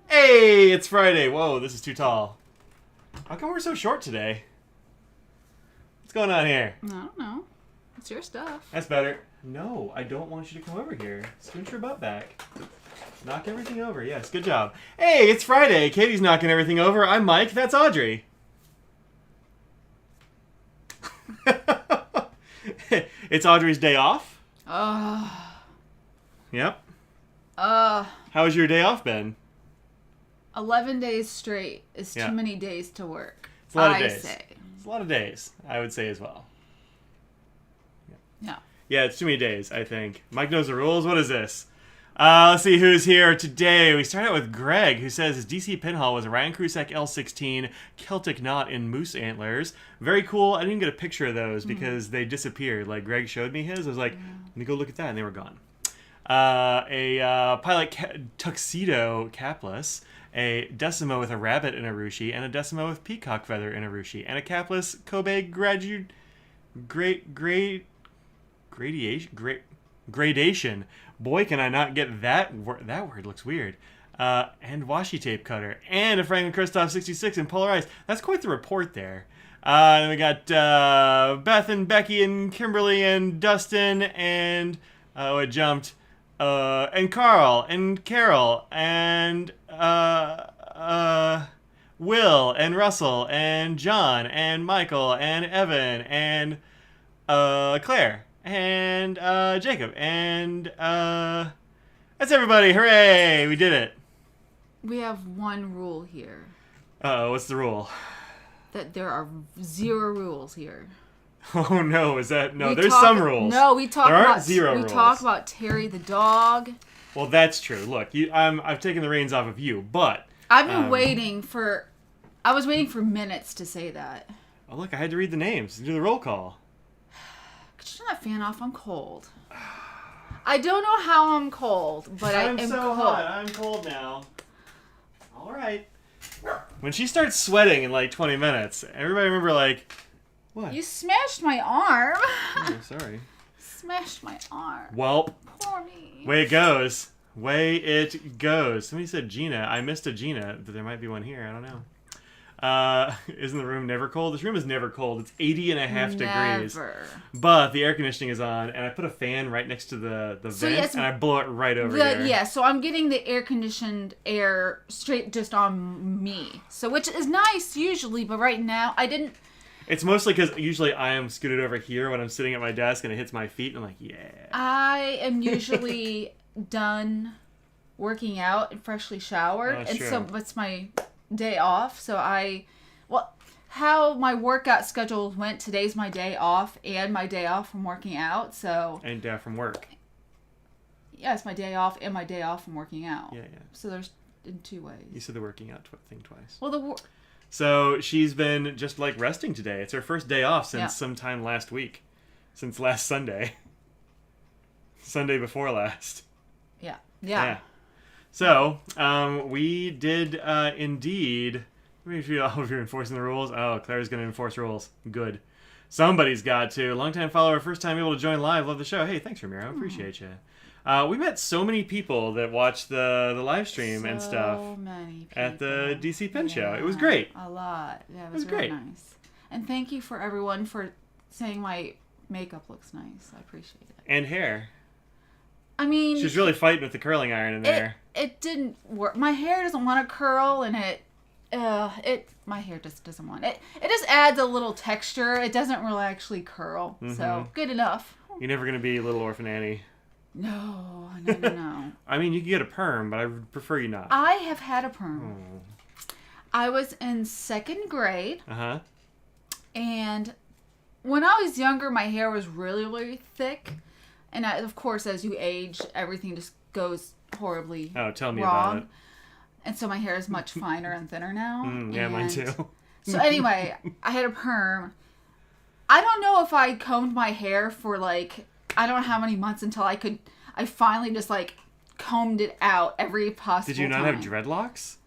Hey, it's Friday. Whoa, this is too tall. How come we're so short today? What's going on here? I don't know. It's your stuff. That's better. No, I don't want you to come over here. Scoot your butt back. Knock everything over. Yes, good job. Hey, it's Friday. Katie's knocking everything over. I'm Mike. That's Audrey. It's Audrey's day off. Yep. How's your day off been? 11 days straight is too many days to work. It's a lot of days. I say. It's a lot of days, I would say as well. Yeah. Yeah, it's too many days, I think. Mike knows the rules. What is this? Let's see who's here today. We start out with Greg, who says his DC pinhaul was a Ryan Krusek L16 Celtic knot in moose antlers. Very cool. I didn't even get a picture of those because they disappeared. Like, Greg showed me his. I was like, let me go look at that, and they were gone. A pilot tuxedo capless, a Decimo with a rabbit in Urushi, and a Decimo with peacock feather in Urushi, and a capless Kobe gradation. Boy, can I not get that word. That word looks weird. And washi tape cutter, and a Franklin-Christoph 66 in polarized. That's quite the report there. Then we got Beth and Becky and Kimberly and Dustin and it jumped. And Carl and Carol and Will and Russell and John and Michael and Evan and Claire and Jacob and that's everybody. Hooray! We did it. We have one rule here. Uh-oh, what's the rule? That there are 0 rules here. Oh no, is that no? There's some rules. No, we talked there about aren't 0 rules. We talked about Terry the dog. Well, that's true. Look, I've taken the reins off of you, but I've been waiting for. I was waiting for minutes to say that. Oh look, I had to read the names and do the roll call. Could you turn that fan off? I'm cold. I don't know how I'm cold, but I am so cold. Hot. I'm cold now. All right. When she starts sweating in like 20 minutes, everybody remember like. What? You smashed my arm. Oh, sorry. Smashed my arm. Well, poor me. Way it goes. Way it goes. Somebody said Gina. I missed a Gina, but there might be one here. I don't know. Isn't the room never cold? This room is never cold. It's 80.5 degrees. But the air conditioning is on, and I put a fan right next to the vent, and I blow it right over here. Yeah, so I'm getting the air-conditioned air straight just on me. So, which is nice usually, but right now, I didn't... It's mostly because usually I am scooted over here when I'm sitting at my desk and it hits my feet and I'm like, yeah. I am usually done working out and freshly showered. Oh, and true. so it's my day off. So how my workout schedule went, today's my day off and my day off from working out. So and from work. Yeah, it's my day off and my day off from working out. Yeah. So there's in 2 ways. You said the working out thing twice. Well, So she's been just like resting today. It's her first day off since sometime last week. Since last Sunday. Sunday before last. Yeah. So, we did indeed... Let me feel if you're enforcing the rules. Oh, Claire's going to enforce rules. Good. Somebody's got to. Long-time follower, first time able to join live. Love the show. Hey, thanks, Ramiro. Appreciate you. We met so many people that watched the live stream and stuff at the DC Pen Show. It was great. A lot. Yeah, it was really great. Nice. And thank you for everyone for saying my makeup looks nice. I appreciate it. And hair. I mean... She was really fighting with the curling iron in there. It didn't work. My hair doesn't want to curl, and my hair just doesn't want it. It just adds a little texture. It doesn't really actually curl. Mm-hmm. So, good enough. You're never going to be Little Orphan Annie. No. I mean, you can get a perm, but I would prefer you not. I have had a perm. Oh. I was in 2nd grade. Uh-huh. And when I was younger, my hair was really, really thick. And of course, as you age, everything just goes horribly wrong. Oh, tell me about it. And so my hair is much finer and thinner now. Mine too. So anyway, I had a perm. I don't know if I combed my hair for I don't know how many months until I finally just combed it out every possible time. Did you not have dreadlocks?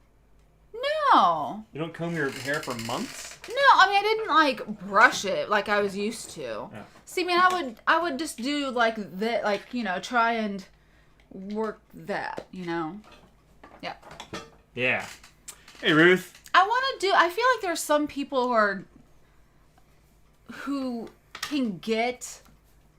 No. You don't comb your hair for months? No, I mean, I didn't brush it like I was used to. Yeah. See, I mean, I would just do that, try and work that, Yeah. Yeah. Hey, Ruth. I feel like there's some people who can get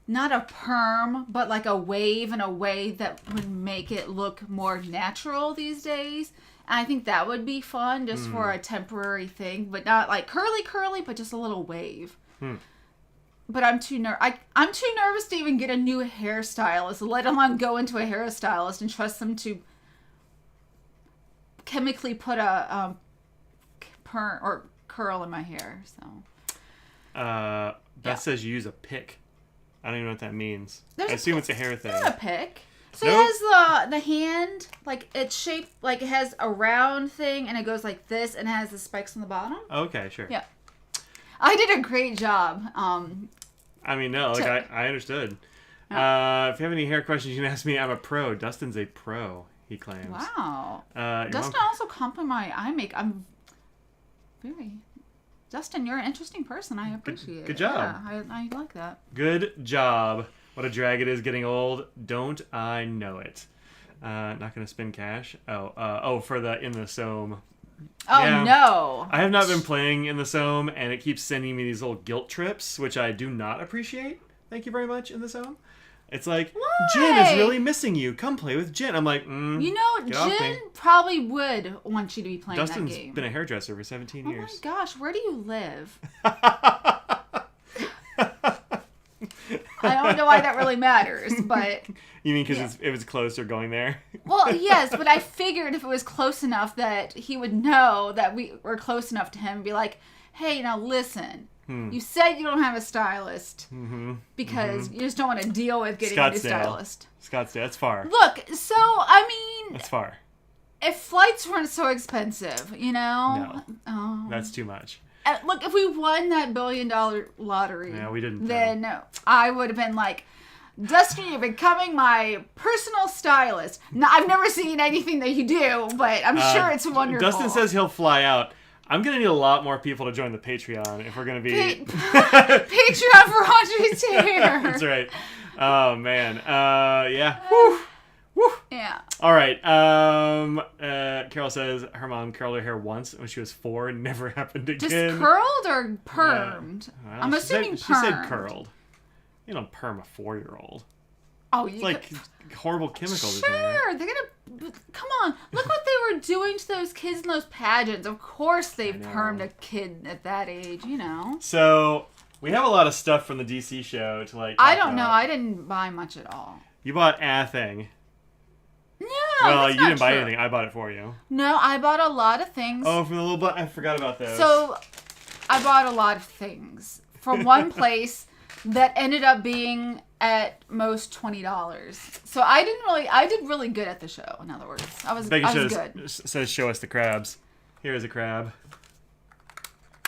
not a perm, but like a wave in a way that would make it look more natural these days. And I think that would be fun just for a temporary thing, but not like curly, but just a little wave. But I'm too nervous to even get a new hairstylist, let alone go into a hairstylist and trust them to chemically put a perm or curl in my hair. So Beth says you use a pick. I don't even know what that means. I There's assume it's a hair thing. Not a pick. So Nope. it has the hand, like it's shaped, like it has a round thing and it goes like this and it has the spikes on the bottom. Okay, sure. Yeah. I did a great job. I mean, no, like I understood. If you have any hair questions, you can ask me. I'm a pro. Dustin's a pro, he claims. Wow. Your Dustin mom- also complimented my eye make. I'm very... Dustin, you're an interesting person. I appreciate it. Good job. Yeah, I like that. Good job. What a drag it is getting old. Don't I know it? Not going to spend cash. For the In the Somme. Oh, Yeah. no. I have not been playing In the Somme, and it keeps sending me these little guilt trips, which I do not appreciate. Thank you very much, In the Somme. It's like, Why? Jin is really missing you. Come play with Jin. I'm like, You know, get off me. Jin probably would want you to be playing Dustin's that game. been a hairdresser for 17 Oh years. my gosh, where do you live? I don't know why that really matters, but... You mean because it was closer going there? Well, yes, but I figured if it was close enough that he would know that we were close enough to him and be like, hey, now listen, you said you don't have a stylist because you just don't want to deal with getting a new stylist. Scottsdale, that's far. Look, so, I mean... That's far. If flights weren't so expensive, you know? No. Oh. That's too much. Look, if we won that $1 billion lottery, Yeah, we didn't. then I would have been like, Dustin, you're becoming my personal stylist. Now, I've never seen anything that you do, but I'm sure it's wonderful. Dustin says he'll fly out. I'm going to need a lot more people to join the Patreon if we're going to be... Patreon for Audrey's hair. That's right. Oh, man. Yeah. Woo. Woo. Yeah. All right. Carol says her mom curled her hair once when she was 4 and never happened again. Just curled or permed? Well, I'm assuming she said permed. curled. You don't perm a 4-year-old. Oh, It's like horrible chemicals. Sure, they're gonna. Come on, look what they were doing to those kids in those pageants. Of course, they've permed a kid at that age, you know. So we have a lot of stuff from the DC show to like. I don't know. I didn't buy much at all. You bought a thing. No, Well, that's you not didn't buy true. anything. I bought it for you. No, I bought a lot of things. Oh, from the little I forgot about those. So, I bought a lot of things from one place that ended up being at most $20. So I did really good at the show. In other words, I was good. Says show us the crabs. Here is a crab.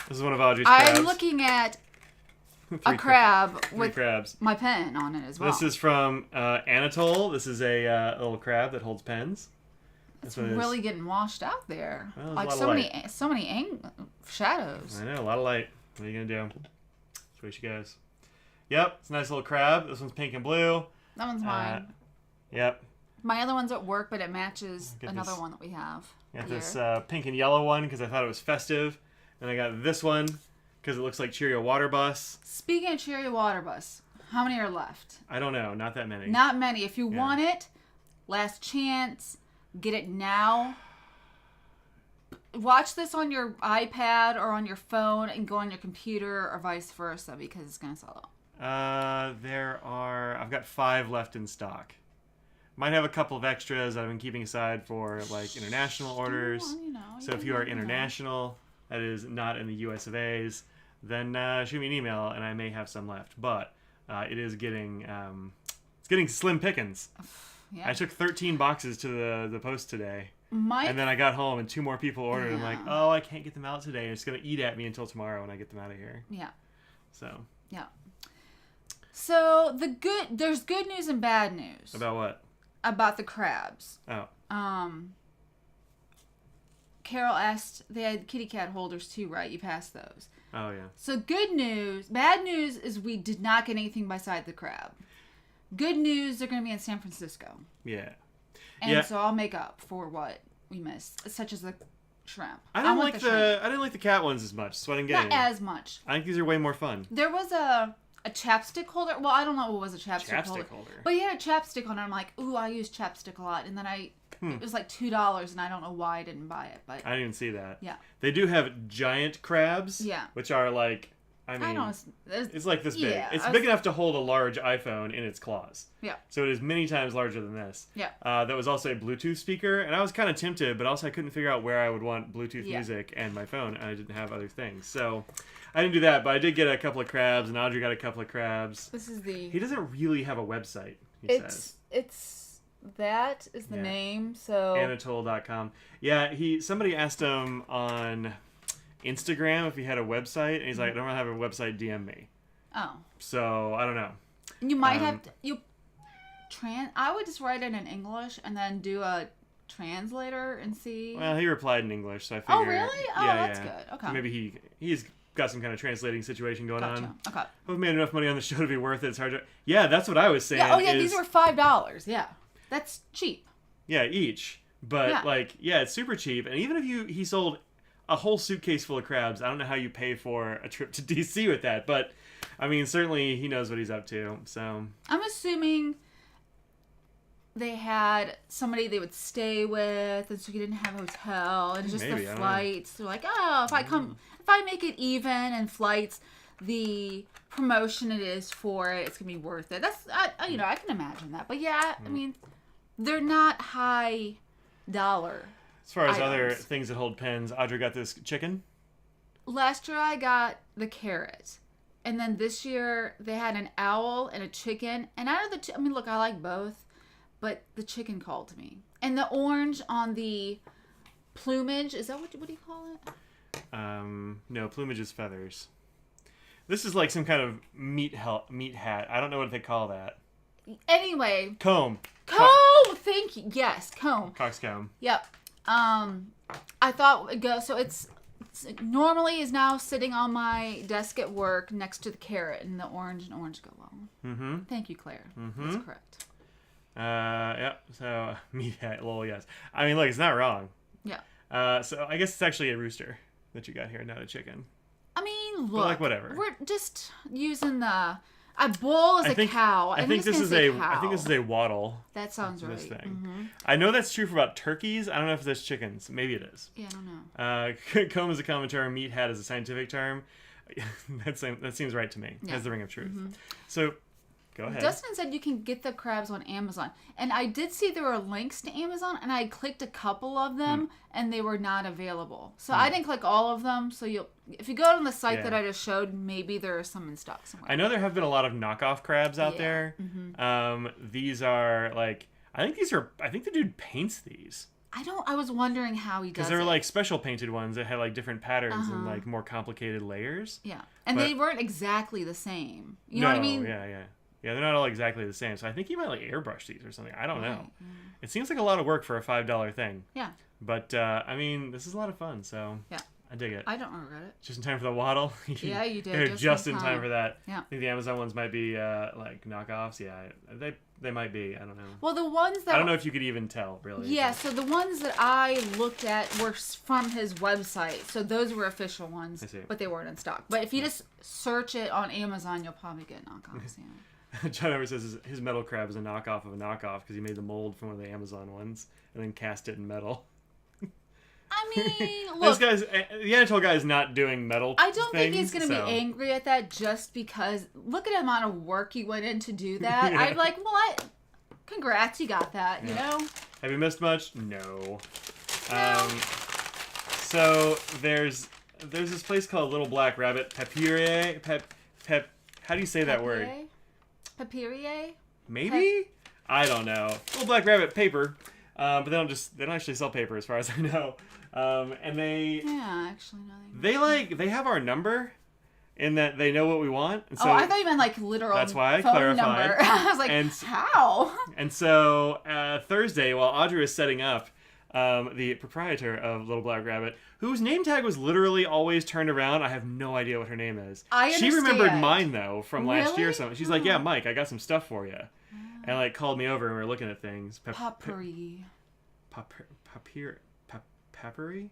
This is one of Audrey's crabs. I'm looking at a crab with crabs. my pen on it as well. This is from Anatole. This is a little crab that holds pens. It's really getting washed out there. Well, like so many shadows. I know, a lot of light. What are you gonna do? Show you guys. Yep, it's a nice little crab. This one's pink and blue. That one's mine. Yep. My other one's at work, but it matches another one that we have. Got this pink and yellow one because I thought it was festive. And I got this one because it looks like Cheerio Water Bus. Speaking of Cheerio Water Bus, how many are left? I don't know. Not that many. Not many. If you want it, last chance. Get it now. Watch this on your iPad or on your phone and go on your computer or vice versa because it's going to sell out. I've got 5 left in stock. Might have a couple of extras I've been keeping aside for like international orders. So if you are international, that is not in the US of A's, then shoot me an email and I may have some left. But it is getting slim pickings. Yeah. I took 13 boxes to the post today. And then I got home and 2 more people ordered. I'm like, oh, I can't get them out today. It's going to eat at me until tomorrow when I get them out of here. Yeah. So. Yeah. So there's good news and bad news. About what? About the crabs. Oh. Carol asked, they had kitty cat holders too, right? You passed those. Oh, yeah. So good news. Bad news is we did not get anything beside the crab. Good news, they're going to be in San Francisco. Yeah. And so I'll make up for what we missed, such as the shrimp. I didn't like the cat ones as much, so I didn't get Not as much. I think these are way more fun. There was a chapstick holder. Well, I don't know what was a chapstick holder. But he had a chapstick holder. I'm like, ooh, I use chapstick a lot. And then it was like $2, and I don't know why I didn't buy it. But I didn't even see that. Yeah. They do have giant crabs. Yeah. Which are like, it's like this big. Yeah, it's big enough to hold a large iPhone in its claws. Yeah. So it is many times larger than this. Yeah. That was also a Bluetooth speaker, and I was kind of tempted, but also I couldn't figure out where I would want Bluetooth music and my phone, and I didn't have other things. So I didn't do that, but I did get a couple of crabs, and Audrey got a couple of crabs. He doesn't really have a website, he says. That is the name, so... Anatole.com. Yeah, somebody asked him on Instagram if he had a website, and he's like, I don't really have a website, DM me. Oh. So, I don't know. You might have to... I would just write it in English and then do a translator and see... Well, he replied in English, so I figured... Oh, really? Oh, that's good. Okay. Maybe he's got some kind of translating situation going on. Okay. We've made enough money on the show to be worth it. It's hard to... Yeah, that's what I was saying. Yeah, these were $5. Yeah. That's cheap. Yeah, each. But, it's super cheap. And even if he sold a whole suitcase full of crabs, I don't know how you pay for a trip to DC with that. But, I mean, certainly he knows what he's up to. So I'm assuming they had somebody they would stay with, and so he didn't have a hotel, and just the flights. They're like, if I make it even in flights, the promotion it is for it, it's gonna be worth it. That's I can imagine that. But I mean, they're not high dollar. As far as items. other things that hold pens, Audrey got this chicken. Last year I got the carrot. And then this year they had an owl and a chicken. And out of the look, I like both, but the chicken called to me. And the orange on the plumage, is that what do you call it? No, plumage is feathers. This is like some kind of meat hat. I don't know what they call that. Anyway. Comb. Thank you. Yes, comb. Coxcomb. Yep. I thought it would go. So it's normally is now sitting on my desk at work next to the carrot, and the orange go well. Mm-hmm. Thank you, Claire. Mm-hmm. That's correct. So meat hat. Lol, yes. I mean, look, it's not wrong. Yeah. So I guess it's actually a rooster that you got here, not a chicken. I mean, look. But like, whatever. We're just using a bull as a cow. I think this is a wattle. That sounds right. This thing. Mm-hmm. I know that's true for about turkeys. I don't know if there's chickens. Maybe it is. Yeah, I don't know. Comb is a common term. Meat hat is a scientific term. that seems right to me. Has the ring of truth. Mm-hmm. So, go ahead. Dustin said you can get the crabs on Amazon. And I did see there were links to Amazon, and I clicked a couple of them, and they were not available. So I didn't click all of them. So if you go on the site that I just showed, maybe there are some in stock somewhere. I know there have been a lot of knockoff crabs out there. Mm-hmm. These are like, I think the dude paints these. I was wondering how he does it. Because they're like special painted ones that had like different patterns and like more complicated layers. Yeah. And they weren't exactly the same. You know what I mean? Yeah, they're not all exactly the same. So I think you might like airbrush these or something. I don't know. It seems like a lot of work for a $5 thing. Yeah. But, I mean, this is a lot of fun, so yeah. I dig it. I don't regret it. Just in time for the waddle? Yeah, you did. They're just in time for that. Yeah. I think the Amazon ones might be, like, knockoffs. Yeah, they might be. I don't know. Well, the ones that... I don't know if you could even tell, really. Yeah, so the ones that I looked at were from his website. So those were official ones. I see. But they weren't in stock. But if you just search it on Amazon, you'll probably get knockoffs, John ever says his metal crab is a knockoff of a knockoff because he made the mold from one of the Amazon ones and then cast it in metal. I mean, look. The Anatole guy is not doing metal I don't think things, he's going to be angry at that just because look at the amount of work he went in to do that. Yeah. I'm like, congrats, you got that, you know? Have you missed much? No. So there's this place called Little Black Rabbit. Papier. How do you say that word? Papier? Maybe? I don't know. Little Black Rabbit paper. But they don't actually sell paper as far as I know. And they... Yeah, actually, no. They have our number in that they know what we want. And so I thought you meant like literal that's why I phone clarified. number. I was like, how? And so Thursday, while Audrey was setting up, the proprietor of Little Black Rabbit, whose name tag was literally always turned around. I have no idea what her name is. I understand. She remembered mine, though, from last year or something. She's like, yeah, Mike, I got some stuff for you. And, like, called me over and we were looking at things. Papier. Papier. peppery.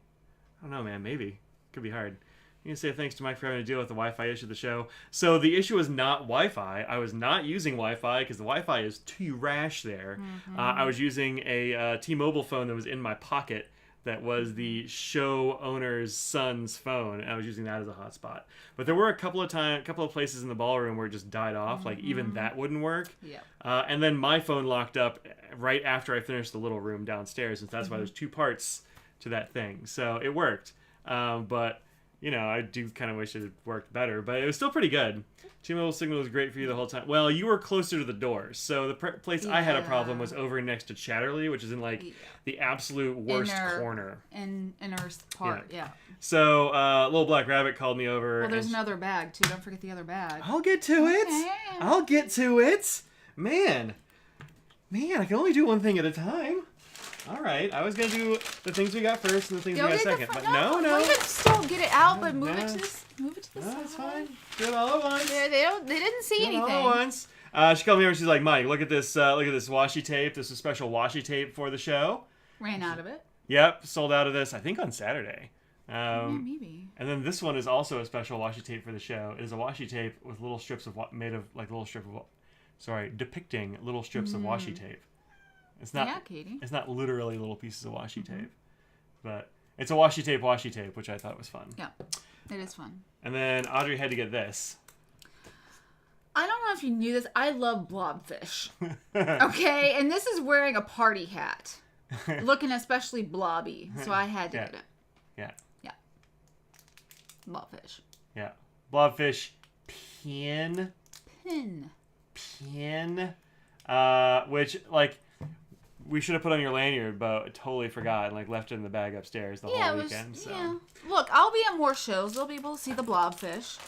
I don't know, man. Maybe. Could be hard. You can say thanks to Mike for having to deal with the Wi-Fi issue of the show. So the issue was not Wi-Fi. I was not using Wi-Fi because the Wi-Fi is too rash there. I was using a T-Mobile phone that was in my pocket that was the show owner's son's phone, and I was using that as a hotspot. But there were a couple of places in the ballroom where it just died off. Like even that wouldn't work. Yeah. And then my phone locked up right after I finished the little room downstairs, and that's why there's two parts to that thing. So it worked, but. You know, I do kind of wish it had worked better, but it was still pretty good. T-Mobile signal was great for you the whole time. Well, you were closer to the doors, so the place I had a problem was over next to Chatterley, which is in like the absolute worst corner. Inner part, yeah. So, Little Black Rabbit called me over. Well, there's another bag too. Don't forget the other bag. I'll get to it. I'll get to it. Man, I can only do one thing at a time. All right, I was gonna do the things we got first and the things we got second, but no. We could still get it out, but move it to this. Move it to this. No, that's fine. Do it all at once. They didn't see anything. All at once. She called me over. She's like, Mike, look at this. Look at this washi tape. This is special washi tape for the show. Ran out of it. Yep, sold out of this. I think on Saturday. Maybe. And then this one is also a special washi tape for the show. It is a washi tape with little strips of depicting little strips of washi tape. It's not, Katie. It's not literally little pieces of washi tape, but it's a washi tape, which I thought was fun. Yeah, it is fun. And then Audrey had to get this. I don't know if you knew this. I love Blobfish. Okay, and this is wearing a party hat, looking especially blobby, so I had to get it. Yeah. Blobfish. Yeah. Blobfish pin. Which, like, we should have put on your lanyard, but I totally forgot and, like, left it in the bag upstairs the whole weekend. So. Yeah. Look, I'll be at more shows. They'll be able to see the Blobfish.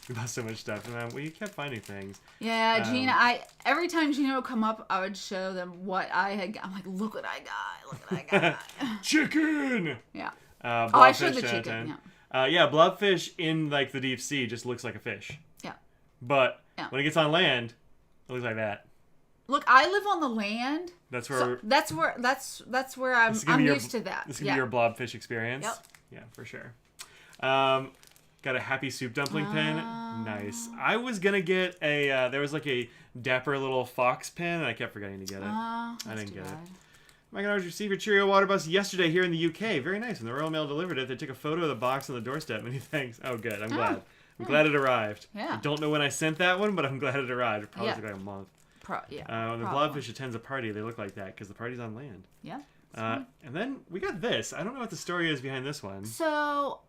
We bought so much stuff, and you kept finding things. Yeah, Gina, every time Gina would come up, I would show them what I had got. I'm like, look what I got. Chicken! Yeah. I showed the chicken, Blobfish in, like, the deep sea just looks like a fish. Yeah. But when it gets on land, it looks like that. Look, I live on the land. That's where I'm used to that. This is gonna be your Blobfish experience. Yep. Yeah, for sure. Got a Happy Soup Dumpling pin. Nice. I was gonna get a. There was like a dapper little fox pin, and I kept forgetting to get it. I didn't get it. My God, I received your Cheerio water bus yesterday here in the UK. Very nice. When the Royal Mail delivered it, they took a photo of the box on the doorstep. Many thanks. Oh, good. I'm glad. I'm glad it arrived. Yeah. I don't know when I sent that one, but I'm glad it arrived. It probably took like a month. When the Blobfish attends a party, they look like that because the party's on land. Yeah. And then we got this. I don't know what the story is behind this one. So,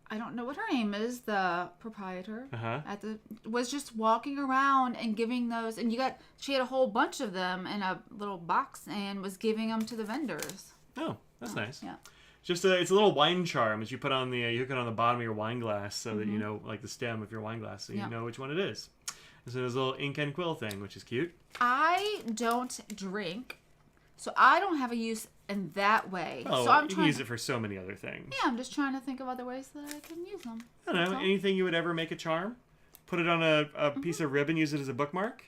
I don't know what her name is. The proprietor was just walking around and giving those. And she had a whole bunch of them in a little box and was giving them to the vendors. Oh, that's nice. Yeah. Just it's a little wine charm that you put on you hook it on the bottom of your wine glass so that you know, like the stem of your wine glass, so you know which one it is. So there's a little ink and quill thing, which is cute. I don't drink, so I don't have a use in that way. Oh, so I'm you can use it for so many other things. Yeah, I'm just trying to think of other ways that I can use them. I don't know. Anything you would ever make a charm? Put it on a piece of ribbon, use it as a bookmark?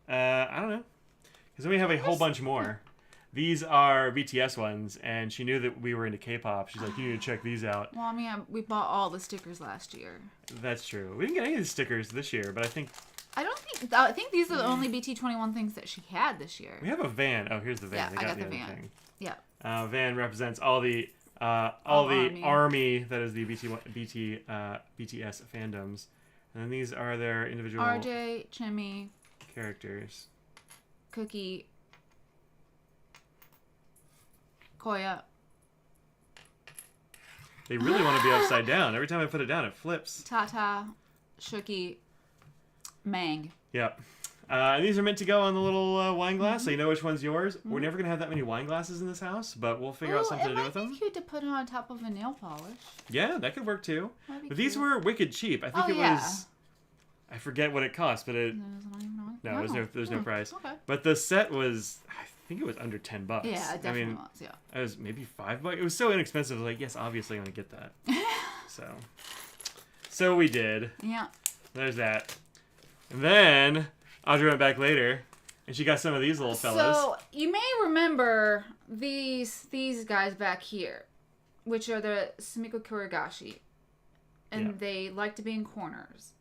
I don't know. Because then we have a whole bunch more. These are BTS ones, and she knew that we were into K-pop. She's like, you need to check these out. Well, I mean, we bought all the stickers last year. That's true. We didn't get any of the stickers this year, but I think these are the only BT21 things that she had this year. We have a van. Oh, here's the van. Yeah, I got the van. Thing. Yeah. Van represents all the army that is the BTS fandoms, and then these are their individual RJ, Chimmy, characters. Cookie, Koya. They really want to be upside down. Every time I put it down, it flips. Tata, Shooky, Mang. Yep. And these are meant to go on the little wine glass, so you know which one's yours. We're never going to have that many wine glasses in this house, but we'll figure out something to do with them. It might be cute to put it on top of a nail polish. Yeah, that could work too. But these were wicked cheap. I think it was... I forget what it cost, but it... No, there's no price. Okay. But the set was... I think it was under $10. Yeah, it definitely was, yeah. It was maybe $5. It was so inexpensive. I was like, yes, obviously I'm going to get that. So we did. Yeah. There's that. And then Audrey went back later, and she got some of these little fellas. So you may remember these guys back here. which are the Sumiko Kurigashi. And Yeah. they like to be in corners.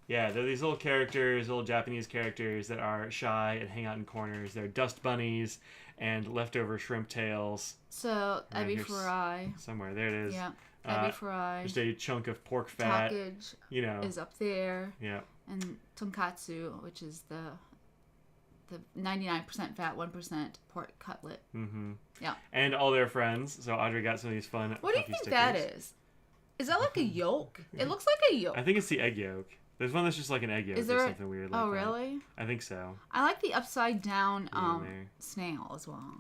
Yeah, they're these little characters, little Japanese characters that are shy and hang out in corners. They're dust bunnies and leftover shrimp tails. So, Right, ebi here's fry. Somewhere, there it is. Yeah, ebi fry. Just a chunk of pork fat. Takage is up there. Yeah. And tonkatsu, which is the 99% fat, 1% pork cutlet. Mm-hmm. Yeah. And all their friends. So Audrey got some of these fun. What do you think stickers. that is? Is that like a yolk? It looks like a yolk. I think it's the egg yolk. There's one that's just like an egg yolk or something weird like that. Oh, really? I think so. I like the upside down there. snail as well.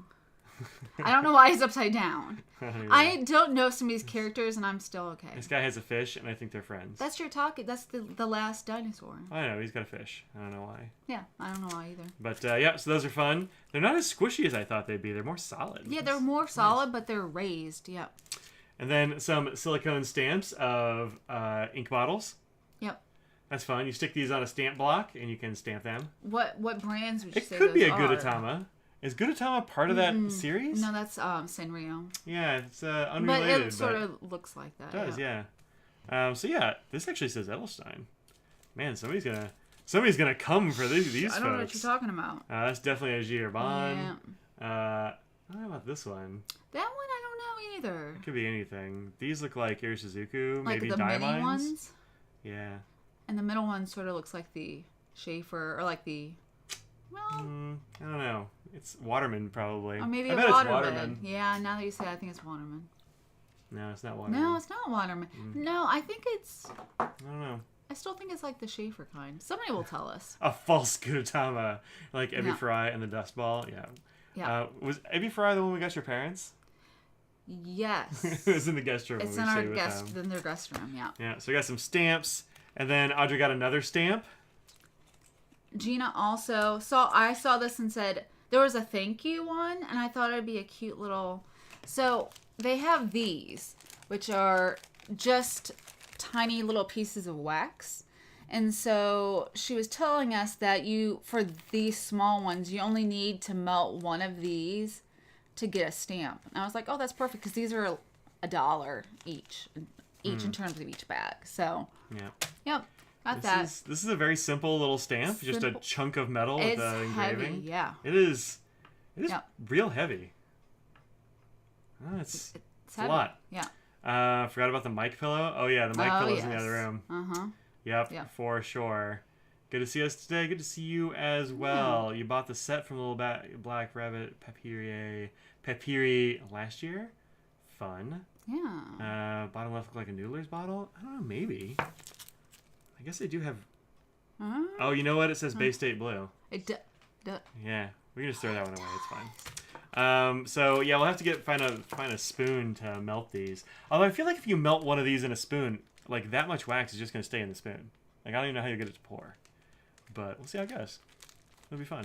I don't know why he's upside down. I don't know some of these characters, and I'm still okay. This guy has a fish, and I think they're friends. That's your talking. That's the last dinosaur. I know, he's got a fish. I don't know why. Yeah, I don't know why either. But yeah, so those are fun. They're not as squishy as I thought they'd be. They're more solid. Yeah, they're more solid, but they're raised. Yep. And then some silicone stamps of ink bottles. Yep. That's fun. You stick these on a stamp block, and you can stamp them. What brands would you say It could be a those Gudetama. Is Gudetama part of that series? No, that's Sanrio. Yeah, it's unrelated. But it sort of looks like that. It does, yeah. So yeah, this actually says Edelstein. Man, somebody's gonna come for these folks. I don't know what you're talking about. That's definitely a Giorban. Yeah. I don't know about this one. That one I don't know either. It could be anything. These look like Irisuzuku, Like maybe the Diamines. mini ones. Yeah. And the middle one sort of looks like the Schaefer, or like the, well, I don't know. It's Waterman probably. or maybe I a bet it's Waterman. Waterman. Yeah, now that you say it, I think it's Waterman. No, it's not Waterman. No, it's not Waterman. No, I think it's, I don't know. I still think it's like the Schaefer kind. Somebody will tell us. A false Gudetama, like Ebi Yeah. Fry and the Dust Ball. Yeah. Yeah. Was Ebi Fry the one we got your parents? Yes. It was in the guest room. It's when in we our stayed with guest, them. in their guest room, yeah. Yeah, so we got some stamps, and then Audrey got another stamp. Gina also I saw this and said there was a thank you one, and I thought it'd be a cute little. So they have these, which are just tiny little pieces of wax, and so she was telling us that for these small ones, you only need to melt one of these to get a stamp. And I was like, oh, that's perfect because these are $1 each in terms of each bag. So Yeah. yep. Got This that. is a very simple little stamp, just a Simple. chunk of metal with It's the engraving. heavy, yeah. It is Yep. real heavy. Oh, it's a lot. Yeah. Forgot about the mic pillow. Oh yeah, the mic pillow's in the yes. other room. Uh-huh. Yep, for sure. Good to see us today. Good to see you as well. You bought the set from Little Black Rabbit Papyri last year. Fun. Yeah. Bottom left look like a Noodler's bottle. I don't know, maybe. I guess they do have. Oh, you know what? It says Bay State Blue. Yeah, we can just throw that one away. It's fine. So yeah, we'll have to find a spoon to melt these. Although I feel like if you melt one of these in a spoon, like that much wax is just gonna stay in the spoon. Like I don't even know how you get it to pour. But we'll see how it goes. It'll be fun.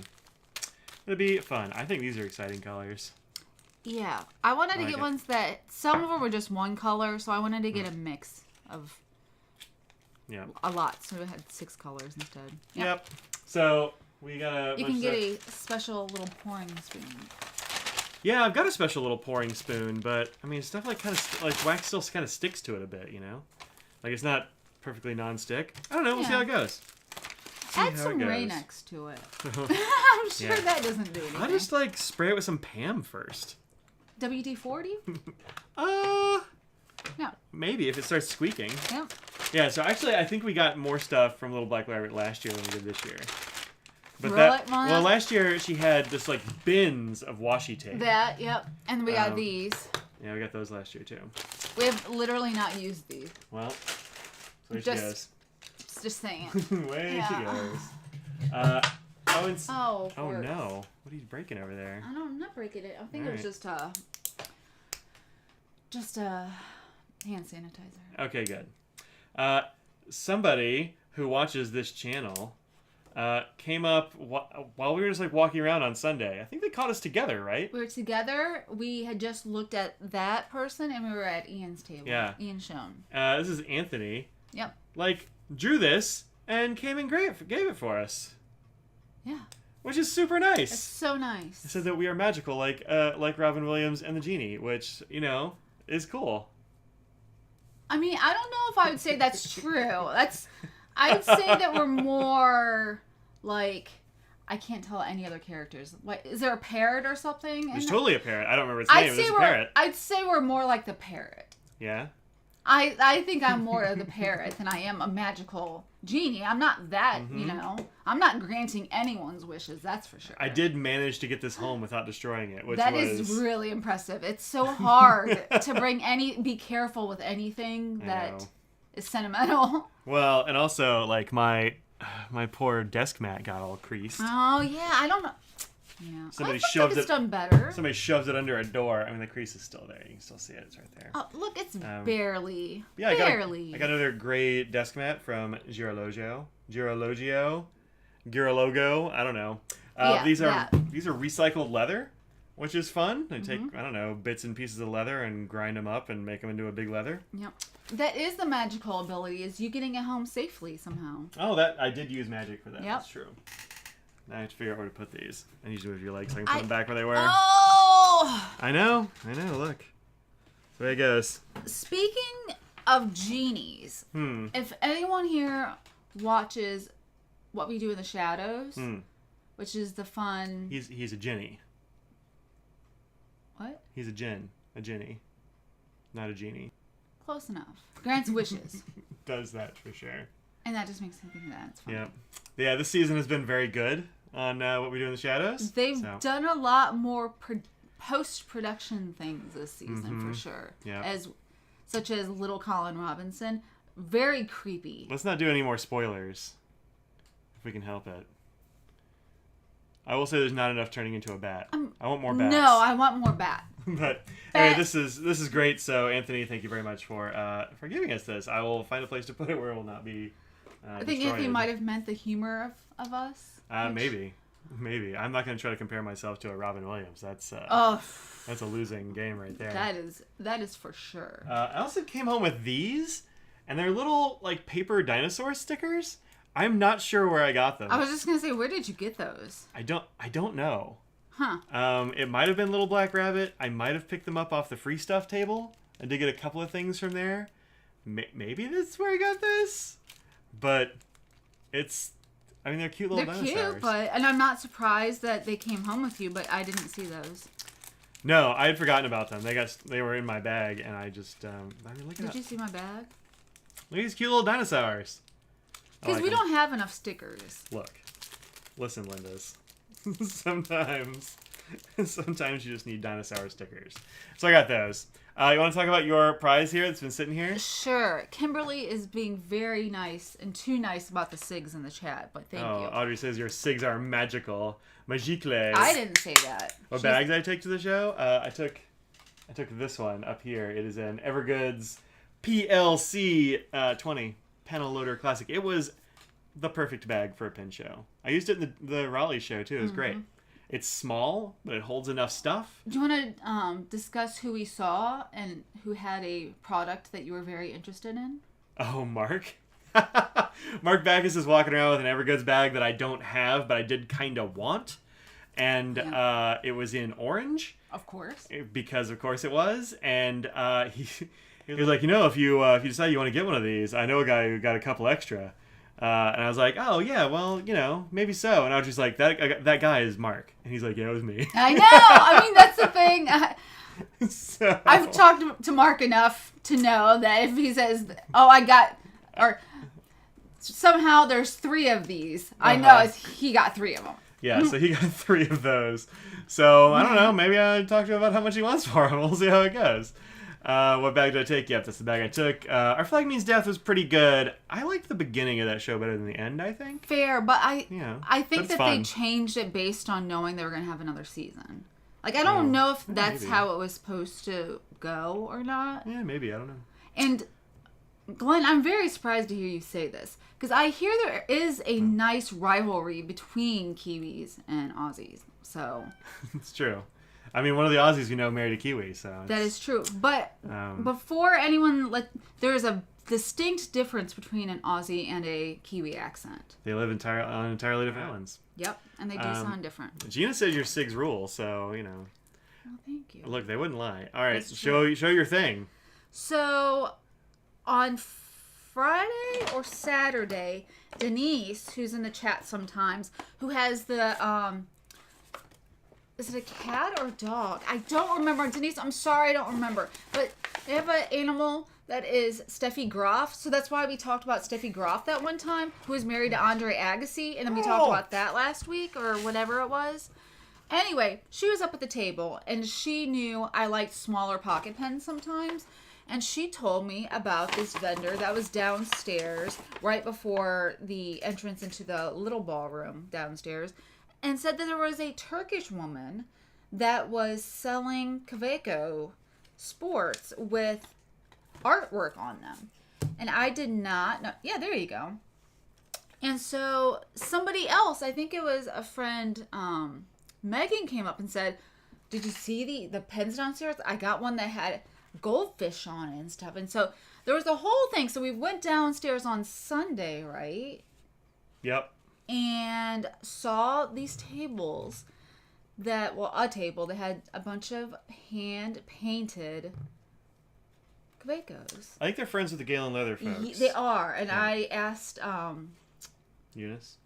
It'll be fun. I think these are exciting colors. Yeah. I wanted to like get it. ones that some of them were just one color, so I wanted to get a mix of a lot. So it had 6 colors instead. Yep. So we got a. You can get a special little pouring spoon. Yeah, I've got a special little pouring spoon, but I mean, stuff like like wax still kind of sticks to it a bit, you know. Like it's not perfectly non-stick. I don't know. We'll see how it goes. Add some Rain-X to it. I'm sure that doesn't do anything. I just like spray it with some Pam first. WD-40? No. Maybe if it starts squeaking. Yep. Yeah. So actually, I think we got more stuff from Little Black Rabbit last year than we did this year. But well, last year she had just like bins of washi tape. Yep. And we got these. Yeah, we got those last year too. We have literally not used these. Well, so there she goes. Just saying. Way she goes. Oh no! What are you breaking over there? I don't. I'm not breaking it. I think it was just a hand sanitizer. Okay, good. Somebody who watches this channel came up while we were just like walking around on Sunday. I think they caught us together, right? We were together. We had just looked at that person, and we were at Ian's table. Yeah. Ian Schoen. This is Anthony. Yep. Like drew this and came and gave it for us. Yeah. Which is super nice. It's so nice. It said that we are magical, like Robin Williams and the Genie, which, you know, is cool. I mean, I don't know if I would say that's true. I'd say that we're more like, I can't tell any other characters. Like, is there a parrot or something? There's totally a parrot. I don't remember its name. There's a parrot. I'd say we're more like the parrot. Yeah? I think I'm more of the parrot than I am a magical genie. I'm not that, I'm not granting anyone's wishes, that's for sure. I did manage to get this home without destroying it, which is really impressive. It's so hard to be careful with anything that is sentimental. Well, and also, like, my poor desk mat got all creased. Oh, yeah, I don't know. Yeah. Somebody shoved it. Done better. Somebody shoved it under a door. I mean, the crease is still there. You can still see it. It's right there. Oh, look, it's barely. Yeah, barely. I got another gray desk mat from Girologo. I don't know. These are recycled leather, which is fun. They take bits and pieces of leather and grind them up and make them into a big leather. Yep. That is the magical ability. Is you getting it home safely somehow? Oh, that I did use magic for that. Yep. That's true. Now I have to figure out where to put these. I need to move your legs so I can put them back where they were. Oh! I know. Look. That's the way it goes. Speaking of genies, if anyone here watches What We Do in the Shadows, which is the fun... He's a genie. What? He's a genie. Not a genie. Close enough. Grants wishes. Does that for sure. And that just makes me think of that. It's fun. Yeah, this season has been very good on What We Do in the Shadows. They've done a lot more post-production things this season, for sure. Yeah. Such as Little Colin Robinson. Very creepy. Let's not do any more spoilers, if we can help it. I will say there's not enough turning into a bat. I want more bats. No, I want more bat. But anyway, this is great. So Anthony, thank you very much for giving us this. I will find a place to put it where it will not be. I think Anthony might have meant the humor of us. Maybe. I'm not going to try to compare myself to a Robin Williams. That's a losing game right there. That is for sure. I also came home with these, and they're little like paper dinosaur stickers. I'm not sure where I got them. I was just going to say, where did you get those? I don't know. Huh. It might have been Little Black Rabbit. I might have picked them up off the free stuff table. I did get a couple of things from there. Maybe that's where I got this. But they're cute little dinosaurs. They're cute, and I'm not surprised that they came home with you, but I didn't see those. No, I had forgotten about them. They were in my bag, and I just... Did you see my bag? Look at these cute little dinosaurs. Because we don't have enough stickers. Look. Listen, Lindas. Sometimes you just need dinosaur stickers. So I got those. You want to talk about your prize here that's been sitting here? Sure. Kimberly is being very nice and too nice about the SIGs in the chat, but thank you. Audrey says your SIGs are magical. Magicles. I didn't say that. What bags I take to the show? I took this one up here. It is an Evergoods PLC 20 panel loader classic. It was the perfect bag for a pin show. I used it in the Raleigh show too. It was great. It's small, but it holds enough stuff. Do you want to discuss who we saw and who had a product that you were very interested in? Oh, Mark? Mark Backus is walking around with an Evergoods bag that I don't have, but I did kind of want. And it was in orange. Of course. Because, of course, it was. And he was like, if you decide you want to get one of these, I know a guy who got a couple extra. And I was like, oh, yeah, well, maybe so. And I was just like, that guy is Mark. And he's like, yeah, it was me. I know. I mean, that's the thing. I've talked to Mark enough to know that if he says, oh, I got, or somehow there's 3 of these, I know he got 3 of them. Yeah, so he got 3 of those. So, I don't know. Maybe I'll talk to him about how much he wants for them. We'll see how it goes. What bag did I take? Yep, that's the bag I took. Our Flag Means Death was pretty good. I liked the beginning of that show better than the end, I think. Fair, but I think that fun. they changed it based on knowing they were going to have another season. Like, I don't know if that's how it was supposed to go or not. Yeah, maybe. I don't know. And, Glenn, I'm very surprised to hear you say this. Because I hear there is a nice rivalry between Kiwis and Aussies. So it's true. I mean, one of the Aussies married a Kiwi, so... That is true. But before anyone... there's a distinct difference between an Aussie and a Kiwi accent. They live on entirely different islands. Yep, and they do sound different. Gina said your SIGs rule, so, Well, thank you. Look, they wouldn't lie. All right, That's show your thing. So, on Friday or Saturday, Denise, who's in the chat sometimes, who has the, is it a cat or a dog? I don't remember. Denise, I'm sorry, I don't remember. But they have an animal that is Steffi Graf. So that's why we talked about Steffi Graf that one time, who was married to Andre Agassi. And then we talked about that last week or whatever it was. Anyway, she was up at the table and she knew I liked smaller pocket pens sometimes. And she told me about this vendor that was downstairs right before the entrance into the little ballroom downstairs, and said that there was a Turkish woman that was selling Kaweco sports with artwork on them. And I did not know. Yeah, there you go. And so somebody else, I think it was a friend, Megan, came up and said, did you see the pens downstairs? I got one that had goldfish on it and stuff. And so there was the whole thing. So we went downstairs on Sunday, right? Yep. And saw these tables a table that had a bunch of hand-painted Kawecos. I think they're friends with the Galen Leather folks. They are. And yeah. I asked, Eunice?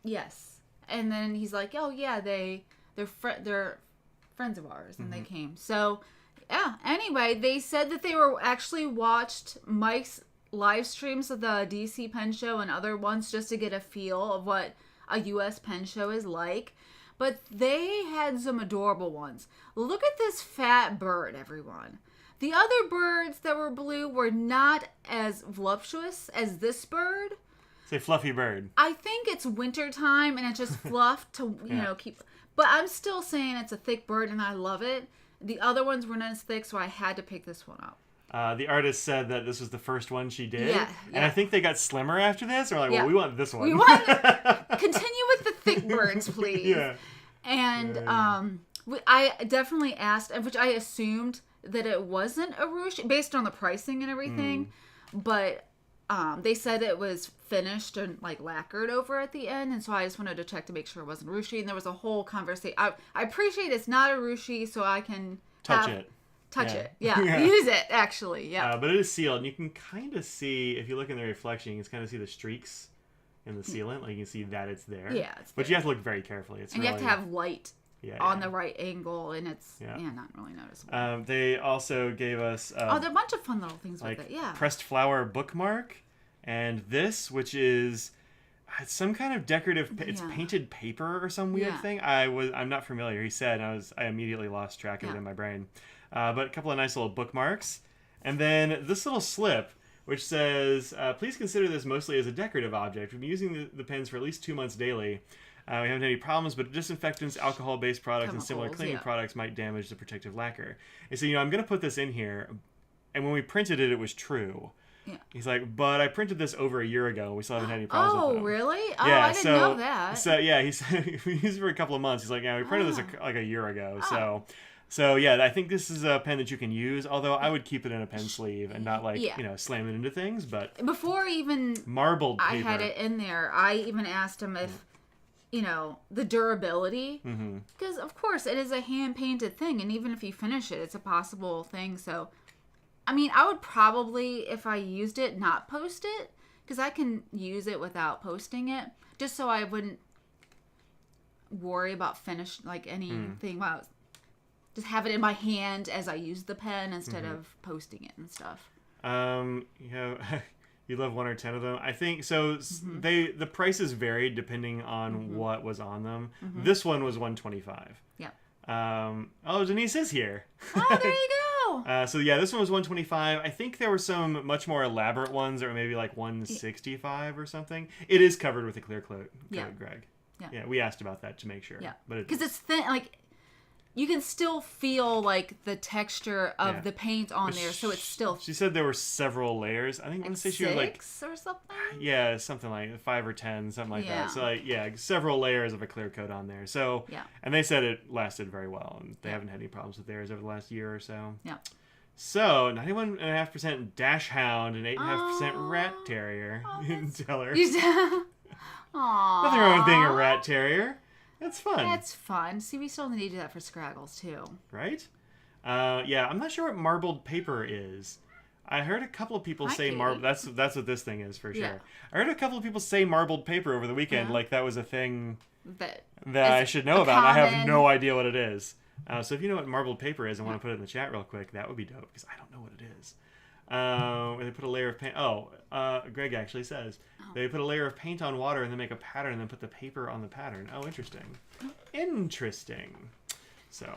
Yes. And then he's like, oh yeah, they're friends of ours, and they came. So, yeah. Anyway, they said that they were actually watched Mike's live streams of the DC Pen Show and other ones just to get a feel of what a U.S. pen show is like. But they had some adorable ones. Look at this fat bird, everyone. The other birds that were blue were not as voluptuous as this bird. It's a fluffy bird. I think it's winter time and it's just fluff to, you know, keep. But I'm still saying it's a thick bird and I love it. The other ones were not as thick, so I had to pick this one up. The artist said that this was the first one she did. Yeah. And I think they got slimmer after this. Or like, well, we want this one. We want continue with the thick birds, please. Yeah. And I definitely asked, which I assumed that it wasn't Urushi based on the pricing and everything, but they said it was finished and like lacquered over at the end, and so I just wanted to check to make sure it wasn't Urushi. And there was a whole conversation. I appreciate it's not Urushi, so I can touch it. Use it actually. Yeah. But it is sealed, and you can kind of see if you look in the reflection, you can kind of see the streaks in the sealant. Like you can see that it's there. Yeah, but you have to look very carefully. It's and really, you have to have light on the right angle, and it's not really noticeable. They also gave us there are a bunch of fun little things with it. Yeah, pressed flower bookmark, and this, which is it's some kind of decorative. It's painted paper or some weird thing. I'm not familiar. He said, and I immediately lost track of it in my brain. But a couple of nice little bookmarks, and then this little slip, which says, please consider this mostly as a decorative object. We've been using the pens for at least 2 months daily. We haven't had any problems, but disinfectants, alcohol-based products, and similar cleaning products might damage the protective lacquer. And so, I'm going to put this in here. And when we printed it, it was true. Yeah. He's like, but I printed this over a year ago. We still haven't had any problems with it. Oh, really? Oh, yeah, I didn't know that. So, yeah, he said we used it for a couple of months. He's like, yeah, we printed this like a year ago. So, yeah, I think this is a pen that you can use, although I would keep it in a pen sleeve and not, slam it into things. But before even marbled paper. I had it in there, I even asked him if, the durability. Because, of course, it is a hand-painted thing, and even if you finish it, it's a possible thing. So, I would probably, if I used it, not post it, because I can use it without posting it, just so I wouldn't worry about anything while I was just have it in my hand as I use the pen instead of posting it and stuff. You love 1 or 10 of them. I think so. The prices varied depending on what was on them. This one was $125. Yeah. Denise is here. Oh, there you go. So yeah, this one was $125. I think there were some much more elaborate ones that were maybe like $165 or something. It is covered with a clear coat, Greg. Yeah. We asked about that to make sure. Yeah. Because it's thin, you can still feel the texture of the paint on there, so it's still. She said there were several layers. I think she was 6 or something. Yeah, something like 5 or 10, something like that. So several layers of a clear coat on there. So and they said it lasted very well, and they haven't had any problems with theirs over the last year or so. Yeah. So 91.5% Dash Hound and 8.5% Rat Terrier. Tell her. Nothing wrong with being a Rat Terrier. That's fun. That's fun. See, we still need to do that for Scraggles, too. Right? Yeah, I'm not sure what marbled paper is. I heard a couple of people say marble. That's what this thing is for sure. Yeah. I heard a couple of people say marbled paper over the weekend, like that was a thing that I should know about. And I have no idea what it is. So if you know what marbled paper is and want to put it in the chat real quick, that would be dope because I don't know what it is. Where they put a layer of paint. Greg actually says they put a layer of paint on water and then make a pattern and then put the paper on the pattern. Oh, interesting. Interesting. So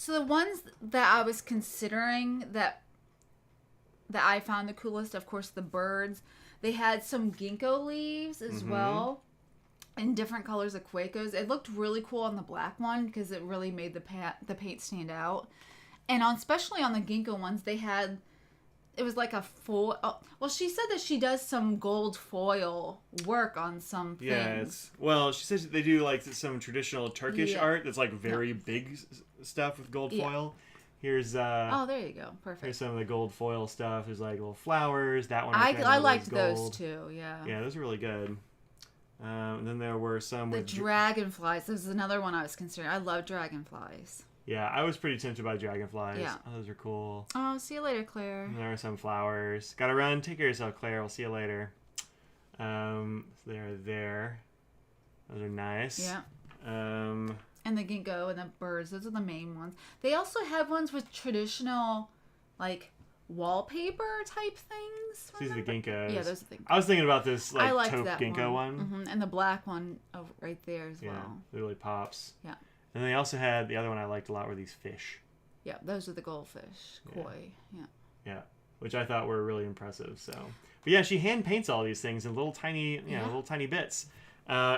the ones that I was considering that I found the coolest, of course, the birds. They had some ginkgo leaves as well in different colors of Kawecos. It looked really cool on the black one because it really made the paint stand out. And especially on the ginkgo ones, they had... It was like a foil. Oh, well, she said that she does some gold foil work on some things. Yeah, she says they do like some traditional Turkish art that's like very big stuff with gold foil. Here's oh, there you go. Perfect. Here's some of the gold foil stuff. There's like little flowers. That one I liked those too. Yeah. Yeah, those are really good. And then there were some with dragonflies. This is another one I was considering. I love dragonflies. Yeah, I was pretty tempted by dragonflies. Yeah. Oh, those are cool. Oh, see you later, Claire. And there are some flowers. Gotta run. Take care of yourself, Claire. We'll see you later. They're there. Those are nice. Yeah. And the ginkgo and the birds. Those are the main ones. They also have ones with traditional, like, wallpaper type things. These are the ginkgos. Yeah, those are the ginkgos. I was thinking about this, like, taupe ginkgo one. Mm-hmm. And the black one right there as well. Yeah, it really pops. Yeah. And they also had, the other one I liked a lot were these fish. Yeah, those are the goldfish. Koi. Yeah. Yeah, which I thought were really impressive. So, but yeah, she hand paints all these things in little tiny bits,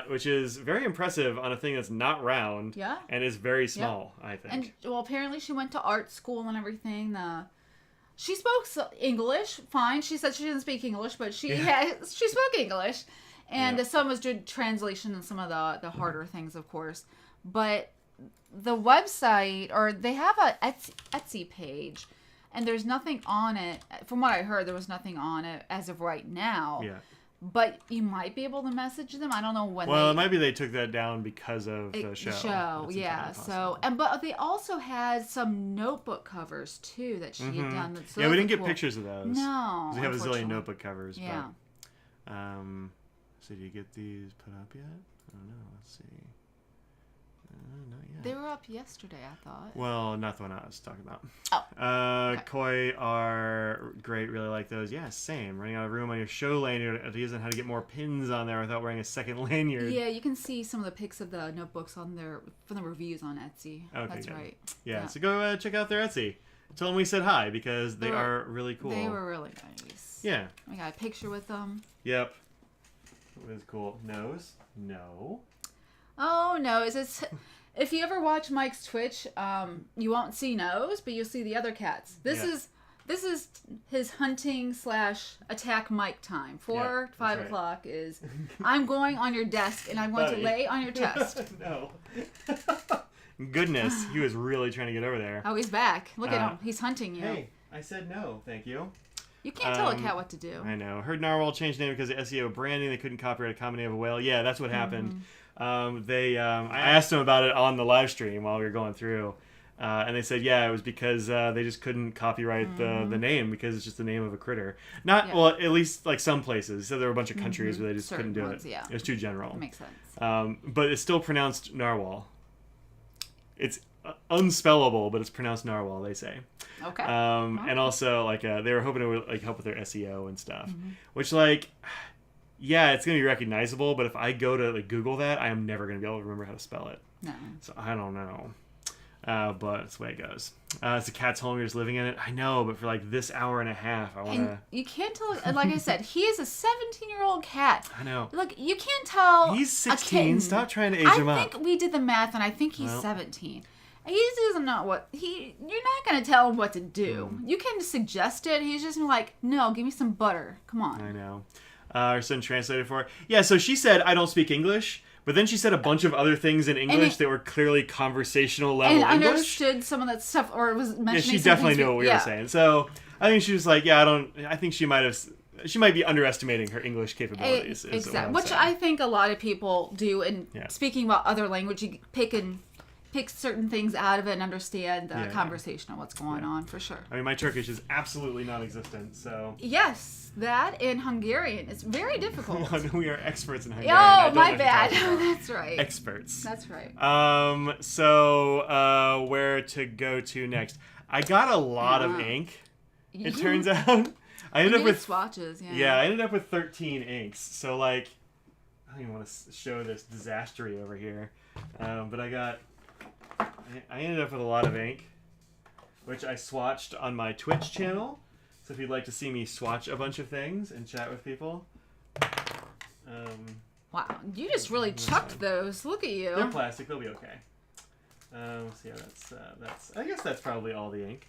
which is very impressive on a thing that's not round. Yeah. And is very small, I think. And well, apparently she went to art school and everything. She spoke English, fine. She said she didn't speak English, but she spoke English, and some was did translation and some of the harder things, of course, but. The website, or they have a Etsy page, and there's nothing on it. From what I heard, there was nothing on it as of right now. Yeah. But you might be able to message them. I don't know when. Well, it might be they took that down because of the show. Yeah. So, but they also had some notebook covers too that she had done. So we didn't get pictures of those. No. We have a zillion notebook covers. Yeah. But, so do you get these put up yet? I don't know. Let's see. Not yet. They were up yesterday, I thought. Well, not the one I was talking about. Oh. Okay. Koi are great. Really like those. Yeah, same. Running out of room on your show lanyard. Ideas on how to get more pins on there without wearing a second lanyard. Yeah, you can see some of the pics of the notebooks on from the reviews on Etsy. Okay, that's good. right. Yeah, so go check out their Etsy. Tell them we said hi because they are really cool. They were really nice. Yeah. We got a picture with them. Yep. It was cool. Nose? No. Oh, no. If you ever watch Mike's Twitch, you won't see Nose, but you'll see the other cats. This is his hunting / attack Mike time. 5 o'clock is, I'm going on your desk and I'm going to lay on your chest. No. Goodness, he was really trying to get over there. Oh, he's back. Look at him. He's hunting you. Hey, I said no, thank you. You can't tell a cat what to do. I know. Heard Narwhal changed name because of SEO branding. They couldn't copyright a common name of a whale. Yeah, that's what happened. I asked them about it on the live stream while we were going through, and they said, yeah, it was because they just couldn't copyright the name because it's just the name of a critter. Well, at least like some places. So there were a bunch of countries where they just couldn't do it. Yeah. It was too general. That makes sense. But it's still pronounced narwhal. It's unspellable, but it's pronounced narwhal, they say. Okay. And also, like, they were hoping it would like help with their SEO and stuff, which, like, yeah, it's gonna be recognizable. But if I go to like Google that, I am never gonna be able to remember how to spell it. No. So I don't know. But it's the way it goes. It's a cat's home. You're just living in it. I know, but for like this hour and a half, I want to. You can't tell. Like I said, he is a 17-year-old cat. I know. Look, you can't tell. He's 16. Stop trying to age him up. I think we did the math, and I think he's 17. He doesn't know what you're not gonna tell him what to do. You can suggest it. He's just like, no, give me some butter. Come on. I know. Our son translated for her. Yeah, so she said, I don't speak English. But then she said a bunch of other things in English that were clearly conversational level English. And understood some of that stuff, or was mentioning. Yeah, she definitely knew what we were saying. So I think she was like, I think she might have she might be underestimating her English capabilities. Exactly, which I think a lot of people do. And speaking about other language, you pick certain things out of it and understand the conversation and what's going on, for sure. I mean, my Turkish is absolutely non-existent, so... Yes, that and Hungarian. It's very difficult. We are experts in Hungarian. Oh, my bad. That's right. Experts. That's right. So, where to go to next? I got a lot of ink, it turns out. I ended up with... swatches, Yeah, I ended up with 13 inks, so, like... I don't even want to show this disastery over here, but I ended up with a lot of ink, which I swatched on my Twitch channel. So if you'd like to see me swatch a bunch of things and chat with people. Wow, you just really chucked those. Look at you. They're plastic. They'll be okay. Let's see how that's... I guess that's probably all the ink.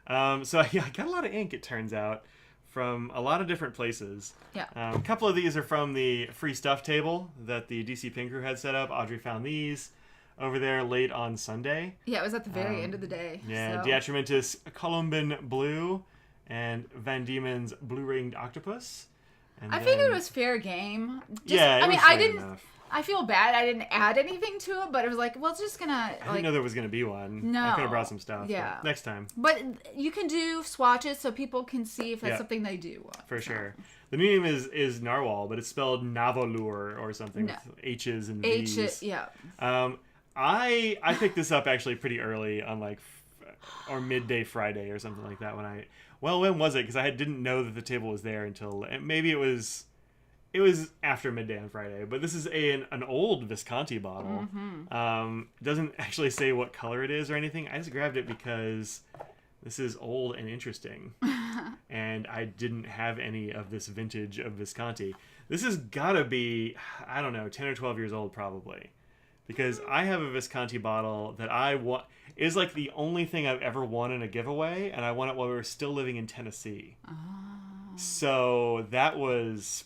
So I got a lot of ink, it turns out, from a lot of different places. Yeah. A couple of these are from the free stuff table that the DC Pin Crew had set up. Audrey found these over there late on Sunday. Yeah, it was at the very end of the day. Yeah, so. Diatramentis Columban Blue and Van Diemen's Blue Ringed Octopus. And I figured it was fair game. Enough. I feel bad I didn't add anything to it, but it was like, well, it's just gonna... I didn't know there was gonna be one. No. I could have brought some stuff. Yeah. Next time. But you can do swatches so people can see if that's something they do want. For sure. The new name is Narwhal, but it's spelled Navalur or something with H's and V's. yeah. I picked this up actually pretty early on or midday Friday or something like that when was it? Because I didn't know that the table was there until maybe it was after midday on Friday. But this is an old Visconti bottle. Mm-hmm. Doesn't actually say what color it is or anything. I just grabbed it because this is old and interesting, and I didn't have any of this vintage of Visconti. This has got to be, I don't know, 10 or 12 years old probably. Because I have a Visconti bottle that I want is like the only thing I've ever won in a giveaway, and I won it while we were still living in Tennessee. Oh. So that was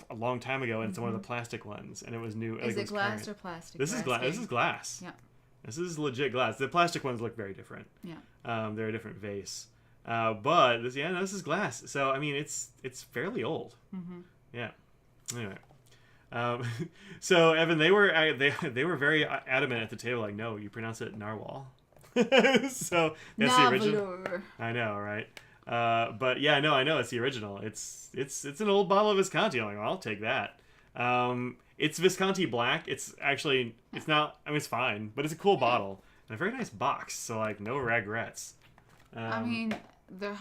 a long time ago, and it's one of the plastic ones, and it was new. Is it glass current. Or plastic? This is glass. This is glass. Yeah. This is legit glass. The plastic ones look very different. Yeah. They're a different vase. But this is glass. So I mean, it's fairly old. Mm-hmm. Yeah. Anyway. So Evan, they were very adamant at the table, like, no, you pronounce it narwhal. So that's the original. I know, right? But yeah, no, I know it's the original. It's an old bottle of Visconti. I'm like, well, I'll take that. It's Visconti Black. It's not. I mean, it's fine, but it's a cool bottle and a very nice box. So like, no regrets. I mean. There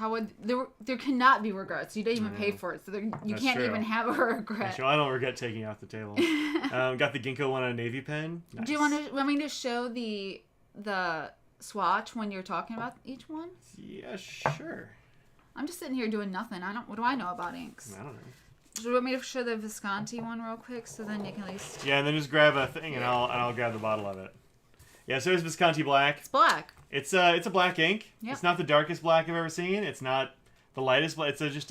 cannot be regrets. You didn't even pay for it, so you can't even have a regret. I don't regret taking it off the table. Got the Ginkgo one on a navy pen. Nice. Do you want me to show the swatch when you're talking about each one? Yeah, sure. I'm just sitting here doing nothing. What do I know about inks? I don't know. Do you want me to show the Visconti one real quick, so then you can at least... Yeah, and then just grab a thing, and I'll grab the bottle of it. Yeah, so there's Visconti Black. It's black. It's a black ink. Yep. It's not the darkest black I've ever seen. It's not the lightest black. It's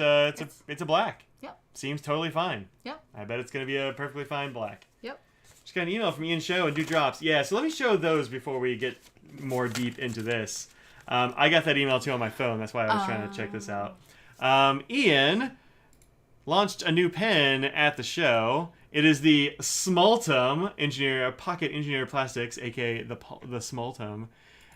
a black. Yep. Seems totally fine. Yep. I bet it's gonna be a perfectly fine black. Yep. Just got an email from Ian Show and Dewdrops. Yeah, so let me show those before we get more deep into this. I got that email too on my phone. That's why I was trying to check this out. Ian launched a new pen at the show. It is the Smultum Pocket Engineer Plastics, aka the Smultum.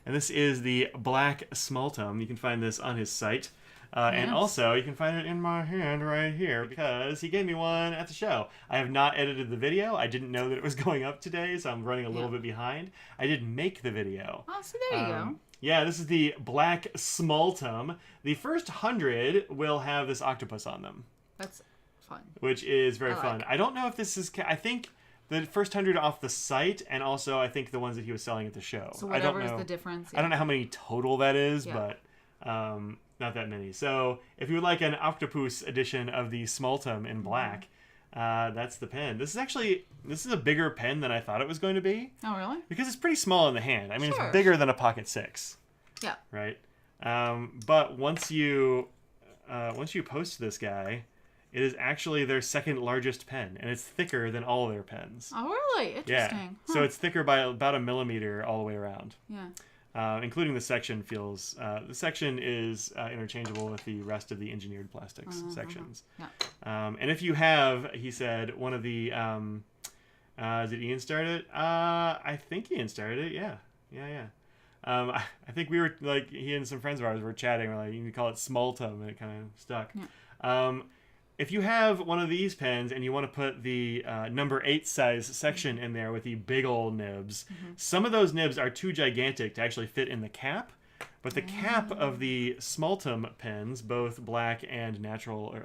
And this is the Black Smultum. You can find this on his site. And also, you can find it in my hand right here because he gave me one at the show. I have not edited the video. I didn't know that it was going up today, so I'm running a little bit behind. I did make the video. Oh, so there you go. Yeah, this is the Black Smultum. The first 100 will have this octopus on them. That's fun. Which is very fun. I don't know if this is... I think... The first 100 off the site, and also I think the ones that he was selling at the show. So whatever is the difference. I don't know how many total that is, but not that many. So if you would like an octopus edition of the Smultum in black, that's the pen. This is a bigger pen than I thought it was going to be. Oh, really? Because it's pretty small in the hand. I mean, it's bigger than a Pocket 6. Yeah. Right? But once you post this guy... It is actually their second largest pen, and it's thicker than all their pens. Oh, really? Interesting. Yeah. So it's thicker by about 1 millimeter all the way around. Yeah. including the section feels. The section is interchangeable with the rest of the engineered plastics sections. Yeah. And if you have, he said, one of the. Did Ian start it? I think Ian started it. Yeah. I think we were like, he and some friends of ours were chatting. We're like, you can call it Smultum, and it kind of stuck. Yeah. If you have one of these pens and you want to put the number 8 size section in there with the big old nibs, some of those nibs are too gigantic to actually fit in the cap. But the cap of the Smultum pens, both black and natural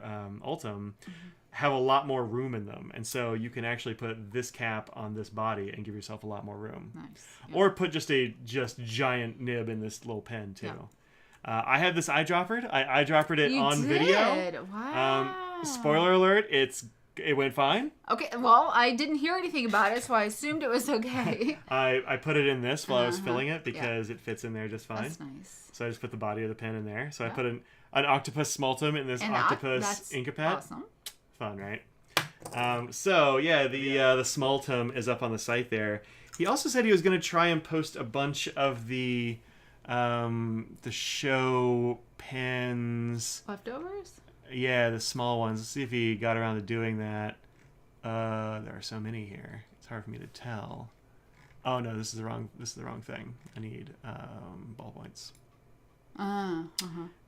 Ultum, have a lot more room in them. And so you can actually put this cap on this body and give yourself a lot more room. Nice. Yeah. Or put just giant nib in this little pen, too. Yeah. I had this eyedroppered. I eyedroppered it on video. Wow. Spoiler alert, it went fine. Okay, well, I didn't hear anything about it, so I assumed it was okay. I put it in this while I was filling it because it fits in there just fine. That's nice. So I just put the body of the pen in there. So I put an octopus Smultum in this octopus Inkapad. Awesome. Fun, right? So yeah, the Smultum is up on the site there. He also said he was going to try and post a bunch of the show pens. Leftovers? Yeah, the small ones. Let's see if he got around to doing that. There are so many here. It's hard for me to tell. Oh no, this is the wrong thing. I need ballpoints.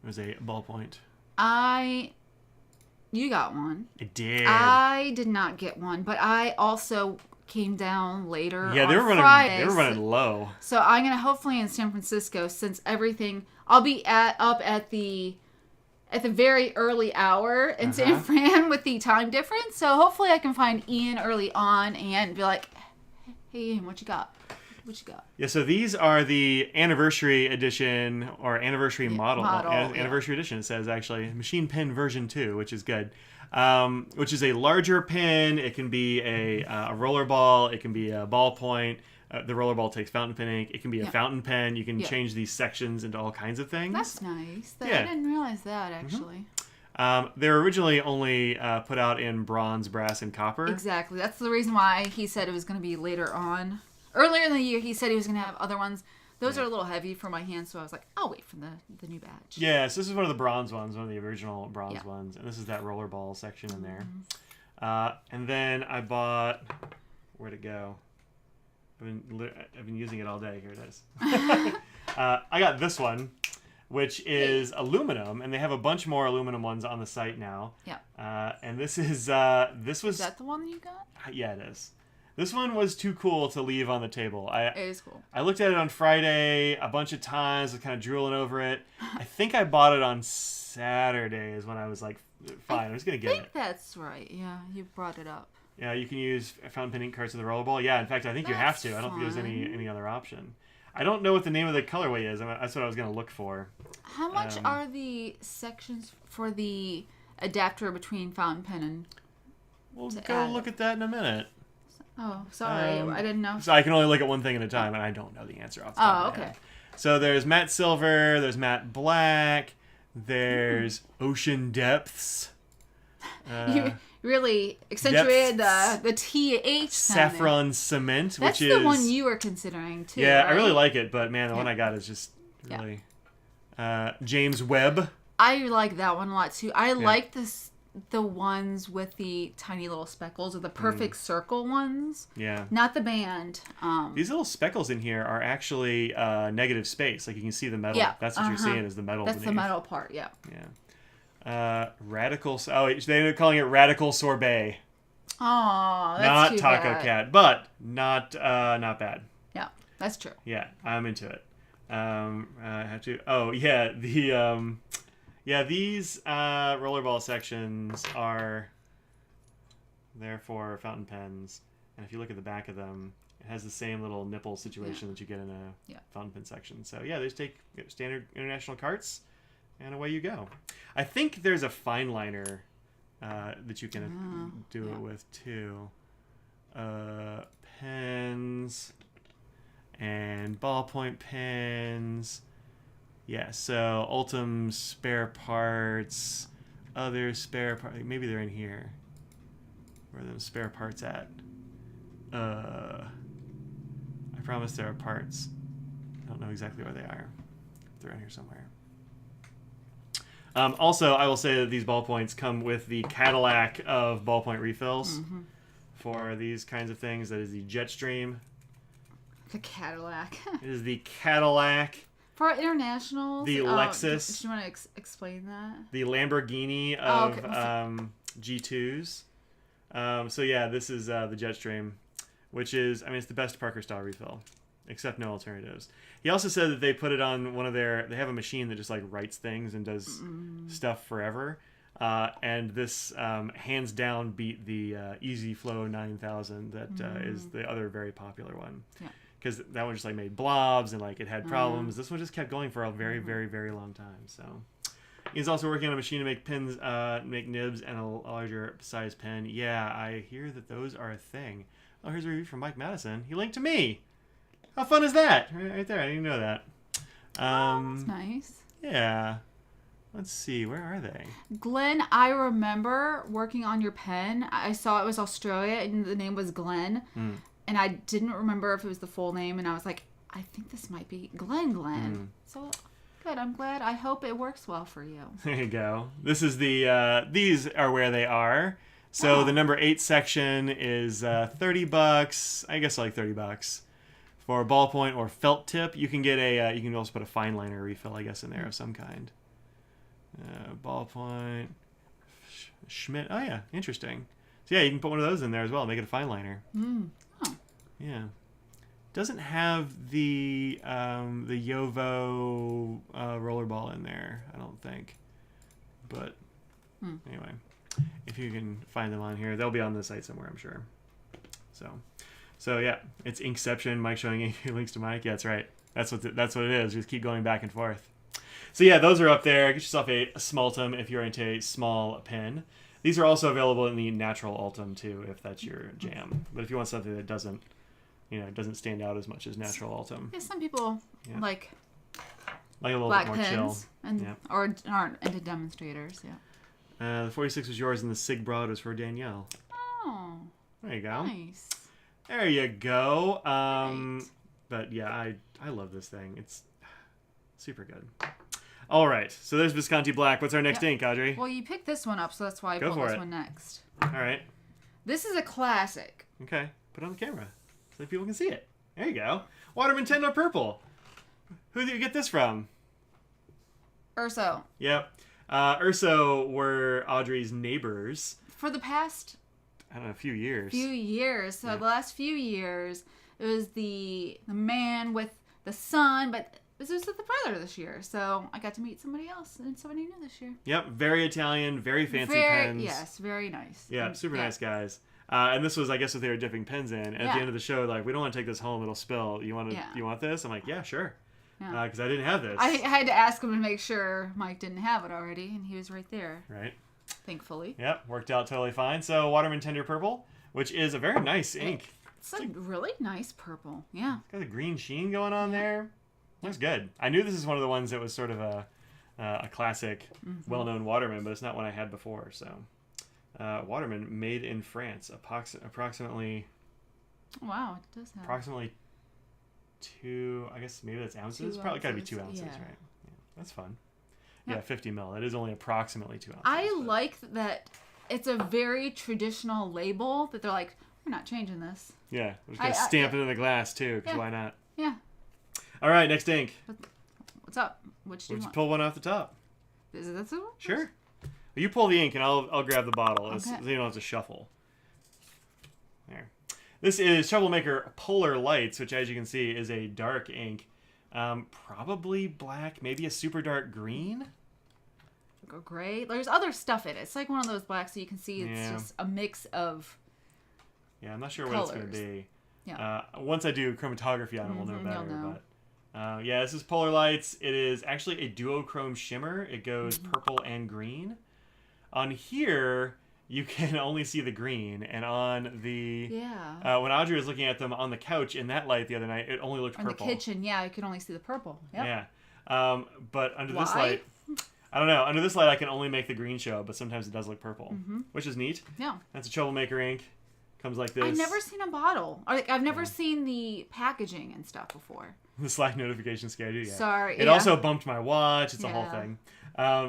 There's a ballpoint. You got one. I did. I did not get one, but I also came down later. Yeah, they were running low. So I'm gonna hopefully in San Francisco, since everything, I'll be up at the very early hour in San Fran with the time difference. So hopefully I can find Ian early on and be like, "Hey Ian, what you got? What you got?" Yeah, so these are the anniversary edition or anniversary model anniversary edition. It says actually machine pen version 2, which is good. Which is a larger pen. It can be a roller ball. It can be a ballpoint. The rollerball takes fountain pen ink. It can be a fountain pen. You can change these sections into all kinds of things. That's nice. I didn't realize that, actually. They were originally only put out in bronze, brass, and copper. Exactly. That's the reason why he said it was going to be later on. Earlier in the year, he said he was going to have other ones. Those are a little heavy for my hands, so I was like, I'll wait for the new batch. Yeah, so this is one of the bronze ones, one of the original bronze ones. And this is that rollerball section in there. And then I bought... Where'd it go? I've been using it all day. Here it is. I got this one, which is aluminum, and they have a bunch more aluminum ones on the site now. Yeah. And this was... Is that the one you got? Yeah, it is. This one was too cool to leave on the table. It is cool. I looked at it on Friday a bunch of times. I was kind of drooling over it. I think I bought it on Saturday is when I was like, fine, I'm just going to get it. I think that's right. Yeah, you brought it up. Yeah, you can use fountain pen ink carts with a rollerball. Yeah, in fact, I think you have to. I don't think there's any other option. I don't know what the name of the colorway is. That's what I was going to look for. How much are the sections for the adapter between fountain pen and... We'll go look at that in a minute. Oh, sorry. I didn't know. So I can only look at one thing at a time, and I don't know the answer off the top of my head. So there's matte silver, there's matte black, there's ocean depths. You really accentuated the TH. Saffron cement, which is... That's the one you were considering, too. Yeah, right? I really like it, but man, the one I got is just really... James Webb. I like that one a lot, too. I like the ones with the tiny little speckles, or the perfect circle ones. Yeah. Not the band. These little speckles in here are actually negative space. Like you can see the metal. Yeah. That's what you're seeing is the metal. That's the metal part, yeah. Yeah. Radical... Oh, they ended up calling it Radical Sorbet. Oh, that's not too Taco bad. Cat, but not bad. Yeah, that's true. Yeah, I'm into it. I have to... Oh, yeah, the... Yeah, these rollerball sections are there for fountain pens. And if you look at the back of them, it has the same little nipple situation that you get in a fountain pen section. So, yeah, they just take standard international carts, and away you go. I think there's a fine liner that you can do it with, too. Pens and ballpoint pens... Yeah, so Ultim spare parts, other spare parts. Maybe they're in here. Where are those spare parts at? I promise there are parts. don't know exactly where they are. They're in here somewhere. Also, I will say that these ballpoints come with the Cadillac of ballpoint refills for these kinds of things. That is the Jetstream. The Cadillac. It is the Cadillac. For our internationals. The Lexus. Do you want to explain that? The Lamborghini of G2s. So yeah, this is the Jetstream, which is, I mean, it's the best Parker style refill, except no alternatives. He also said that they put it on one of their, they have a machine that just like writes things and does stuff forever. And this hands down beat the Easy Flow 9000 that is the other very popular one. Yeah. Because that one just like made blobs and like it had problems. This one just kept going for a very, very, very long time. So he's also working on a machine to make pins, make nibs and a larger size pen. Yeah, I hear that those are a thing. Oh, here's a review from Mike Madison. He linked to me. How fun is that? Right there. I didn't even know that. That's nice. Yeah. Let's see. Where are they? Glenn, I remember working on your pen. I saw it was Australia and the name was Glenn. And I didn't remember if it was the full name. And I was like, I think this might be Glenn. So good. I'm glad. I hope it works well for you. There you go. This is the, these are where they are. So the number 8 section is $30. I guess like $30 for a ballpoint or felt tip. You can get a, you can also put a fine liner refill, I guess, in there of some kind. Ballpoint, Schmidt. Oh yeah, interesting. So yeah, you can put one of those in there as well. Make it a fine liner. Yeah. Doesn't have the Yovo rollerball in there, I don't think. But anyway, if you can find them on here, they'll be on the site somewhere, I'm sure. So yeah, it's Inkception. Mike showing links to Mike. Yeah, that's right. That's what it is. Just keep going back and forth. So yeah, those are up there. Get yourself a Smaltum if you're into a small pen. These are also available in the natural Ultim too, if that's your jam. But if you want something that doesn't, doesn't stand out as much as natural Ultim. Yeah, some people like a little black bit more pens chill. And or aren't into demonstrators. Yeah. The 46 was yours, and the Sig Broad was for Danielle. Oh. There you go. Nice. There you go. But yeah, I love this thing. It's super good. All right, so there's Visconti Black. What's our next ink, Audrey? Well, you picked this one up, so that's why I put this one next. All right. This is a classic. Okay, put it on the camera so that people can see it. There you go. Waterman Tender Purple. Who did you get this from? Urso. Yep. Urso were Audrey's neighbors. For the past... I don't know, a few years. So the last few years, it was the man with the son, but... This was with the brother this year, so I got to meet somebody else and somebody new this year. Yep, very Italian, very fancy pens. Yes, very nice. Yeah, super nice guys. And this was, I guess, what they were dipping pens in. And at the end of the show, like, we don't want to take this home; it'll spill. You want this? I'm like, yeah, sure. Because I didn't have this. I had to ask him to make sure Mike didn't have it already, and he was right there. Right. Thankfully. Yep, worked out totally fine. So Waterman Tender Purple, which is a very nice ink. It's a really nice purple. Yeah. It's got a green sheen going on there. Looks good. I knew this is one of the ones that was sort of a classic, well-known Waterman, but it's not one I had before. So, Waterman made in France, approximately. Wow, it does have. Approximately 2. I guess maybe that's ounces. Probably got to be 2 ounces, right? Yeah, that's fun. Yep. Yeah, 50 ml. That is only approximately 2 ounces. I like that. It's a very traditional label that they're like, we're not changing this. Yeah, we're just gonna stamp it in the glass too. Because why not? Yeah. All right, next ink. What's up? Which do you want? Pull one off the top. Is it this one? Sure. Well, you pull the ink, and I'll grab the bottle. Okay. So you don't have to shuffle. There. This is Troublemaker Polar Lights, which, as you can see, is a dark ink. Probably black, maybe a super dark green. Or gray. There's other stuff in it. It's like one of those blacks, so you can see it's just a mix of. Yeah, I'm not sure colors. what it's going to be. Yeah. Once I do chromatography on it, we'll know better. You'll know. But yeah, this is Polar Lights. It is actually a duochrome shimmer. It goes purple and green. On here, you can only see the green, and on the when Audrey was looking at them on the couch in that light the other night, it only looked purple. In the kitchen, you can only see the purple. Yep. Yeah. But under this light, I don't know. Under this light, I can only make the green show, but sometimes it does look purple, which is neat. Yeah. That's a Troublemaker ink. Comes like this. I've never seen a bottle. Or I've never seen the packaging and stuff before. The Slack notification scared you. Yeah. Sorry. It also bumped my watch. It's a whole Yeah. thing.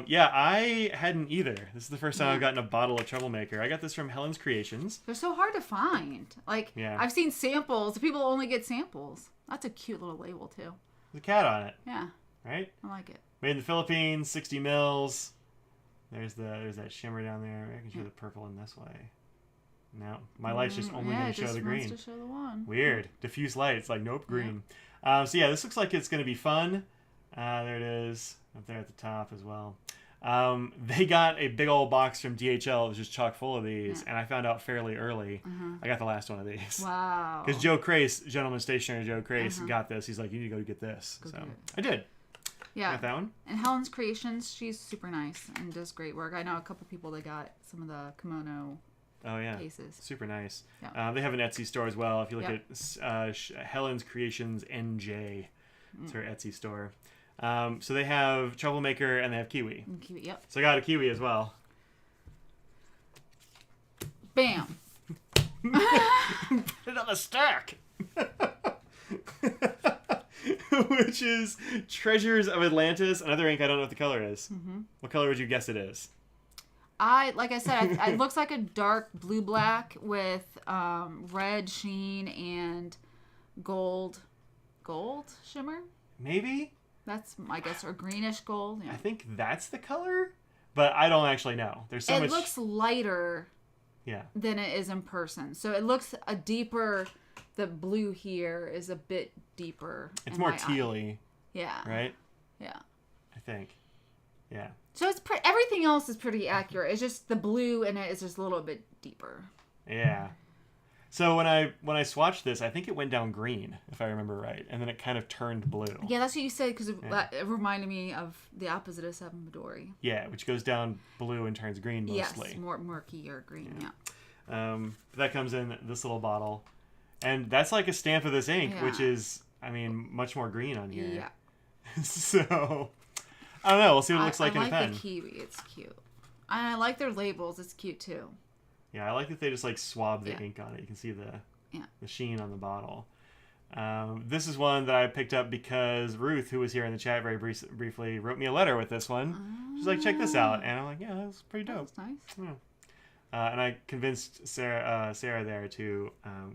Yeah, I hadn't either. This is the first time I've gotten a bottle of Troublemaker. I got this from Helen's Creations. They're so hard to find. Like, Yeah. I've seen samples. People only get samples. That's a cute little label, too. There's a cat on it, Yeah, right? I like it. Made in the Philippines, 60 mils. There's that shimmer down there. I can show the purple in this way. No, my light's just only going to show the green. Yeah, it just wants to show the one. Weird. Diffuse light. It's like, nope, green. So yeah, this looks like it's going to be fun. There it is. Up there at the top as well. They got a big old box from DHL. It was just chock full of these. And I found out fairly early. I got the last one of these. Wow. Because Joe Crace, Gentleman Stationery Joe Crace, got this. He's like, you need to go get this. Go so get it. I did. Yeah. Got that one. And Helen's Creations, she's super nice and does great work. I know a couple people that got some of the kimono Oh, yeah. cases. Super nice. Yeah. They have an Etsy store as well. If you look at Helen's Creations NJ, it's her Etsy store. So they have Troublemaker and they have Kiwi. And Kiwi, yep. So I got a Kiwi as well. Bam. Put it on the stack! Which is Treasures of Atlantis. Another ink I don't know what the color is. What color would you guess it is? Like I said, it looks like a dark blue-black with red sheen and gold shimmer. Maybe? That's, I guess, or greenish gold. Yeah. I think that's the color, but I don't actually know. There's so much. It looks lighter Yeah. than it is in person. So it looks a deeper, the blue here is a bit deeper. It's in more my eye. tealy, Yeah. right? Yeah. I think. Yeah. So it's everything else is pretty accurate. It's just the blue in it is just a little bit deeper. Yeah. So when I swatched this, I think it went down green, if I remember right, and then it kind of turned blue. Yeah, that's what you said because it reminded me of the opposite of Seven Midori. Yeah, which goes down blue and turns green mostly. Yes, more murky or green. Yeah. But that comes in this little bottle, and that's like a stamp of this ink, which is, I mean, much more green on here. Yeah. So I don't know. We'll see what it looks like in a pen. I like the Kiwi. It's cute. And I like their labels. It's cute too. Yeah, I like that they just like swab the ink on it. You can see the sheen on the bottle. This is one that I picked up because Ruth, who was here in the chat very briefly, wrote me a letter with this one. She's like, check this out. And I'm like, yeah, that's pretty dope. That's nice. Yeah. And I convinced Sarah there to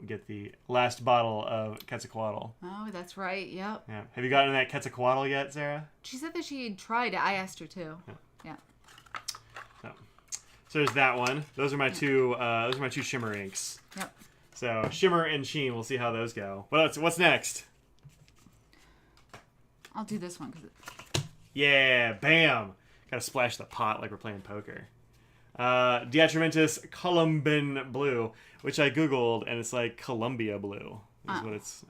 get the last bottle of Quetzalcoatl. Oh, that's right. Yep. Yeah. Have you gotten that Quetzalcoatl yet, Sarah? She said that she had tried it. I asked her too. Yeah. So there's that one. Those are my two. Those are my two shimmer inks. Yep. So shimmer and sheen. We'll see how those go. What's next? I'll do this one because. Yeah, bam! Gotta splash the pot like we're playing poker. Diatramentus Columban Blue, which I googled, and it's like Columbia Blue is what it's.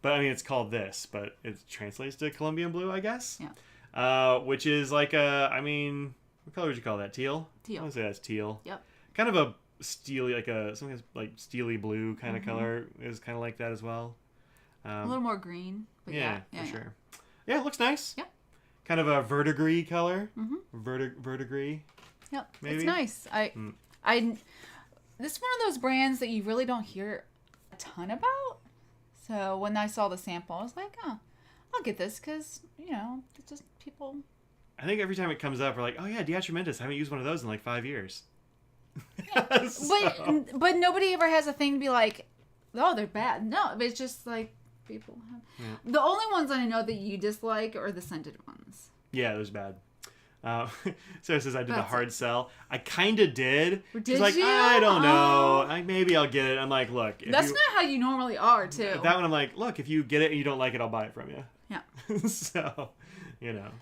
But I mean, it's called this, but it translates to Colombian Blue, I guess. Yeah. Which is like a. I mean, what color would you call that? Teal. Teal. I would say that's teal. Yep. Kind of a steely, like something that's like steely blue kind of color is kind of like that as well. A little more green. But Yeah, yeah, for sure. Yeah, it looks nice. Yep. Kind of a verdigris color. Verdigris. Yep. Maybe? It's nice. This is one of those brands that you really don't hear a ton about. So when I saw the sample, I was like, oh, I'll get this because, it's just people. I think every time it comes up, we're like, oh yeah, Diatramentus. I haven't used one of those in like 5 years. But nobody ever has a thing to be like, oh, they're bad. No, it's just like people have. Yeah. The only ones I know that you dislike are the scented ones. Yeah, it was bad. Sarah says I did the hard sell. I kind of did. She's like, you? I don't know. Maybe I'll get it. I'm like, look. That's not how you normally are, too. That one, I'm like, look, if you get it and you don't like it, I'll buy it from you. Yeah. So,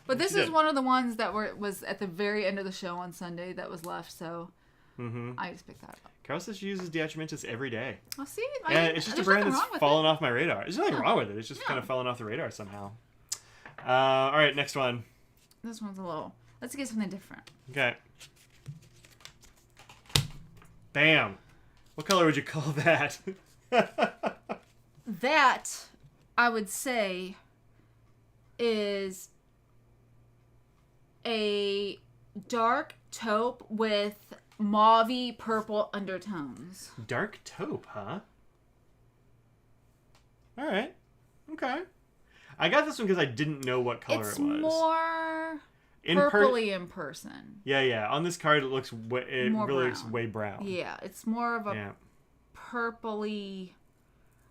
But this is one of the ones that was at the very end of the show on Sunday that was left, so I just picked that up. Carol says she uses Diatramentus every day. I'll see. And it's just a brand that's fallen off my radar. There's nothing wrong with it. It's just kind of fallen off the radar somehow. All right, next one. This one's a little... Let's get something different. Okay. Bam. What color would you call that? That, I would say, is a dark taupe with mauve-y purple undertones. Dark taupe, huh? All right. Okay. I got this one because I didn't know what color It's it was. more In purpley in person. Yeah. On this card, it looks it More really brown. looks way brown. Yeah, it's more of a purpley,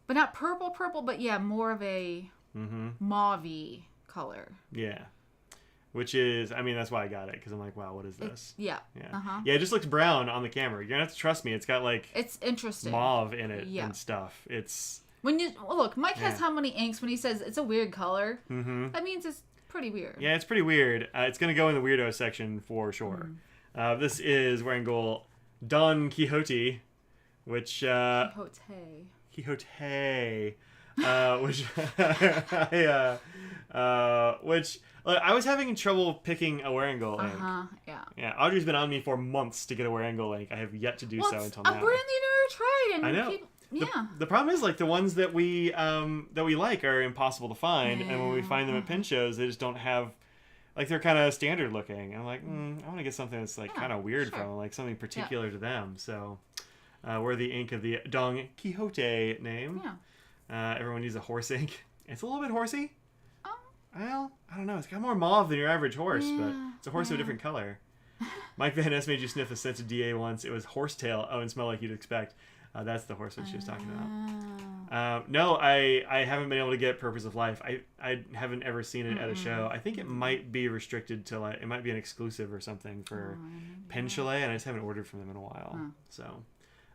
but not purple, but yeah, more of a mauve-y color. Yeah. Which is, I mean, that's why I got it, because I'm like, wow, what is this? Yeah. Yeah, it just looks brown on the camera. You're going to have to trust me. It's got, like, it's interesting mauve in it and stuff. It's... When you... Look, Mike has how many inks when he says it's a weird color? That means it's pretty weird. Yeah, it's pretty weird. It's going to go in the weirdo section for sure. This is Wearingeul Don Quixote, which... Quixote. Which I was having trouble picking a Wearingeul ink. Yeah. Audrey's been on me for months to get a Wearingeul ink. I have yet to do so until now. A brand you never tried. And I know. The problem is, like, the ones that we like are impossible to find, and when we find them at pin shows, they just don't have, like, they're kind of standard looking. And I'm like, I want to get something that's like kind of weird from them, like something particular to them. So we're the ink of the Don Quixote name. Everyone needs a horse ink. It's a little bit horsey. Well, I don't know. It's got more mauve than your average horse, but it's a horse of a different color. Mike Van Ness made you sniff a scented DA once. It was horsetail. Oh, and smell like you'd expect. That's the horse that she was talking about. No, I haven't been able to get Purpose of Life. I haven't ever seen it at a show. I think it might be restricted to, like, it might be an exclusive or something for Pen Chalet, and I just haven't ordered from them in a while. So,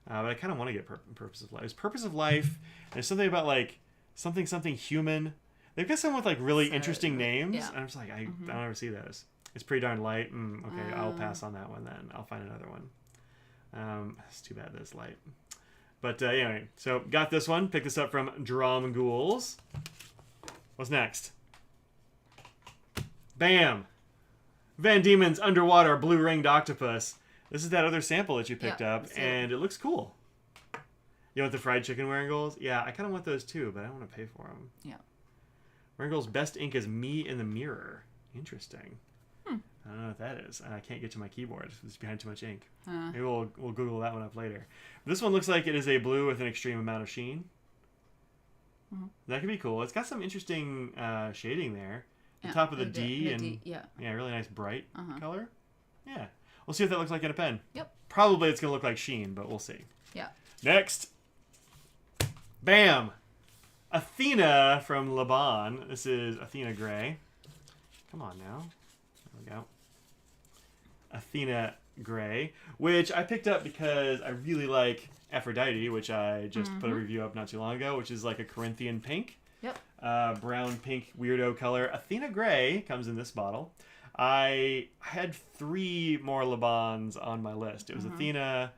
but I kind of want to get Purpose of Life. It's Purpose of Life. And there's something about, like, something human. They've got some with, like, really interesting names, and I'm just like, I don't ever see those. It's pretty darn light. Okay, I'll pass on that one then. I'll find another one. It's too bad that it's light. But anyway, so got this one. Picked this up from Drum Ghouls. What's next? Bam! Van Diemen's Underwater Blue Ringed Octopus. This is that other sample that you picked up, and it looks cool. You want the fried chicken Wearingeul's? Yeah, I kind of want those too, but I don't want to pay for them. Yeah. Wearingeul's best ink is Me in the Mirror. Interesting. I don't know what that is. I can't get to my keyboard. It's behind too much ink. Maybe we'll Google that one up later. This one looks like it is a blue with an extreme amount of sheen. That could be cool. It's got some interesting shading there. The top of the D and really nice bright color. Yeah. We'll see what that looks like in a pen. Yep. Probably it's going to look like sheen, but we'll see. Yeah. Next. Bam! Athena from Laban. This is Athena Gray. Come on now. There we go. Athena Gray, which I picked up because I really like Aphrodite, which I just put a review up not too long ago, which is like a Corinthian pink. Yep. Brown pink weirdo color. Athena Gray comes in this bottle. I had 3 more Labans on my list. It was Athena,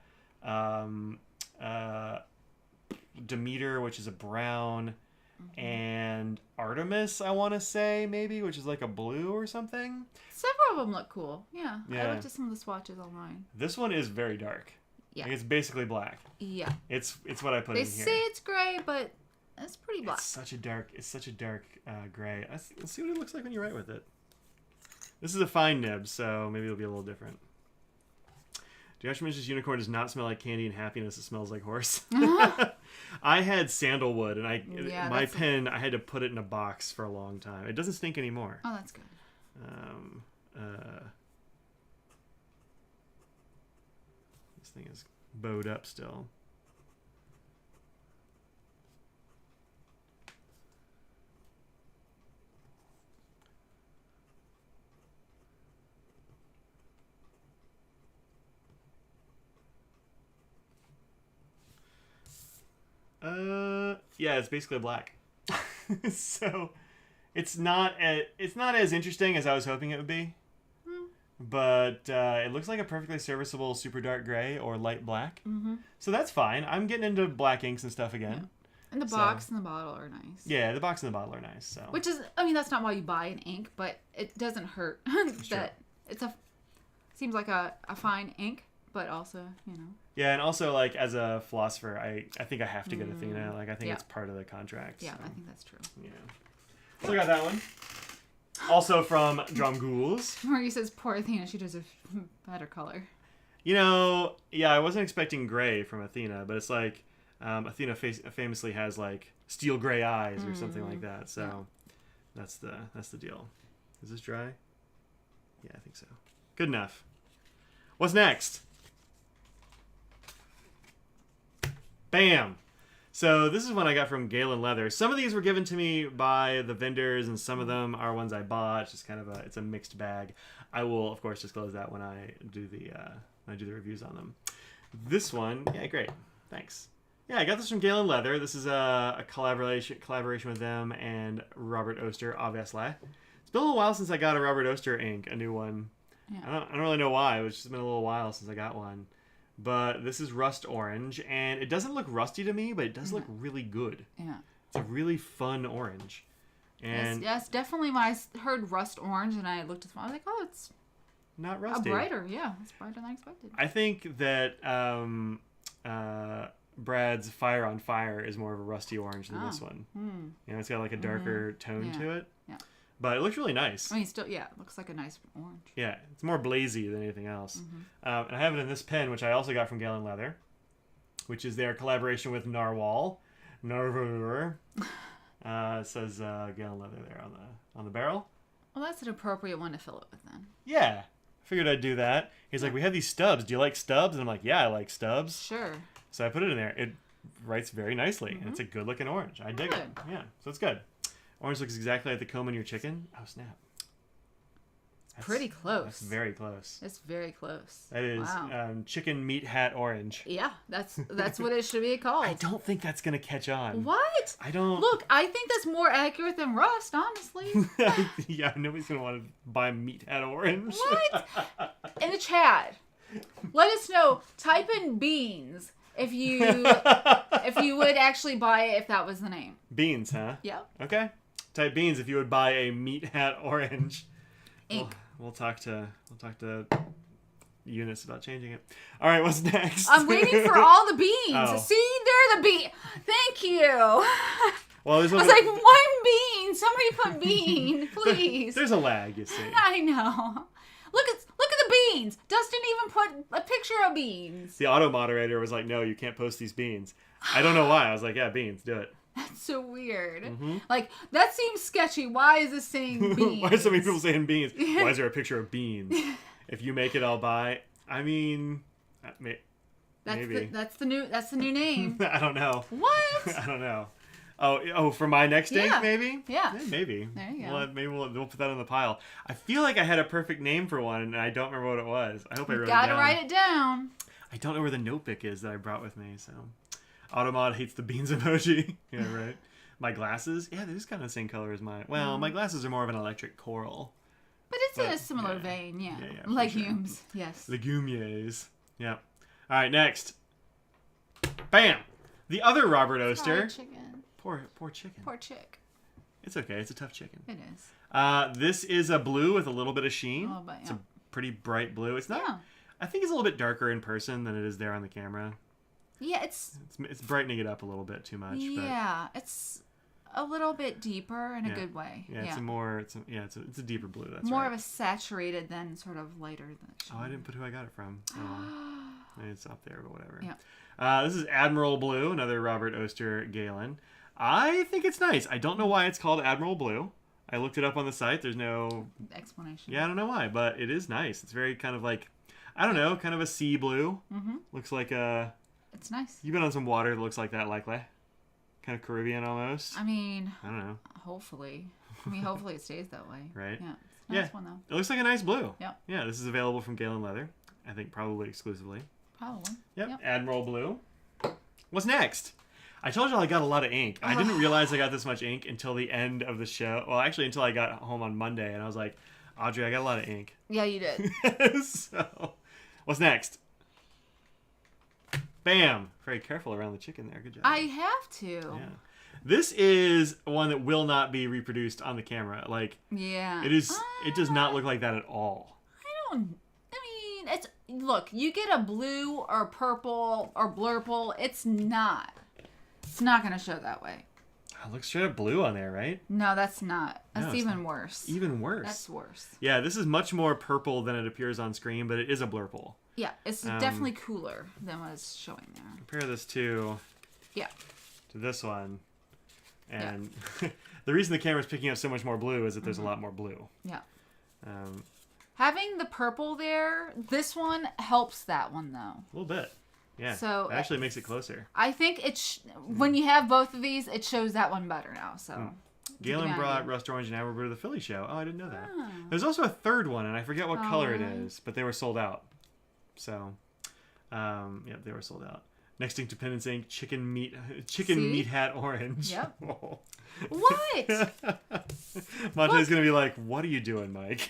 Demeter, which is a brown, and Artemis, I want to say, maybe, which is like a blue or something. Several of them look cool. Yeah. I looked at some of the swatches online. This one is very dark. Yeah. Like, it's basically black. Yeah. It's what I put in here. They say it's gray, but it's pretty black. It's such a dark gray. Let's see what it looks like when you write with it. This is a fine nib, so maybe it'll be a little different. Josh's unicorn does not smell like candy and happiness. It smells like horse. I had sandalwood, and my pen, I had to put it in a box for a long time. It doesn't stink anymore. Oh, that's good. This thing is bowed up still. Yeah, it's basically black. So it's not as interesting as I was hoping it would be. But it looks like a perfectly serviceable super dark gray or light black. So that's fine. I'm getting into black inks and stuff again. Yeah. And the box and the bottle are nice. Yeah, the box and the bottle are nice. So which is, I mean, that's not why you buy an ink, but it doesn't hurt that seems like a fine ink, but also, you know. Yeah, and also, like, as a philosopher, I think I have to get Athena. Like, I think it's part of the contract. Yeah, so. I think that's true. Yeah. So I got that one. Also from Drum Ghouls. Marie says, poor Athena, she deserves a better color. You know, yeah, I wasn't expecting gray from Athena, but it's like Athena famously has, like, steel gray eyes or something like that. So That's the deal. Is this dry? Yeah, I think so. Good enough. What's next? Bam! So this is one I got from Galen Leather. Some of these were given to me by the vendors, and some of them are ones I bought. It's just kind of it's a mixed bag. I will, of course, disclose that when I do the reviews on them. This one, yeah, great. Thanks. Yeah, I got this from Galen Leather. This is a collaboration with them and Robert Oster, obviously. It's been a little while since I got a Robert Oster ink, a new one. Yeah. I don't really know why. It's just been a little while since I got one. But this is rust orange, and it doesn't look rusty to me, but it does look really good. Yeah. It's a really fun orange. And yes, definitely when I heard rust orange and I looked at the I was like, oh, it's not rusty. Brighter, yeah. It's brighter than I expected. I think that Brad's Fire on Fire is more of a rusty orange than this one. You know, it's got like a darker tone to it. Yeah. But it looks really nice. I mean, still, yeah, it looks like a nice orange. Yeah, it's more blazy than anything else. And I have it in this pen, which I also got from Galen Leather, which is their collaboration with Narwhal. Narwhal. It says Galen Leather there on the barrel. Well, that's an appropriate one to fill it with then. Yeah, I figured I'd do that. He's like, we have these stubs. Do you like stubs? And I'm like, yeah, I like stubs. Sure. So I put it in there. It writes very nicely, and it's a good-looking orange. I dig it. Yeah, so it's good. Orange looks exactly like the comb in your chicken. Oh, snap. It's pretty close. That's very close. It's very close. That is chicken meat hat orange. Yeah, that's what it should be called. I don't think that's going to catch on. What? I don't... Look, I think that's more accurate than rust, honestly. Yeah, nobody's going to want to buy meat hat orange. What? In the chat, let us know. Type in beans if you would actually buy it if that was the name. Beans, huh? Yeah. Okay. Type beans if you would buy a meat hat orange. Ink. We'll talk to Eunice about changing it. All right, what's next? I'm waiting for all the beans. Oh. See, they're the beans. Thank you. Well, I was like, one bean. Somebody put bean, please. There's a lag, you see. I know. Look at the beans. Dustin even put a picture of beans. The auto moderator was like, "No, you can't post these beans." I don't know why. I was like, "Yeah, beans, do it." That's so weird. Like, that seems sketchy. Why is this saying beans? Why are so many people saying beans? Why is there a picture of beans? If you make it, I'll buy. I mean, maybe. That's the new name. I don't know. What? I don't know. Oh, for my next ink, maybe? Yeah. Maybe. There you go. Well, maybe we'll put that on the pile. I feel like I had a perfect name for one, and I don't remember what it was. I hope I wrote it down. Gotta write it down. I don't know where the notebook is that I brought with me, so... Automod hates the beans emoji. Yeah, right. My glasses? Yeah, they're just kind of the same color as mine. Well, my glasses are more of an electric coral. But it's in a similar vein, yeah. Legumes, sure. Yes. Legumes. Yeah. All right, next. Bam! The other Robert Oster. Chicken. Poor chicken. Poor chick. It's okay. It's a tough chicken. It is. This is a blue with a little bit of sheen. Oh, but, yeah. It's a pretty bright blue. It's not... Yeah. I think it's a little bit darker in person than it is there on the camera. Yeah, it's brightening it up a little bit too much. Yeah, it's a little bit deeper in a good way. Yeah, it's a deeper blue. That's more right. of a saturated than sort of lighter. Oh, I didn't put who I got it from. It's up there, but whatever. Yeah. This is Admiral Blue, another Robert Oster Galen. I think it's nice. I don't know why it's called Admiral Blue. I looked it up on the site. There's no explanation. Yeah, I don't know why, but it is nice. It's very kind of like, I don't know, kind of a sea blue. Looks like a... It's nice. You've been on some water that looks like that, likely. Kind of Caribbean almost. I mean... I don't know. Hopefully. Hopefully it stays that way. Right. Yeah. It's a nice one, though. It looks like a nice blue. Yep. Yeah, this is available from Galen Leather. I think probably exclusively. Probably. Yep. Admiral Blue. What's next? I told you I got a lot of ink. I didn't realize I got this much ink until the end of the show. Well, actually, until I got home on Monday, and I was like, Audrey, I got a lot of ink. Yeah, you did. So, what's next? Bam! Very careful around the chicken there. Good job. I have to. Yeah. This is one that will not be reproduced on the camera. Like, yeah. It is. It does not look like that at all. I mean, it's... Look, you get a blue or purple or blurple. It's not going to show that way. It looks straight up blue on there, right? No, that's not. That's even worse. Even worse. That's worse. Yeah, this is much more purple than it appears on screen, but it is a blurple. Yeah, it's definitely cooler than what it's showing there. Compare this to this one. And the reason the camera's picking up so much more blue is that there's a lot more blue. Yeah. Um, Having the purple there, this one helps that one though. a little bit. Yeah. So it actually makes it closer. I think when you have both of these, it shows that one better now. So. Galen brought Rust Orange and Amber to the Philly show. Oh, I didn't know that. Oh. There's also a third one, and I forget what color it really? is, but they were sold out. So, they were sold out. Next thing to Pendants Inc. Chicken Meat Hat Orange. Yep. Oh. What? Monte's going to be like, what are you doing, Mike?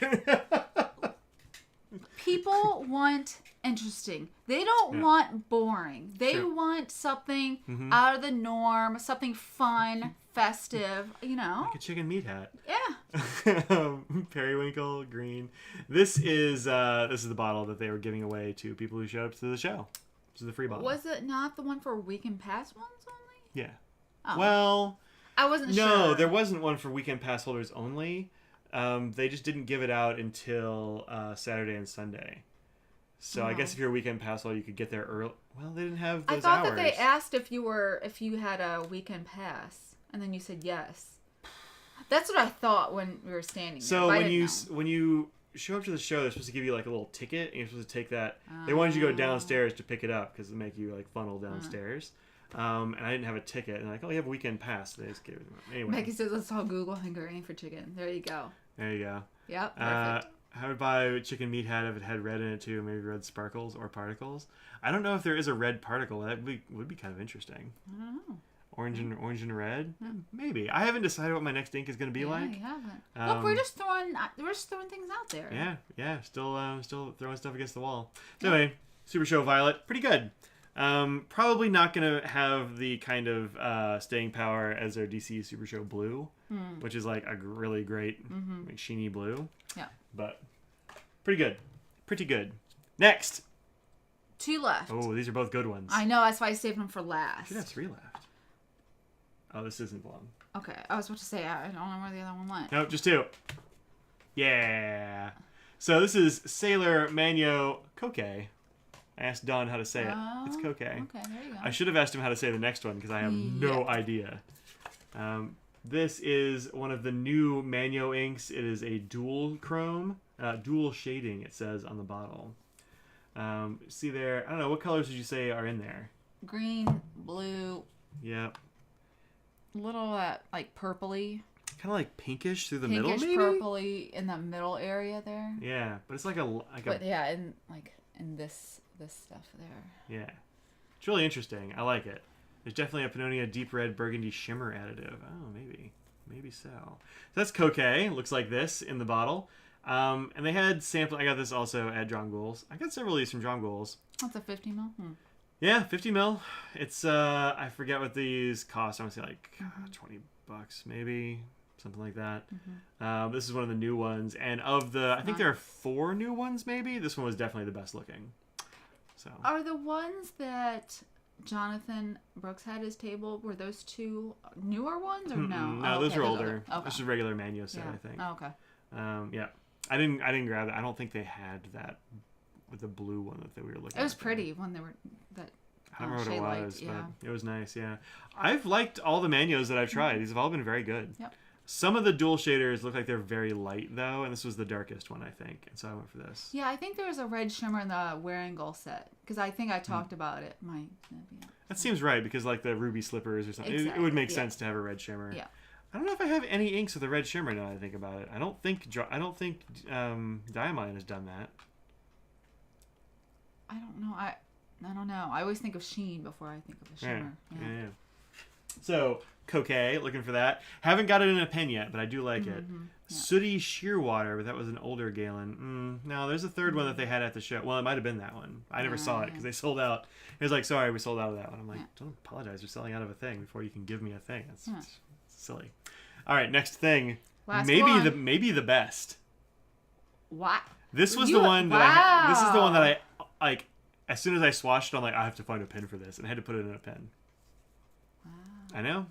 People want interesting. They don't want boring. They want something out of the norm, something fun, festive, Like a chicken meat hat. Yeah. Periwinkle green. This is the bottle that they were giving away to people who showed up to the show. This is the free bottle. Was it not the one for Weekend Pass ones only? Yeah. Oh. Well, I wasn't sure. No, there wasn't one for Weekend Pass holders only. They just didn't give it out until Saturday and Sunday. So I guess if you're a Weekend Pass holder, you could get there early. Well, they didn't have those hours. I thought that they asked if you had a Weekend Pass, and then you said yes. That's what I thought when we were standing there. So when you show up to the show, they're supposed to give you like a little ticket, and you're supposed to take that. They wanted you to go downstairs to pick it up because they make you like funnel downstairs. And I didn't have a ticket, and like, oh, you have a Weekend Pass. So they just gave it to me. Anyway. Becky says, let's all Google Hungarian for chicken. There you go. There you go. Yep, perfect. I would buy a chicken meat hat if it had red in it too, maybe red sparkles or particles. I don't know if there is a red particle. That would be kind of interesting. I don't know. Orange and red? Maybe. I haven't decided what my next ink is going to be like. You haven't. Look, we're just throwing things out there. Yeah. Still throwing stuff against the wall. So anyway, Super Show Violet, pretty good. Probably not going to have the kind of staying power as their DC Super Show Blue, which is like a really great like, sheeny blue. Yeah. But pretty good. Pretty good. Next. 2 left. Oh, these are both good ones. I know, that's why I saved them for last. I should have 3 left. Oh, this isn't long. Okay, I was about to say, I don't know where the other one went. Nope, just 2. Yeah. So this is Sailor Mano Cocaine. I asked Don how to say it. It's Cocaine. Okay, there you go. I should have asked him how to say the next one because I have no idea. This is one of the new Mano inks. It is a dual chrome, dual shading, it says on the bottle. See there, I don't know, what colors did you say are in there? Green, blue. Yep. Little like purpley. Kind of like pinkish through the middle, maybe? Pinkish purpley in the middle area there. Yeah, but it's like in this stuff there. Yeah. It's really interesting. I like it. There's definitely a Pannonia Deep Red Burgundy Shimmer additive. Oh, maybe. Maybe so. So that's Cocaine. Looks like this in the bottle. And they had sample. I got this also at John Gould's. I got several of these from John Gould's. That's a 50 mil? Yeah, 50 mil. It's, I forget what these cost. I want to say like $20 maybe. Something like that. This is one of the new ones. And of the, I think there are 4 new ones maybe. This one was definitely the best looking. So. Are the ones that Jonathan Brooks had his table, were those 2 newer ones or no? No, those are older. Okay. This is a regular Mano set, I think. Oh, okay. Yeah. I didn't grab it. I don't think they had that with the blue one that we were looking at. It was pretty when they were that. I don't remember what it was, yeah. but it was nice, yeah. I've liked all the Manos that I've tried. These have all been very good. Yep. Some of the dual shaders look like they're very light, though, and this was the darkest one, I think. And so I went for this. Yeah, I think there was a red shimmer in the Wearingeul set, because I think I talked about it. That seems right, because like the ruby slippers or something. Exactly. It would make sense to have a red shimmer. Yeah. I don't know if I have any inks with a red shimmer now that I think about it. I don't think Diamine has done that. I don't know. I don't know. I always think of sheen before I think of a shimmer. Yeah. So, Cocaine, looking for that. Haven't got it in a pen yet, but I do like it. Yeah. Sooty Shearwater, but that was an older Galen. No, there's a third one that they had at the show. Well, it might have been that one. I never saw it because they sold out. It was like, sorry, we sold out of that one. I'm like, don't apologize for selling out of a thing before you can give me a thing. That's silly. All right, next thing. Maybe the best. What? This was the one that this is the one that I like. As soon as I swatched it, I'm like, I have to find a pen for this, and I had to put it in a pen. Wow. I know.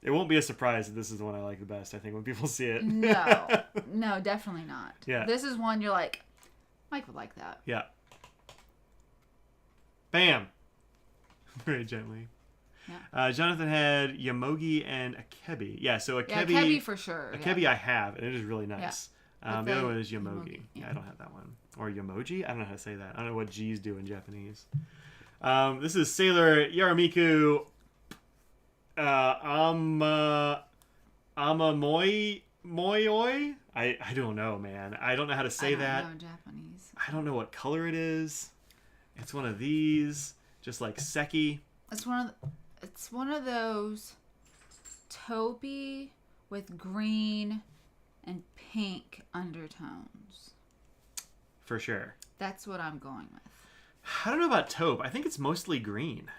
It won't be a surprise that this is the one I like the best, I think, when people see it. No, definitely not. Yeah. This is one you're like, Mike would like that. Yeah. Bam. Very gently. Yeah. Jonathan had Yomogi and Akebi. Yeah, so Akebi. Yeah, Akebi for sure. Akebi I have, and it is really nice. Yeah. The other one is Yomogi. Yomogi, yeah. I don't have that one. Or Yomoji? I don't know how to say that. I don't know what G's do in Japanese. This is Sailor Yaramiku Moyoi? I don't know, man. I don't know how to say that. I don't know Japanese. I don't know what color it is. It's one of these, just like Seki. It's one of those taupey with green and pink undertones. For sure. That's what I'm going with. I don't know about taupe. I think it's mostly green.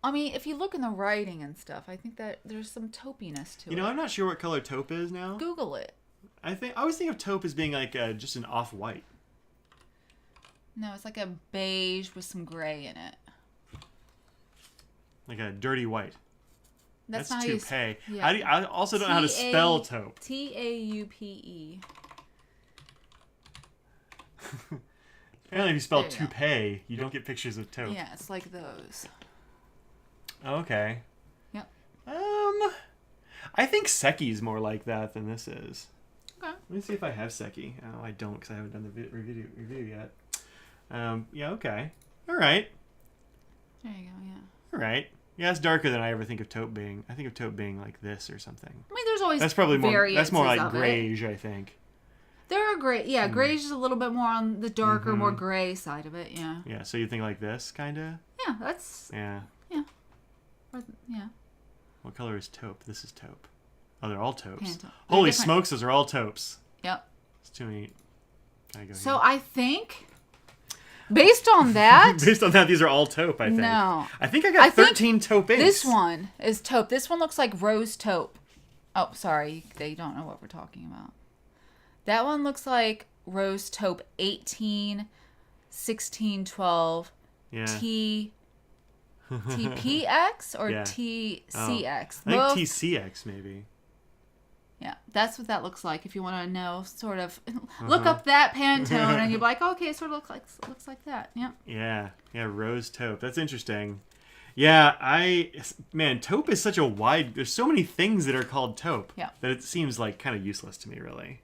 I mean, if you look in the writing and stuff, I think that there's some taupiness to it. You know, I'm not sure what color taupe is now. Google it. I always think of taupe as being like just an off-white. No, it's like a beige with some gray in it. Like a dirty white. That's That's not toupee. Yeah. I also don't know how to spell taupe. Taupe. Apparently, if you spell There you go. toupee, you don't get pictures of taupe. Yeah, it's like those. Okay. Yep. I think Seki's more like that than this is. Okay. Let me see if I have Seki. Oh, I don't because I haven't done the review yet. Yeah, okay. All right. There you go, yeah. All right. Yeah, it's darker than I ever think of taupe being. I think of taupe being like this or something. I mean, there's always That's probably more. That's more like variances of it. grayish, I think. There are gray. Yeah, grayish is a little bit more on the darker, Mm-hmm. more gray side of it. Yeah. Yeah. So you think like this, kind of? Yeah, that's Yeah. yeah. What color is taupe? This is taupe. Oh, they're all taupes. Pantone. They're Holy different. smokes, those are all taupes. Yep. It's too neat. Gotta go So here. I think, based on that, Based on that, these are all taupe, I think. No. I think I got I think 13 taupe inks. this one is taupe. This one looks like rose taupe. Oh, sorry, they don't know what we're talking about. That one looks like rose taupe 18, 16, 12, Yeah. TPX or Yeah. TCX. I think Both- TCX maybe. Yeah, that's what that looks like. If you want to know, sort of, look up that Pantone, and you're like, okay, it sort of looks like that. Yep. Yeah. Yeah, rose taupe. That's interesting. Yeah, man, taupe is such a wide. There's so many things that are called taupe. Yeah. That it seems like kind of useless to me, really.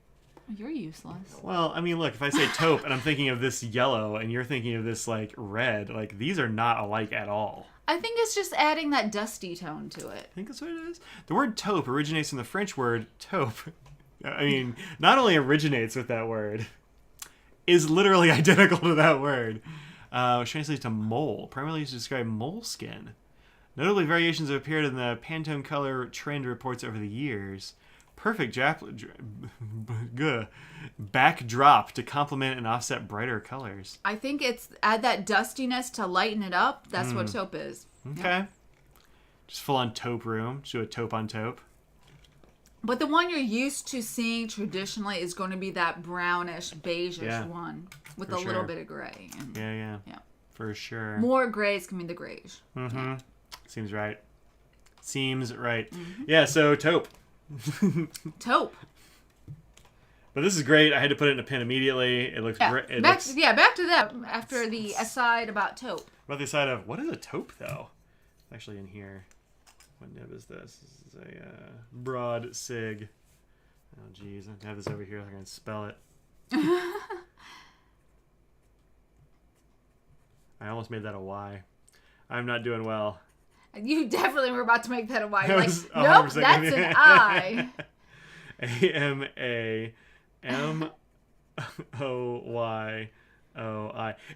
You're useless. Well, I mean, look, if I say taupe and I'm thinking of this yellow and you're thinking of this like red, like these are not alike at all. I think it's just adding that dusty tone to it. I think that's what it is. The word taupe originates from the French word taupe. I mean, not only originates with that word, is literally identical to that word. Which translates to mole, primarily used to describe moleskin. Notably, variations have appeared in the Pantone color trend reports over the years. Perfect backdrop to complement and offset brighter colors. I think it's add that dustiness to lighten it up. That's what taupe is. Okay. Just full on taupe room. Just do a taupe on taupe. But the one you're used to seeing traditionally is going to be that brownish, beigeish Yeah, one with for a little sure. bit of gray. And Yeah. Yeah. For sure. more grays can be the grayish. Mm-hmm. Seems right. Yeah, so taupe. Taupe. But this is great. I had to put it in a pin immediately. It looks Yeah. great. Back to that after the aside about taupe. About the side of, what is a taupe, though? It's actually in here. What nib is this? This is a broad sig. Oh, geez. I have this over here. I can spell it. I almost made that a Y. I'm not doing well. You definitely were about to make that a Y. I You're like, was nope, 100% that's gonna- an I. AMAMOYOI.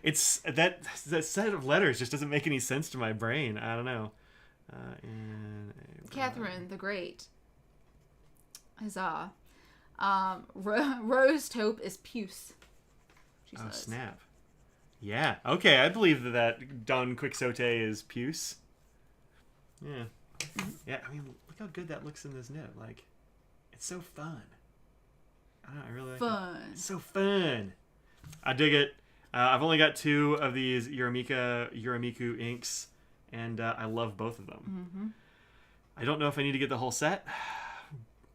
It's that set of letters just doesn't make any sense to my brain. I don't know. Catherine the Great. Huzzah. Rose taupe is puce. She Oh, says. snap. Yeah. Okay, I believe that Don Quixote is puce. Yeah. Yeah, I mean, look how good that looks in this nib. Like, it's so fun. I don't know, I really like Fun. it. It's so fun. I dig it. I've only got 2 of these Uramiku inks, and I love both of them. Mm-hmm. I don't know if I need to get the whole set.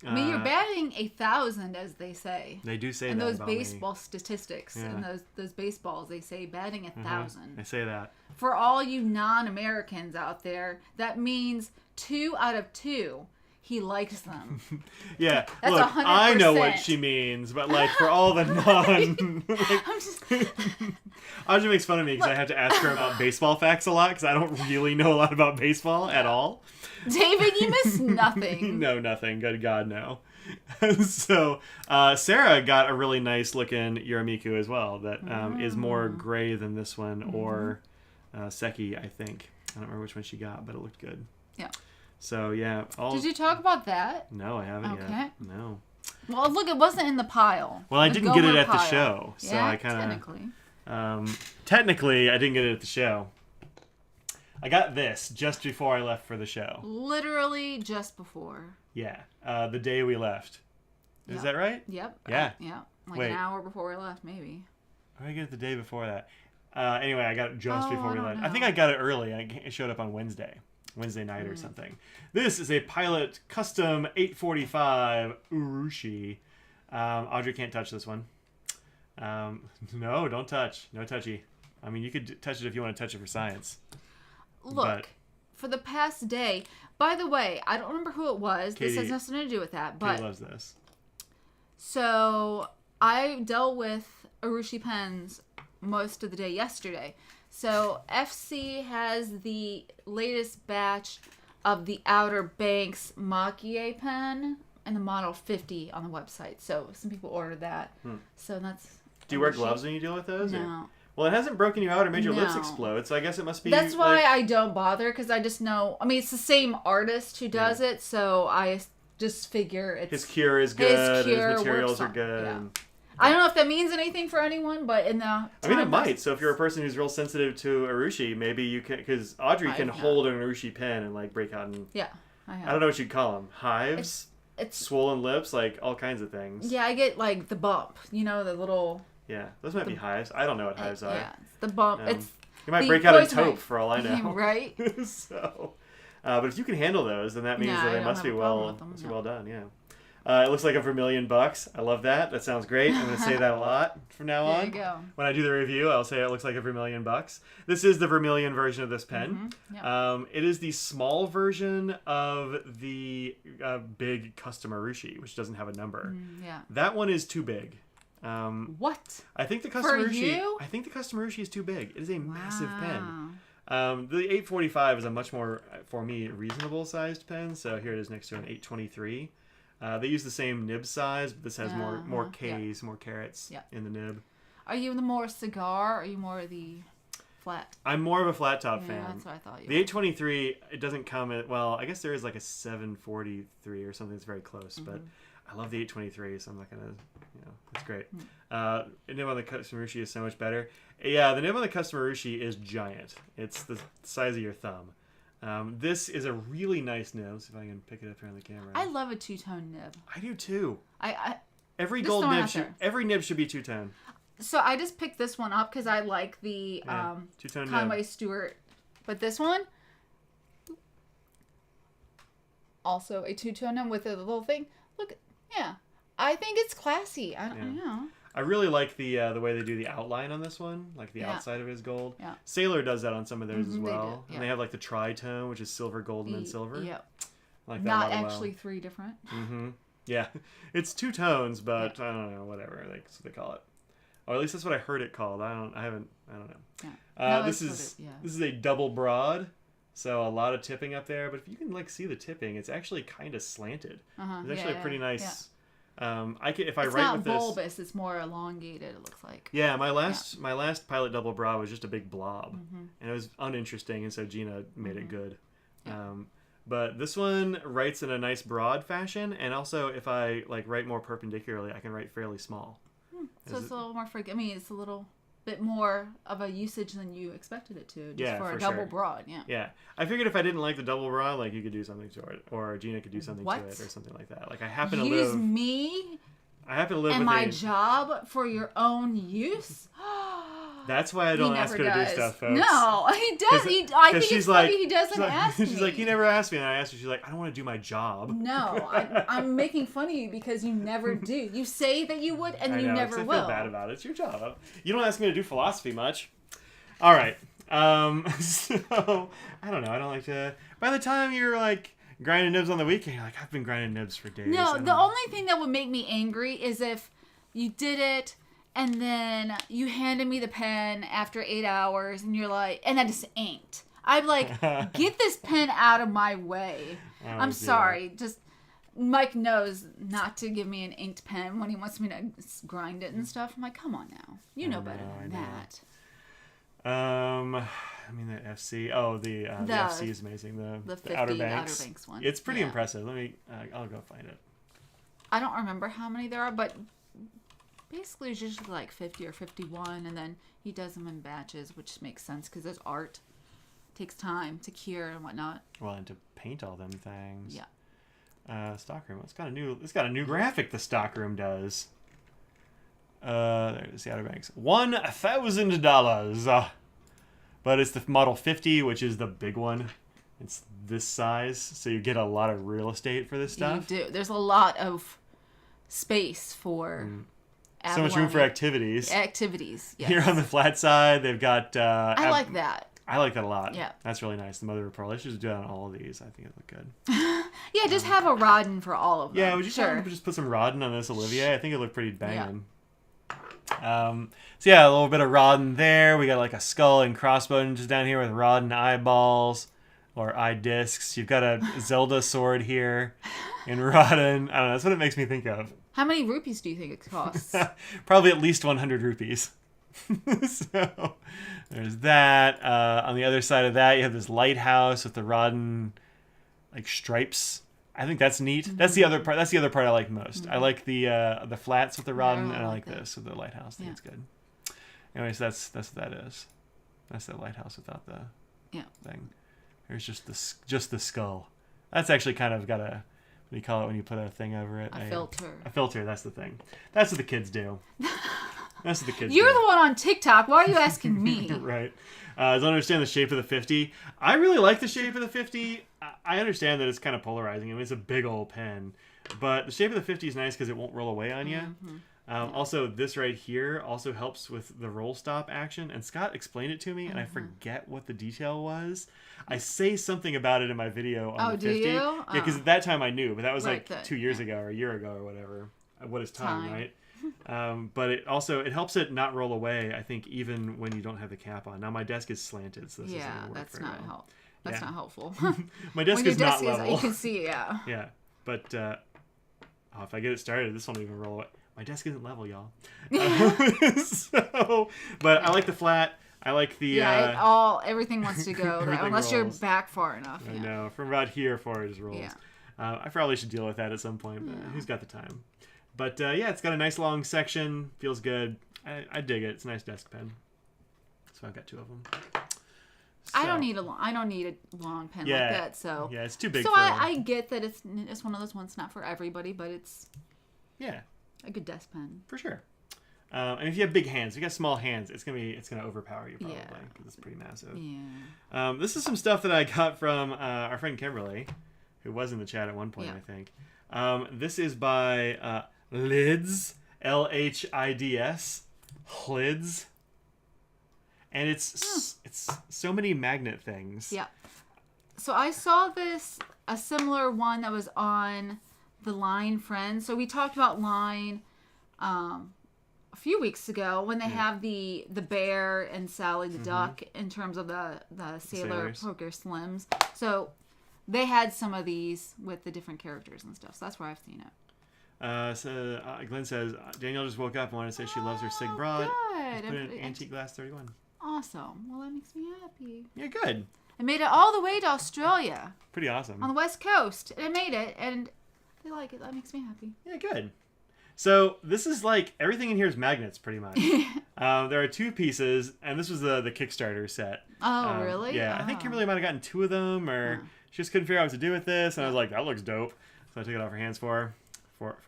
I mean, you're batting 1,000, as they say. They do say and that those about baseball statistics, Yeah. and those baseballs, they say batting 1,000. They say that. For all you non-Americans out there, that means 2 out of 2. He likes them. Yeah, That's look, 100%. I know what she means, but like for all the non... I'm just... Audrey makes fun of me because I have to ask her about baseball facts a lot because I don't really know a lot about baseball at all. David, you missed nothing. No, nothing. Good God, no. So, Sarah got a really nice looking Uramiku as well that is more gray than this one or Seki, I think. I don't remember which one she got, but it looked good. Yeah. So, yeah. Did you talk about that? No, I haven't yet. No. Well, look, it wasn't in the pile. Well, I didn't get it at the show. So yeah, I kind of... technically. Technically, I didn't get it at the show. I got this just before I left for the show. Literally just before. Yeah. The day we left. Is that right? Yep. Yeah. Yeah. Like Wait. an hour before we left, maybe. Or did I get it the day before that? Anyway, I got it just before we left. know. I think I got it early. It showed up on Wednesday night or something. This is a Pilot Custom 845 Urushi. Audrey can't touch this one. No, don't touch. No touchy. I mean, you could touch it if you want to touch it for science. Look, for the past day... By the way, I don't remember who it was. Katie, this has nothing to do with that. But Katie loves this. So, I dealt with Urushi pens most of the day yesterday. So, FC has the latest batch of the Outer Banks Maki pen and the Model 50 on the website. So, some people ordered that. So, that's... Do you wear gloves when you deal with those? No. Or? Well, it hasn't broken you out or made your lips explode, so I guess it must be... That's why I don't bother, because I just know... I mean, it's the same artist who does it, so I just figure it's... His cure is good, his materials are works good. Yeah. I don't know if that means anything for anyone, but in the... I mean, it might. So if you're a person who's real sensitive to Urushi, maybe you can... Because Audrey can hold an Urushi pen and, like, break out in... Yeah, I have. I don't know what you'd call them. Hives? It's swollen lips? Like, all kinds of things. Yeah, I get, like, the bump. You know, the little... Yeah, those might be hives. I don't know what hives are. Yeah, it's the bump. It's you might break out in taupe for all I know. Right? So, but if you can handle those, then that means that they must be well done. Yeah. It looks like $1,000,000. I love that. That sounds great. I'm going to say that a lot from now on. There you go. When I do the review, I'll say it looks like $1,000,000. This is the vermilion version of this pen. Yep. It is the small version of the big custom Urushi, which doesn't have a number. Yeah. That one is too big. What? I think the custom Urushi is too big. It is a massive pen. The 845 is a much more, for me, reasonable sized pen. So here it is next to an 823. They use the same nib size, but this has more K's, more carats in the nib. Are you the more cigar, or are you more the flat? I'm more of a flat top fan. That's what I thought you The 823, it doesn't come at, well, I guess there is like a 743 or something that's very close, but I love the 823, so I'm not going to, it's great. The nib on the custom Urushi is so much better. Yeah, the nib on the custom Urushi is giant. It's the size of your thumb. This is a really nice nib. See if I can pick it up here on the camera. I love a two-tone nib. I do too. Every gold nib every nib should be two-tone. So I just picked this one up because I like the two-tone Conway nib. Stewart. But this one, also a two-tone nib with a little thing. Look, I think it's classy. I don't know. I really like the way they do the outline on this one, like the outside of it is gold. Yeah. Sailor does that on some of theirs as well. They And they have like the tritone, which is silver, gold, and then silver. Yep. I like that Not a lot actually three different. Yeah, it's two tones, but I don't know, whatever. That's what they call it. Or at least that's what I heard it called. I don't know. Yeah. This is a double broad, so a lot of tipping up there. But if you can see the tipping, it's actually kind of slanted. It's actually a pretty nice. Yeah. If I it's write not with this, bulbous. It's more elongated. It looks like. Yeah, my last Pilot double broad was just a big blob, and it was uninteresting, and so Gina made it good. Yeah. But this one writes in a nice broad fashion, and also if I write more perpendicularly, I can write fairly small. So it's a little more it's a little bit more of a usage than you expected it to, just for a double broad. Yeah, I figured if I didn't like the double broad, you could do something to it, or Gina could do something to it, or something like that. I happen to use me. I happen to live and with my job for your own use. That's why I don't ask her to do stuff, folks. No, he does. I think it's funny he doesn't ask me. She's like, he never asked me, and I asked her. She's like, I don't want to do my job. No, I'm making fun of you because you never do. You say that you would, and you never will. I feel bad about it. It's your job. You don't ask me to do philosophy much. All right. So I don't know. I don't like to. By the time you're like grinding nibs on the weekend, you're like, I've been grinding nibs for days. No, the only thing that would make me angry is if you did it. And then you handed me the pen after 8 hours, and you're like, and I just inked. I'm like, get this pen out of my way. Oh, I'm sorry. Just Mike knows not to give me an inked pen when he wants me to grind it and stuff. I'm like, come on now, you know better than that. I mean the FC. Oh, the FC is amazing. The Outer Banks one. It's pretty impressive. Let me. I'll go find it. I don't remember how many there are, but. Basically, it's usually like 50 or 51, and then he does them in batches, which makes sense because there's art. It takes time to cure and whatnot. Well, and to paint all them things. Yeah. Stockroom. It's got a new graphic. The Stockroom does. There's the Outer Banks. $1,000. But it's the Model 50, which is the big one. It's this size, so you get a lot of real estate for this stuff. You do. There's a lot of space for. So much room for activities. Yes. Here on the flat side, they've got... I like that. I like that a lot. Yeah. That's really nice. The mother of pearl. I should do that on all of these. I think it look good. Yeah, just have a rodden for all of them. Yeah, would you just put some rodden on this, Olivier? I think it looked pretty banging. Yeah. So yeah, a little bit of rodden there. We got like a skull and crossbones down here with rodden eyeballs or eye discs. You've got a Zelda sword here in rodden. I don't know. That's what it makes me think of. How many rupees do you think it costs? Probably at least 100 rupees. So there's that. On the other side of that, you have this lighthouse with the rodden like stripes. I think that's neat. Mm-hmm. That's the other part. That's the other part I like most. Mm-hmm. I like the flats with the rodden, and I like this with the lighthouse. I think it's good. Anyways, that's what that is. That's the lighthouse without the thing. There's just the skull. That's actually kind of got a. What do you call it when you put a thing over it? A filter. A filter, that's the thing. That's what the kids do. That's what the kids You're do. the one on TikTok. Why are you asking me? Right. I don't understand the shape of the 50. I really like the shape of the 50. I understand that it's kind of polarizing. I mean, it's a big old pen. But the shape of the 50 is nice because it won't roll away on you. Mm-hmm. Also, this right here also helps with the roll stop action. And Scott explained it to me, and I forget what the detail was. I say something about it in my video on the 50. Do you? Yeah, because at that time I knew, but that was like 2 years ago or a year ago or whatever. What is time, right? But it helps it not roll away, I think, even when you don't have the cap on. Now, my desk is slanted, so this isn't going to work that's very not well. That's not helpful. My desk is not level. You can see, Yeah, but if I get it started, this won't even roll away. My desk isn't level, y'all. But I like the flat. I like the... everything wants to go, unless you're back far enough. I know. From about here forward, it just rolls. Yeah. I probably should deal with that at some point, but who's got the time? But it's got a nice long section. Feels good. I dig it. It's a nice desk pen. So I've got 2 of them. So. I don't need a long pen like that. So yeah, it's too big. So I get that it's one of those ones not for everybody, but it's a good desk pen for sure. And if you have big hands, if you got small hands, it's gonna overpower you probably because it's pretty massive. Yeah. This is some stuff that I got from our friend Kimberly, who was in the chat at one point, I think. This is by Lids, LHIDS, Lids. And it's so many magnet things. Yeah. So I saw a similar one that was on the Line Friends. So we talked about Line a few weeks ago when they have the bear and Sally the duck in terms of the Sailor Poker Slims. So they had some of these with the different characters and stuff. So that's where I've seen it. Glenn says, Danielle just woke up and wanted to say she loves her Sig Broad. Good. Put in Antique Glass 31. Awesome. Well, that makes me happy. Yeah, good. I made it all the way to Australia. Pretty awesome. On the West Coast. And I made it, and they like it. That makes me happy. Yeah, good. So this is like, everything in here is magnets, pretty much. There are 2 pieces, and this was the Kickstarter set. Oh, really? Yeah, I think Kimberly might have gotten 2 of them, or she just couldn't figure out what to do with this, and I was like, that looks dope. So I took it off her hands for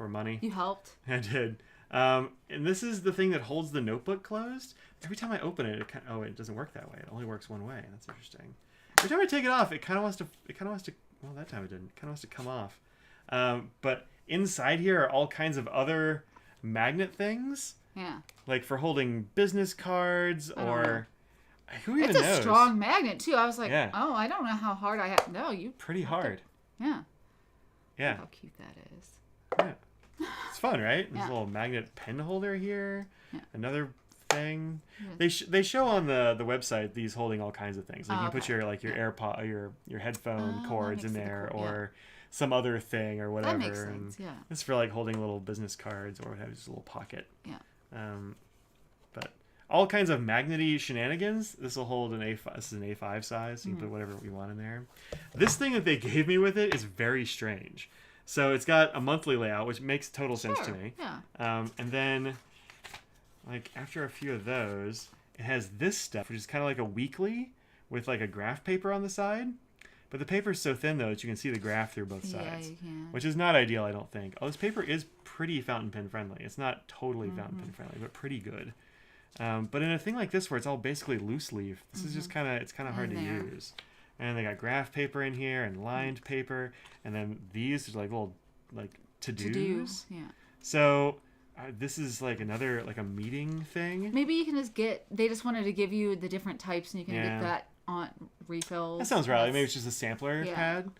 money. You helped? I did. And this is the thing that holds the notebook closed. Every time I open it, it doesn't work that way. It only works one way. That's interesting. Every time I take it off, it kind of wants to. Well, that time it didn't. It kind of wants to come off. But inside here are all kinds of other magnet things. Yeah. Like for holding business cards or who even knows? knows? It's a strong magnet too. I was like, Yeah. oh, I don't know how hard I have. No, you. Pretty hard. Yeah. Yeah. Look how cute that is. Yeah. It's fun, right? There's Yeah. a little magnet pen holder here. Yeah. Another thing. They show on the website these holding all kinds of things. Like you can put your AirPod, your headphone cords in there, or some other thing or whatever. That makes sense. And it's for like holding little business cards or whatever. Just a little pocket. Yeah. But all kinds of magnety shenanigans. This will hold an A5. This is an A5 size. So you can put whatever we want in there. This thing that they gave me with it is very strange. So it's got a monthly layout, which makes total sense to me. Yeah. And then, like after a few of those, it has this stuff, which is kind of like a weekly with like a graph paper on the side. But the paper is so thin though that you can see the graph through both sides, you can. which is not ideal, I don't think. Oh, this paper is pretty fountain pen friendly. It's not totally fountain pen friendly, but pretty good. But in a thing like this where it's all basically loose leaf, this is just kind of hard to use. And they got graph paper in here and lined paper, and then these are like little like to-dos. Yeah. So this is like another like a meeting thing. Maybe you can just they just wanted to give you the different types, and you can get that on refills. That sounds right. Maybe it's just a sampler pad.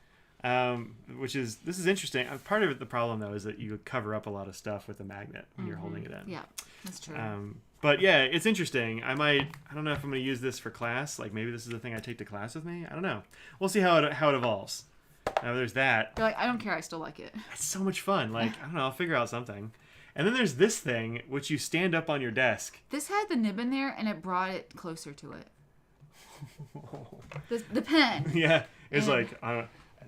This is interesting. Part of it, the problem though, is that you cover up a lot of stuff with a magnet when you're holding it in. Yeah, that's true. But yeah, it's interesting. I don't know if I'm going to use this for class. Like maybe this is the thing I take to class with me. I don't know. We'll see how it evolves. There's that. You're like, I don't care. I still like it. It's so much fun. Like, I don't know. I'll figure out something. And then there's this thing, which you stand up on your desk. This had the nib in there, and it brought it closer to it. The pen. Yeah. It's like,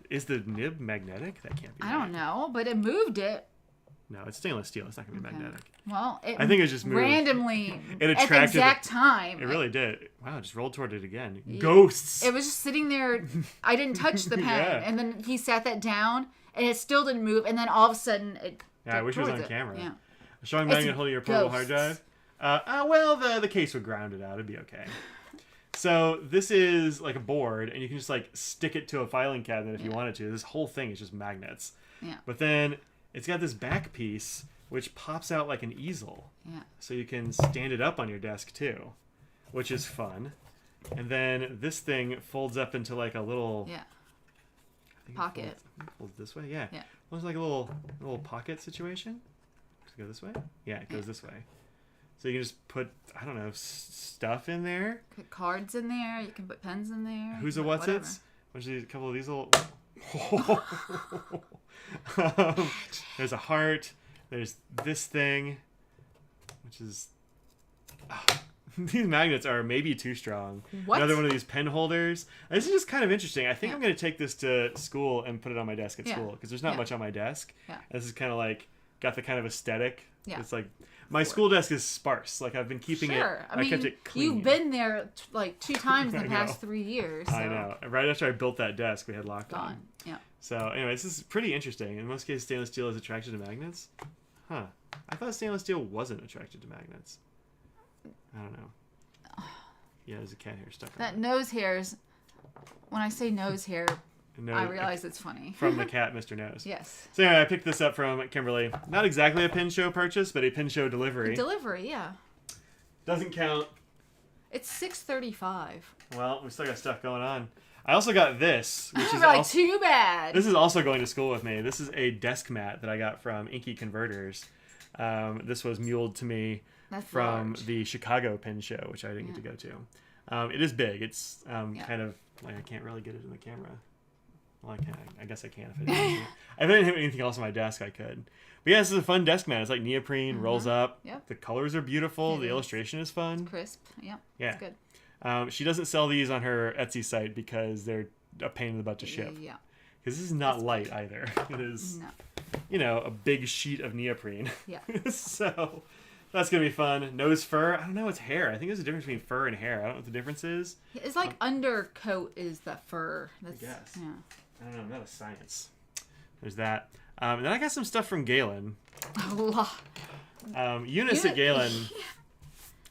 is the nib magnetic? That can't be. I don't know, but it moved it. No, it's stainless steel. It's not going to be magnetic. Well, I think it just moved. Randomly It at the exact time. It really did. Wow, it just rolled toward it again. Ghosts! It was just sitting there. I didn't touch the pen. And then he sat that down, and it still didn't move. And then all of a sudden, it I wish it was on it. camera. Yeah. A strong magnet holding your portable hard drive. Well, the case would ground it out. It'd be okay. So this is like a board, and you can just like stick it to a filing cabinet if you wanted to. This whole thing is just magnets. Yeah. But then it's got this back piece which pops out like an easel. Yeah. So you can stand it up on your desk too, which is fun. And then this thing folds up into like a little pocket. Folds this way. Yeah. Yeah. Looks like a little pocket situation. Does it go this way? Yeah, it goes this way. So you can just put, I don't know, stuff in there. Put cards in there. You can put pens in there. Who's a what's it's? A couple of these little. There's a heart. There's this thing, which is. These magnets are maybe too strong. What? Another one of these pen holders. This is just kind of interesting. I think I'm going to take this to school and put it on my desk at school because there's not much on my desk. Yeah. This is kind of like got the kind of aesthetic. Yeah. It's like my school desk is sparse. Like I've been keeping it. I kept it clean. You've been there like 2 times in the past 3 years. So. I know. Right after I built that desk, we had lockdown. Yeah. So anyway, this is pretty interesting. In most cases, stainless steel is attracted to magnets. Huh. I thought stainless steel wasn't attracted to magnets. I don't know. Yeah, there's a cat hair stuck on that nose hairs. When I say nose hair, No, I realize it's funny. From the cat, Mr. Nose. Yes. So anyway, I picked this up from Kimberly. Not exactly a pin show purchase, but a pin show delivery. Delivery, yeah. Doesn't count. It's $6.35. Well, we still got stuff going on. I also got this, which is like too bad. This is also going to school with me. This is a desk mat that I got from Inky Converters. This was muled to me from the Chicago pin show, which I didn't get to go to. It is big. It's kind of like I can't really get it in the camera. Well, I can. I guess I can if I didn't. If I didn't have anything else on my desk, I could. But yeah, this is a fun desk mat. It's like neoprene, rolls up. Yep. The colors are beautiful. The illustration is fun. Crisp. Yep. Yeah. It's good. She doesn't sell these on her Etsy site because they're a pain in the butt to ship. Yeah. Because this is not light either. It is, a big sheet of neoprene. Yeah. So that's going to be fun. Nose fur. I don't know. It's hair. I think there's a difference between fur and hair. I don't know what the difference is. It's like undercoat is the fur. That's, I guess. Yeah. I don't know. I'm not a science. There's that. And then I got some stuff from Galen. A lot. Eunice at Galen.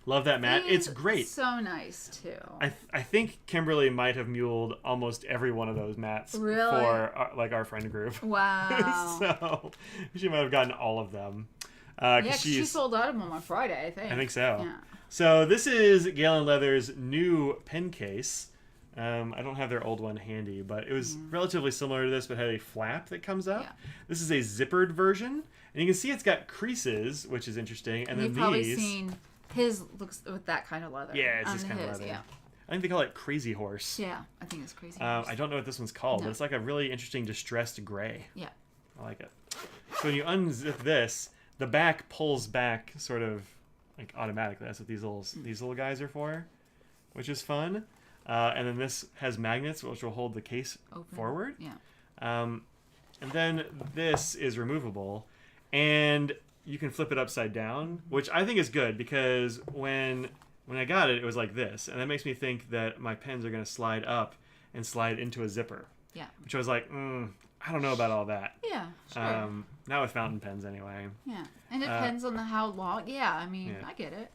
Love that mat. It's great. So nice too. I think Kimberly might have muled almost every one of those mats Really? for our friend group. Wow. So she might have gotten all of them. Yeah, she sold out of them on Friday, I think. I think so. Yeah. So this is Galen Leather's new pen case. I don't have their old one handy, but it was relatively similar to this, but had a flap that comes up. Yeah. This is a zippered version, and you can see it's got creases, which is interesting. And then you've probably seen his looks with that kind of leather. Yeah, it's this kind of leather. Yeah. I think they call it Crazy Horse. Yeah, I think it's Crazy Horse. I don't know what this one's called, but it's like a really interesting distressed gray. Yeah. I like it. So when you unzip this, the back pulls back sort of like automatically. That's what these little guys are for, which is fun. And then this has magnets, which will hold the case forward. Yeah. And then this is removable, and you can flip it upside down, which I think is good because when I got it, it was like this, and that makes me think that my pens are going to slide up and slide into a zipper. Yeah. Which I was like, I don't know about all that. Yeah, sure. Not with fountain pens anyway. Yeah, and it depends on how long. Yeah, I mean, I get it.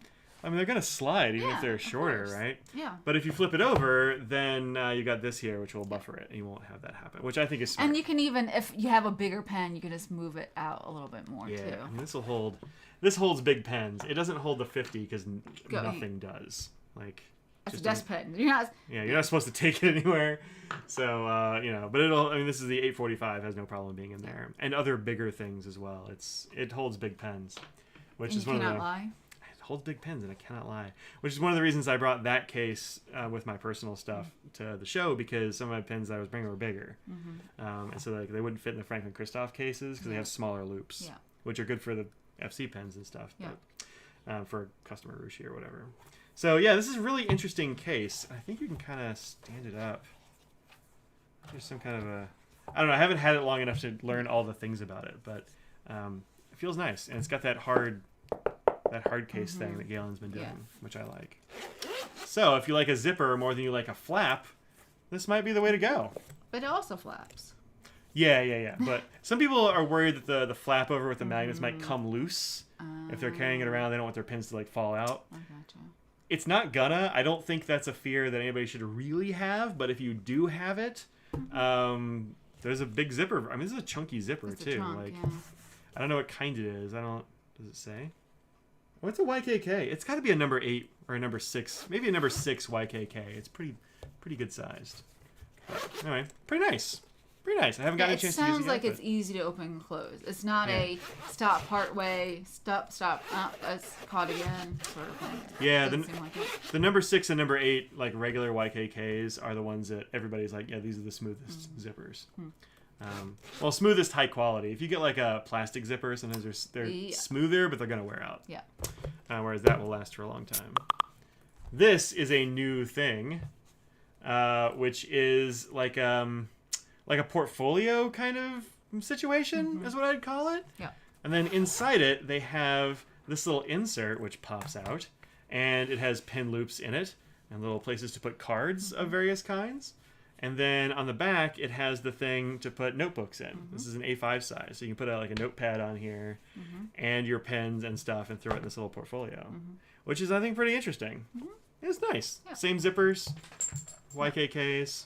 I mean, they're going to slide even if they're shorter, right? Yeah. But if you flip it over, then you got this here, which will buffer it, and you won't have that happen, which I think is smart. And you can even, if you have a bigger pen, you can just move it out a little bit more, too. Yeah, and this holds big pens. It doesn't hold the 50 because nothing does. Like, it's a desk pen. You're not supposed to take it anywhere. So, but this is the 845, has no problem being in there. And other bigger things as well. It holds big pens, which is one of the... lie. Holds big pens, and I cannot lie. Which is one of the reasons I brought that case with my personal stuff to the show, because some of my pens that I was bringing were bigger, and so they wouldn't fit in the Franklin-Christoph cases because they have smaller loops, which are good for the FC pens and stuff, but for customer Urushi or whatever. So yeah, this is a really interesting case. I think you can kind of stand it up. There's some kind of I don't know. I haven't had it long enough to learn all the things about it, but it feels nice, and it's got that hard case thing that Galen's been doing, which I like. So if you like a zipper more than you like a flap, this might be the way to go. But it also flaps. Yeah. But some people are worried that the flap over with the magnets might come loose. If they're carrying it around, they don't want their pins to like fall out. I gotcha. It's not gonna. I don't think that's a fear that anybody should really have. But if you do have it, there's a big zipper. I mean, this is a chunky zipper too. Trunk, I don't know what kind it is. Does it say? What's a YKK? It's got to be a number 8 or a number 6. Maybe a number 6 YKK. It's pretty good sized. But anyway, pretty nice. Pretty nice. I haven't gotten a chance to use it yet. It sounds like it's easy to open and close. It's not a stop part way, stop, it's caught again sort of thing. Yeah, the number 6 and number 8, like regular YKKs, are the ones that everybody's like, yeah, these are the smoothest zippers. Well, smoothest high quality. If you get like a plastic zipper, sometimes they're smoother, but they're going to wear out. Yeah. Whereas that will last for a long time. This is a new thing, which is like a portfolio kind of situation, is what I'd call it. Yeah. And then inside it, they have this little insert which pops out, and it has pin loops in it and little places to put cards of various kinds. And then on the back, it has the thing to put notebooks in. This is an A5 size, so you can put like a notepad on here and your pens and stuff and throw it in this little portfolio, which is, I think, pretty interesting. It's nice. Yeah. Same zippers, YKKs,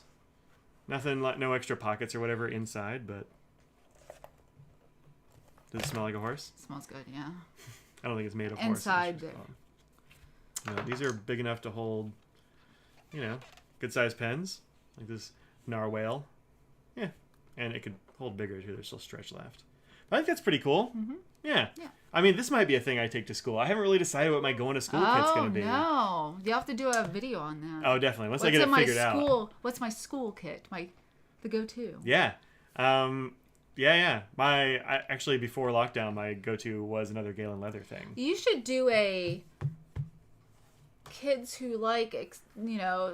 nothing like no extra pockets or whatever inside, but does it smell like a horse? It smells good, yeah. I don't think it's made of horse. Inside there. No, these are big enough to hold, good sized pens. Like this narwhal. Yeah. And it could hold bigger too. There's still stretch left. But I think that's pretty cool. Yeah. I mean, this might be a thing I take to school. I haven't really decided what my going to school kit's going to be. Oh, no. You have to do a video on that. Oh, definitely. Once I get it figured out. What's my school kit? The go-to. Yeah. Actually, before lockdown, my go-to was another Galen leather thing. You should do a... kids who like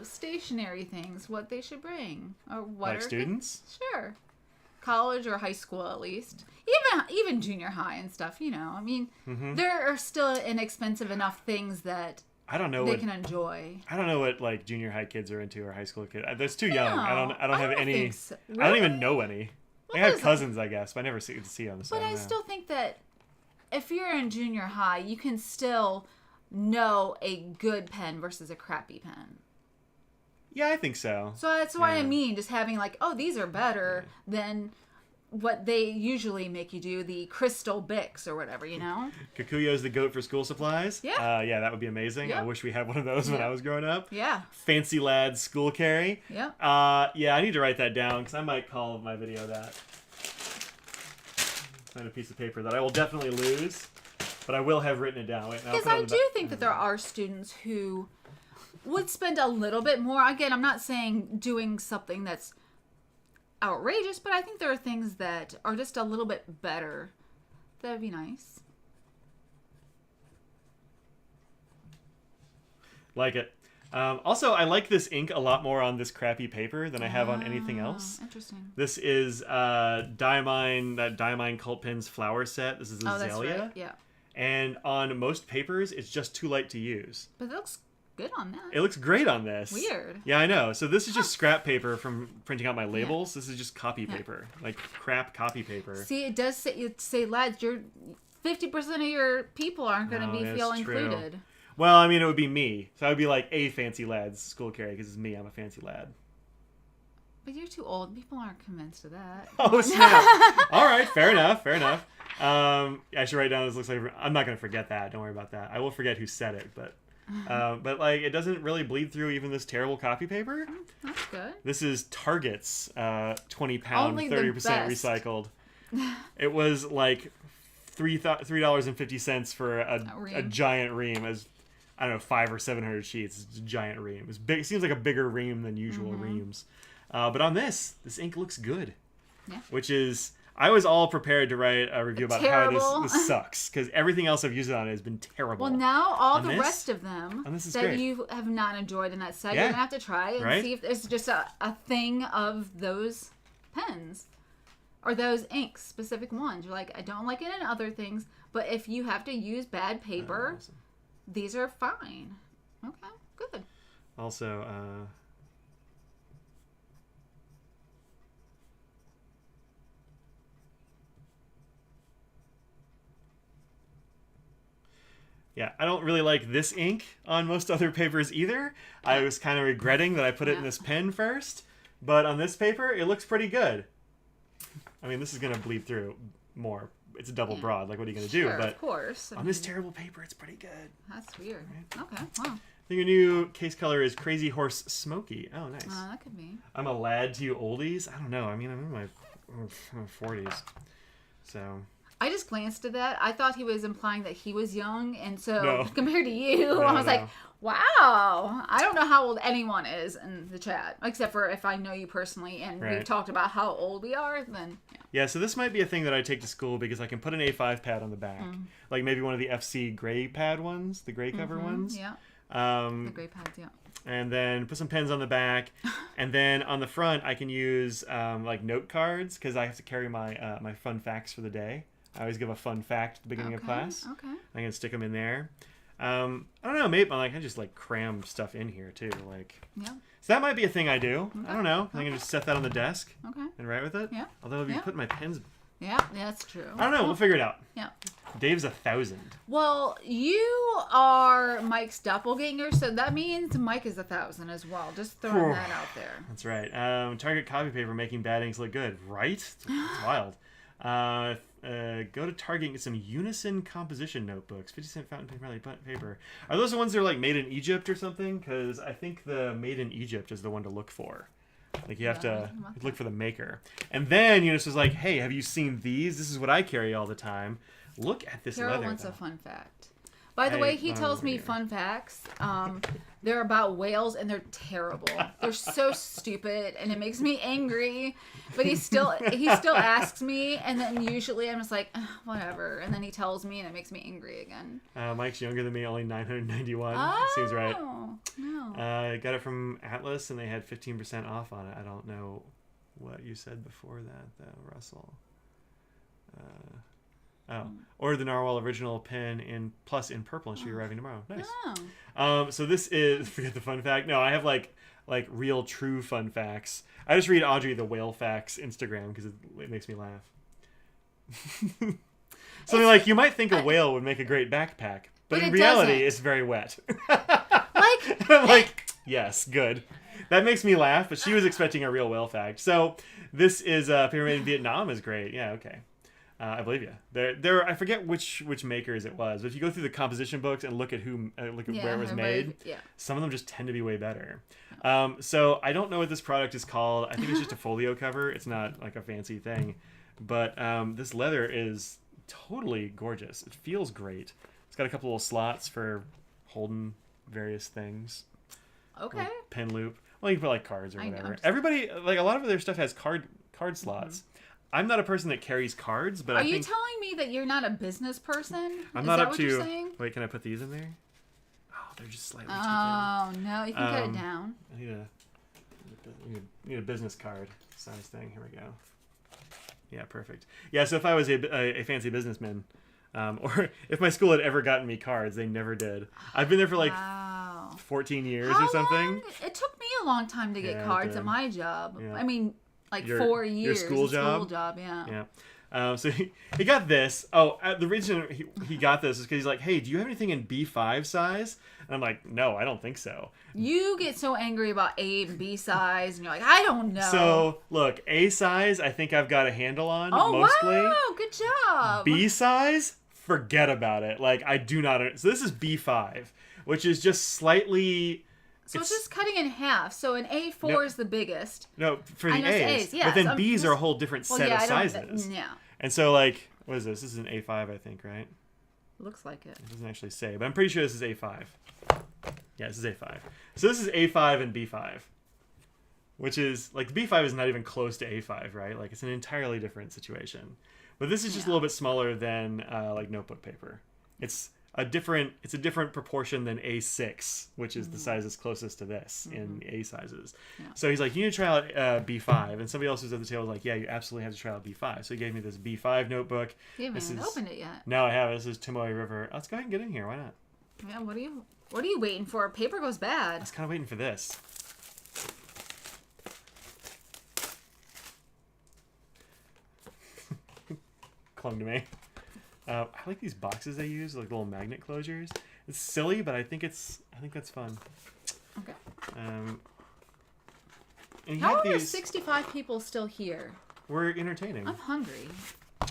stationery things, what they should bring, or what like students. Sure, college or high school at least, even junior high and stuff. I mean, there are still inexpensive enough things that I don't know they can enjoy. I don't know what like junior high kids are into or high school kids. That's too young. I don't have any. Think so. Really? I don't even know any. I have cousins, I guess, but I never see on the side. But I still think that if you're in junior high, you can still know a good pen versus a crappy pen. Yeah, I think so. So that's what I mean. Just having like, oh, these are better than what they usually make you do, the crystal Bics or whatever, you know? Kikuyo's the goat for school supplies. Yeah. Yeah, that would be amazing. Yep. I wish we had one of those when I was growing up. Yeah. Fancy Lads school carry. Yeah. Yeah, I need to write that down because I might call my video that. Find a piece of paper that I will definitely lose, but I will have written it down. Because I do think that there are students who would spend a little bit more. Again, I'm not saying doing something that's outrageous, but I think there are things that are just a little bit better. That would be nice. Like it. Also, I like this ink a lot more on this crappy paper than I have on anything else. Interesting. This is Diamine, that Diamine Cult Pens flower set. This is Azalea. Oh, that's right. Yeah. And on most papers, it's just too light to use. But it looks good on that. It looks great on this. Weird. Yeah, I know. So this is just scrap paper from printing out my labels. This is just copy paper. Like crap copy paper. See, it does say lads, you're 50% of your people aren't going to feel included. Well, I mean, it would be me. So I would be like a Fancy Lads school carry because it's me. I'm a fancy lad. But you're too old. People aren't convinced of that. Oh, snap. All right. Fair enough. Fair enough. I should write down this looks like... I'm not going to forget that. Don't worry about that. I will forget who said it, but like, it doesn't really bleed through even this terrible copy paper. That's good. This is Target's 20-pound, 30% recycled. It was like $3.50 for a giant ream. As I don't know, 500 or 700 sheets. It's a giant ream. It's big. It seems like a bigger ream than usual reams. But on this ink looks good. Yeah. Which is, I was all prepared to write a review about how this sucks because everything else I've used it on has been terrible. Well, now all the rest of them that great. You have not enjoyed in that set, you're gonna have to try and see if there's just a thing of those pens or those inks, specific ones. You're like, I don't like it in other things, but if you have to use bad paper, awesome. These are fine. Okay, good. Also, yeah, I don't really like this ink on most other papers either. I was kind of regretting that I put it in this pen first, but on this paper, it looks pretty good. I mean, this is going to bleed through more. It's a double broad. Like, what are you going to do? But of course. on this terrible paper, it's pretty good. That's weird. Right? Okay, wow. I think your new case color is Crazy Horse Smoky. Oh, nice. That could be. I'm a lad to you oldies. I don't know. I mean, I'm in my 40s. So... I just glanced at that. I thought he was implying that he was young, and so compared to you, I was like, wow. I don't know how old anyone is in the chat, except for if I know you personally and we've talked about how old we are, then yeah, so this might be a thing that I take to school because I can put an A5 pad on the back. Like maybe one of the FC gray pad ones, the gray cover ones. Yeah. The gray pads, yeah. And then put some pens on the back. And then on the front, I can use like note cards because I have to carry my my fun facts for the day. I always give a fun fact at the beginning of class. Okay. I can stick them in there. I don't know, maybe I just like cram stuff in here too. Like, so that might be a thing I do. Okay. I don't know. I can just set that on the desk and write with it. Yeah. Although if you put my pens... Yeah, that's true. I don't know. We'll figure it out. Yeah. Dave's 1,000. Well, you are Mike's doppelganger, so that means Mike is 1,000 as well. Just throwing that out there. That's right. Target copy paper making bad inks look good, right? It's wild. Go to Target and get some Unison composition notebooks. 50-cent fountain pen rally paper. Are those the ones that are like made in Egypt or something? Because I think the made in Egypt is the one to look for. Like you have to look for the maker. And then Eunice was like, hey, have you seen these? This is what I carry all the time. Look at this leather. Carol wants a fun fact. By the way, he tells me fun facts. They're about whales, and they're terrible. They're so stupid, and it makes me angry. But he still asks me, and then usually I'm just like, whatever. And then he tells me, and it makes me angry again. Mike's younger than me, only 991. Seems right. No. I got it from Atlas, and they had 15% off on it. I don't know what you said before that, though, Russell. Order the Narwhal original pen in purple and should be arriving tomorrow. Nice. So this is, forget the fun fact. No, I have like real true fun facts. I just read Audrey the Whale Facts Instagram because it makes me laugh. Something like, you might think a whale would make a great backpack, but in reality, it's very wet. Like, I'm like, yes, good. That makes me laugh, but she was expecting a real whale fact. So this is paper made in Vietnam is great. Yeah, okay. I believe you. There. I forget which makers it was, but if you go through the composition books and look at where it was made, some of them just tend to be way better. So I don't know what this product is called. I think it's just a folio cover. It's not like a fancy thing, but this leather is totally gorgeous. It feels great. It's got a couple little slots for holding various things. Okay. Like pen loop. Well, you can put like cards or whatever. Everybody, like a lot of their stuff has card slots. Mm-hmm. I'm not a person that carries cards, but Are you telling me that you're not a business person? I'm not up to. Wait, can I put these in there? Oh, they're just slightly too big. Oh no, you can cut it down. I need a business card size thing. Here we go. Yeah, perfect. Yeah, so if I was a fancy businessman, or if my school had ever gotten me cards, they never did. I've been there for like 14 years or something. Long? It took me a long time to get cards at my job. Yeah. I mean, like 4 years. Your school job? School job, yeah. Yeah. So he got this. Oh, the reason he got this is because he's like, hey, do you have anything in B5 size? And I'm like, no, I don't think so. You get so angry about A and B size, and you're like, I don't know. So, look, A size, I think I've got a handle on, mostly. Oh, wow, good job. B size, forget about it. Like, I do not... So this is B5, which is just slightly... So it's just cutting in half. So an A4 is the biggest. No, for the A's. Yeah, but then B's are a whole different set of sizes. Yeah. And so, like, what is this? This is an A5, I think, right? Looks like it. It doesn't actually say, but I'm pretty sure this is A5. Yeah, this is A5. So this is A5 and B5. Which is, like, B5 is not even close to A5, right? Like, it's an entirely different situation. But this is just a little bit smaller than, like, notebook paper. It's a different proportion than A6, which is the size that's closest to this in A sizes. Yeah. So he's like, you need to try out B5. And somebody else who's at the table was like, yeah, you absolutely have to try out B5. So he gave me this B5 notebook. You haven't even opened it yet. No, I haven't. This is Tomoe River. Let's go ahead and get in here. Why not? Yeah, what are you waiting for? Paper goes bad. I was kind of waiting for this. Clung to me. I like these boxes they use, like little magnet closures. It's silly, but I think that's fun. Okay. And how are 65 people still here? We're entertaining. I'm hungry.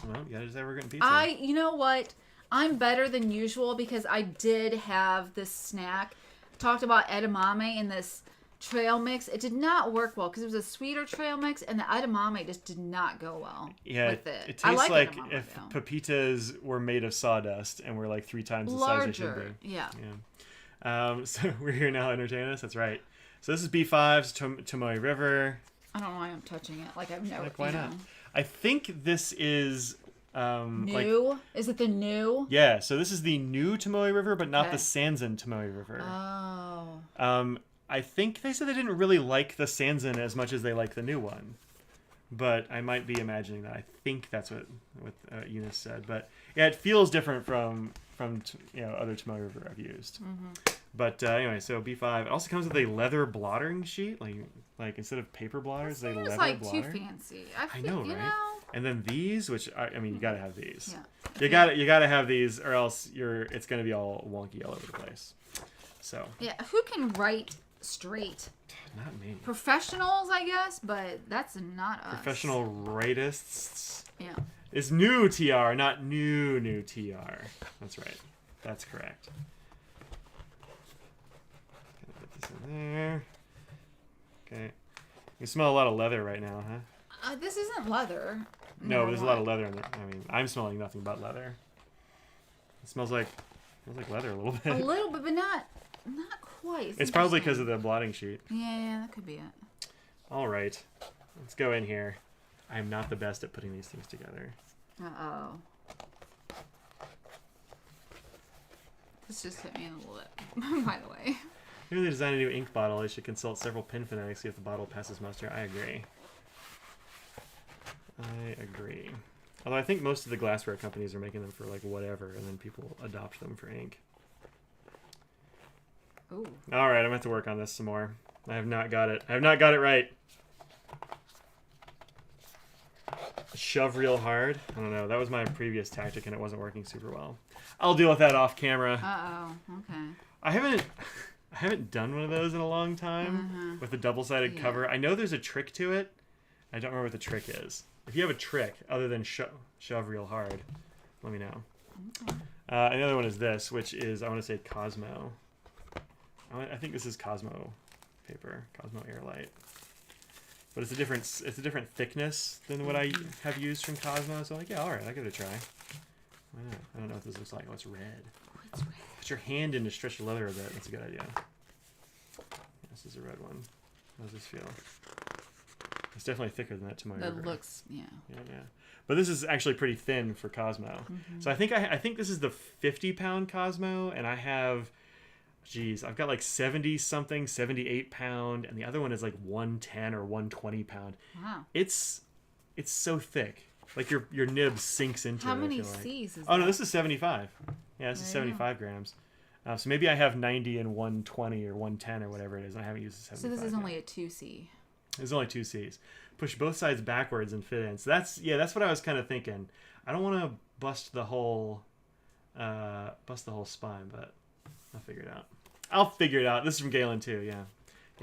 Well, you gotta just say we're getting pizza. You know what? I'm better than usual because I did have this snack. Talked about edamame in this trail mix. It did not work well because it was a sweeter trail mix, and the edamame just did not go well with it. It tastes like if pepitas were made of sawdust and were like 3 times the size they should be. Yeah. So we're here now to entertain us. That's right. So this is B5's Tomoe River. I don't know why I'm touching it. Like I've never. Like, why not? I think this is new. Like, is it the new? Yeah. So this is the new Tomoe River, but not the Sanzen Tomoe River. Oh. I think they said they didn't really like the Sanzen as much as they like the new one. But I might be imagining that. I think that's what Eunice said. But yeah, it feels different from other Tomoe River I've used. Mm-hmm. But anyway, so B5. It also comes with a leather blottering sheet. Like instead of paper blotters, they leather blotter. It's like too fancy. I know, right? And then these, which I mean, you gotta have these. Yeah. You gotta have these, or else it's gonna be all wonky all over the place. So. Yeah, who can write straight? Not me. Professionals, I guess, but that's not us. Professional rightists. Yeah. It's new TR, not new TR. That's right. That's correct. Gonna put this in there. Okay. You smell a lot of leather right now, huh? This isn't leather. No, there's a lot of leather in there. I mean, I'm smelling nothing but leather. It smells like leather a little bit. A little bit, but not quite. It's probably because of the blotting sheet. Yeah, that could be it. All right. Let's go in here. I am not the best at putting these things together. Uh-oh. This just hit me in the lip, by the way. If they design a new ink bottle, they should consult several pen fanatics to see if the bottle passes muster. I agree. Although I think most of the glassware companies are making them for like whatever, and then people adopt them for ink. Ooh. All right, I'm going to have to work on this some more. I have not got it. I have not got it right. shove real hard. I don't know. That was my previous tactic, and it wasn't working super well. I'll deal with that off camera. Okay. I haven't done one of those in a long time with a double-sided cover. I know there's a trick to it. I don't remember what the trick is. If you have a trick other than shove real hard, let me know. Okay. Another one is this, which is, I want to say Cosmo. I think this is Cosmo paper, Cosmo Airlight. But it's a different thickness than what I have used from Cosmo. So I'm like, yeah, all right, I'll give it a try. Why not? I don't know what this looks like. Oh, it's red. It's red. Put your hand in to stretch the leather a bit. That's a good idea. This is a red one. How does this feel? It's definitely thicker than that Tomoe River. That looks, yeah. Yeah. But this is actually pretty thin for Cosmo. So I think this is the 50-pound Cosmo, and I have, I've got like 70-something, 78-pound, and the other one is like 110 or 120 pound. Wow. It's so thick. Like your nib sinks into it. How many C's is that? Oh, no, that? this is 75. Yeah, this is 75 grams. So maybe I have 90 and 120 or 110 or whatever it is. I haven't used the 75. So this is only a 2C. There's only 2 C's. Push both sides backwards and fit in. So that's what I was kind of thinking. I don't want to bust the whole spine, but I'll figure it out. This is from Galen too. Yeah,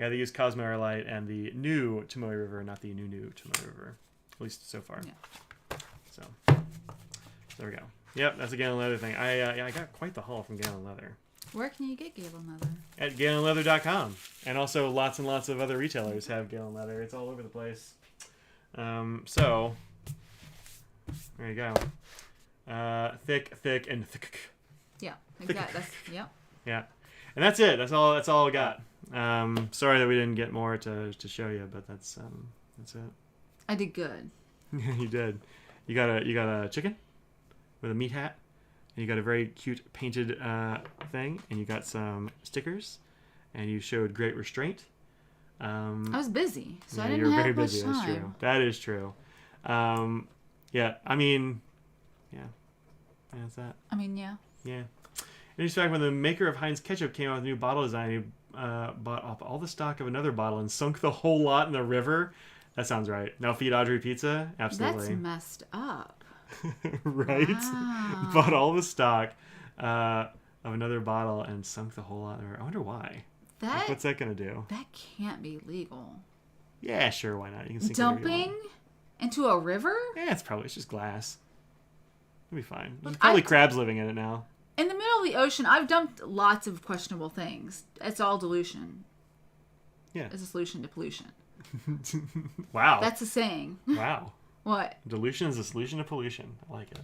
they use Cosmo Airlight and the new Tomoe River, not the new Tomoe River, at least so far. Yeah. So there we go. Yep, that's a Galen Leather thing. I got quite the haul from Galen Leather. Where can you get Galen Leather? At GalenLeather.com. And also lots and lots of other retailers have Galen Leather. It's all over the place. So, there you go. Thick, and thick. Yeah, exactly. Yep. Yeah. And that's it. That's all I got. Sorry that we didn't get more to show you, but that's it. I did good. You did. You got a chicken with a meat hat. And you got a very cute painted thing, and you got some stickers, and you showed great restraint. I was busy, so I didn't you were have very much busy. time. That's true. That is true. I mean, yeah. That's that. I mean, yeah. Yeah. In fact, when the maker of Heinz Ketchup came out with a new bottle design, he bought up all the stock of another bottle and sunk the whole lot in the river. That sounds right. Now feed Audrey pizza? Absolutely. That's messed up. Right? Wow. Bought all the stock of another bottle and sunk the whole lot. I wonder why. What's that going to do? That can't be legal. Yeah, sure, why not? You can sink dumping into a river? Yeah, it's just glass. It'll be fine. There's probably crabs living in it now. In the middle of the ocean, I've dumped lots of questionable things. It's all dilution. Yeah. It's a solution to pollution. Wow. That's a saying. Wow. What? Dilution is a solution to pollution. I like it.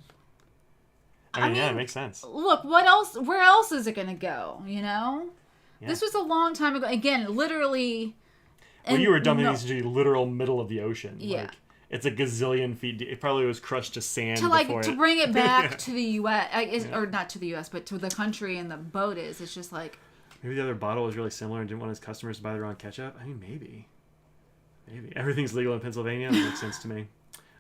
I mean, yeah, it makes sense. Look, what else? Where else is it going to go? You know? Yeah. This was a long time ago. Again, literally. Well, you were dumping these into the literal middle of the ocean. Yeah. Like, it's a gazillion feet deep. It probably was crushed to sand to bring it back yeah. to the U.S. Or not to the U.S., but to the country and the boat is. It's just like. Maybe the other bottle was really similar and didn't want his customers to buy the wrong ketchup. I mean, maybe. Everything's legal in Pennsylvania. That makes sense to me.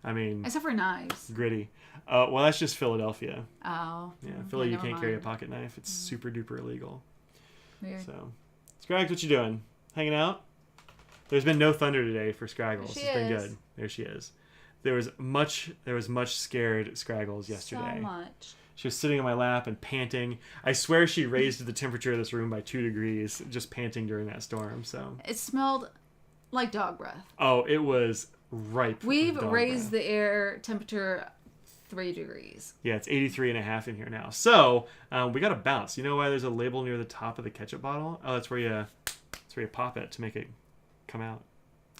I mean, except for knives. Gritty. Well, that's just Philadelphia. Oh. Yeah, Philly, you can't carry a pocket knife. It's super duper illegal. Weird. So, Scraggs, what you doing? Hanging out? There's been no thunder today for Scraggles. It's been good. There she is. There was much scared Scraggles yesterday. So much. She was sitting on my lap and panting. I swear she raised the temperature of this room by 2 degrees, just panting during that storm. So it smelled like dog breath. Oh, it was ripe. We've raised the air temperature 3 degrees. Yeah, it's 83.5 in here now. So we got to bounce. You know why there's a label near the top of the ketchup bottle? Oh, that's where you pop it to make it come out.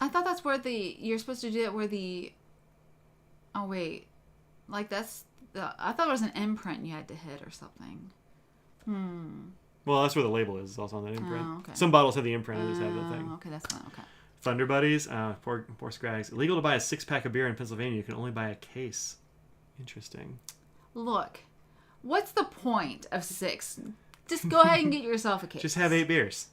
I thought that's where you're supposed to do it where oh wait, like I thought it was an imprint you had to hit or something. Well, that's where the label is. It's also on that imprint. Oh, okay. Some bottles have the imprint. Others have the thing. Okay, that's fine. Okay. Thunder Buddies. Poor Scraggs. Illegal to buy a 6-pack of beer in Pennsylvania. You can only buy a case. Interesting. Look, what's the point of 6? Just go ahead and get yourself a case. Just have 8 beers.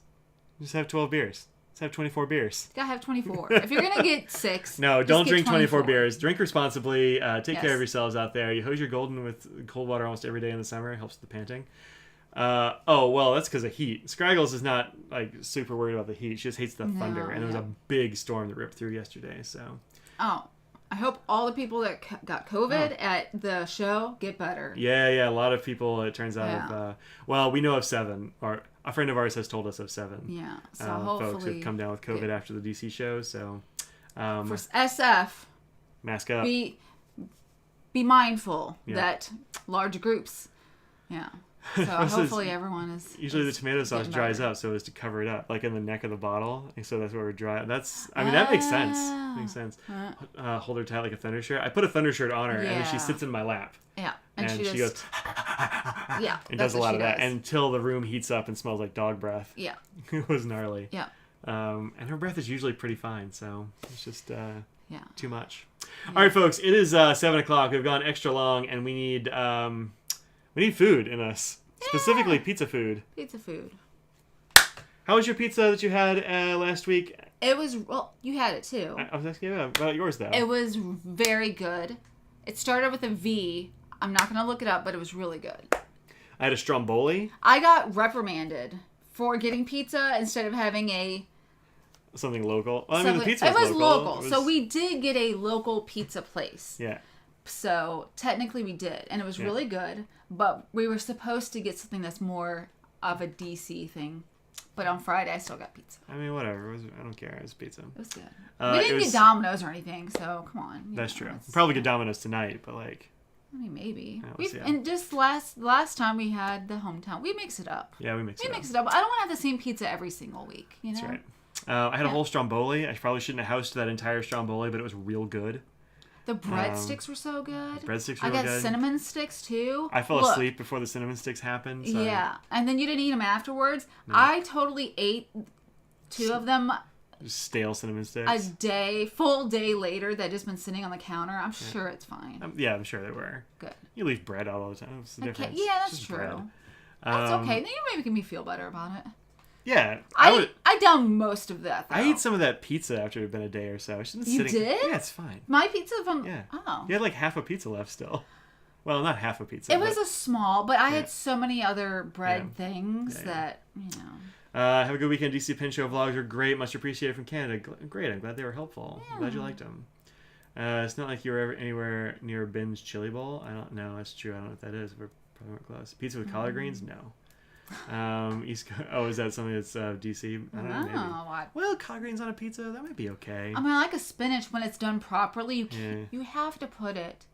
Just have 12 beers. Just have 24 beers. You gotta have 24. If you're gonna get 6, no, don't drink 24 beers. Drink responsibly. Take care of yourselves out there. You hose your golden with cold water almost every day in the summer. It helps with the panting. Oh, well, that's because of heat. Scraggles is not like super worried about the heat. She just hates the thunder. And there was a big storm that ripped through yesterday. So. Oh, I hope all the people that got COVID at the show get better. Yeah. A lot of people, it turns out, Yeah. well, we know of 7. Or a friend of ours has told us of 7. Yeah. So folks hopefully have come down with COVID after the DC show. So for SF, mask up. be mindful that large groups. Yeah. So hopefully everyone is. Usually the tomato sauce dries up so as to cover it up, like in the neck of the bottle, and so that's where we're dry. That makes sense. Makes sense. Hold her tight like a thunder shirt. I put a thunder shirt on her, and then she sits in my lap. Yeah, and she goes. Yeah, and does a lot of that until the room heats up and smells like dog breath. Yeah, it was gnarly. Yeah, and her breath is usually pretty fine, so it's just too much. Yeah. All right, folks, it is 7:00. We've gone extra long, and we need food in us. Specifically, pizza food. Pizza food. How was your pizza that you had last week? It was, well, you had it too. I was asking you about yours, though. It was very good. It started with a V. I'm not going to look it up, but it was really good. I had a stromboli. I got reprimanded for getting pizza instead of having something local. Well, I mean, the pizza was local. It was local. So we did get a local pizza place. Yeah. So technically we did, and it was really good. But we were supposed to get something that's more of a DC thing. But on Friday, I still got pizza. I mean, whatever. I don't care. It was pizza. It was good. We didn't get Domino's or anything, so come on. That's true. We'll probably get Domino's tonight, but like... I mean, maybe. Yeah, and just last time we had the hometown, we mix it up. Yeah, we mix it up. I don't want to have the same pizza every single week, you know? That's right. I had a whole stromboli. I probably shouldn't have housed that entire stromboli, but it was real good. The breadsticks were so good. Breadsticks were good. I got cinnamon sticks too. I fell asleep before the cinnamon sticks happened. So. Yeah, and then you didn't eat them afterwards. No. I totally ate 2 of them. Stale cinnamon sticks. Full day later that just been sitting on the counter. I'm sure it's fine. I'm sure they were. Good. You leave bread out all the time. What's the difference? Yeah, that's true. Bread. That's okay. Then you're making me feel better about it. Yeah, I downed most of that, though. I ate some of that pizza after it had been a day or so. You did? Yeah, it's fine. My pizza from... Yeah. Oh. You had like half a pizza left still. Well, not half a pizza. It was a small, but I had so many other bread things that, you know... have a good weekend. DC Pin Show vlogs are great. Much appreciated from Canada. Great. I'm glad they were helpful. Yeah. I'm glad you liked them. It's not like you were ever anywhere near Ben's Chili Bowl. I don't know. That's true. I don't know what that is. We're probably weren't close. Pizza with collard greens? No. Is that something that's DC? I don't know. Maybe. Well, collard greens on a pizza, that might be okay. I mean, I like a spinach when it's done properly. You have to put it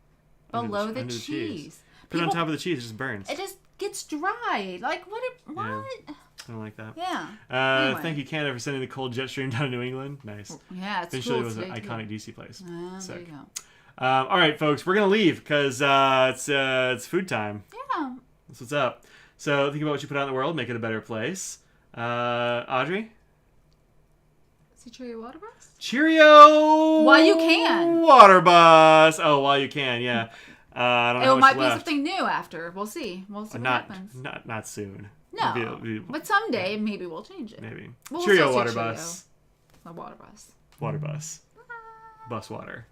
below the cheese. Put it on top of the cheese, it just burns. It just gets dry. Like, what? Yeah. I don't like that. Yeah. Anyway. Thank you, Canada, for sending the cold jet stream down to New England. Nice. Yeah, it's Eventually cool. It was an iconic DC place. There you go. All right, folks, we're going to leave because it's food time. Yeah. That's what's up. So think about what you put out in the world, make it a better place. Audrey? Is it Cheerio Water Bus? Cheerio! While you can. Water Bus. Oh, while you can, yeah. I don't know. It might be something new after. We'll see. We'll see what happens. Not soon. No. But someday maybe we'll change it. Maybe. We'll Cheerio Water Bus. A Water Bus. Water Bus. Bus water.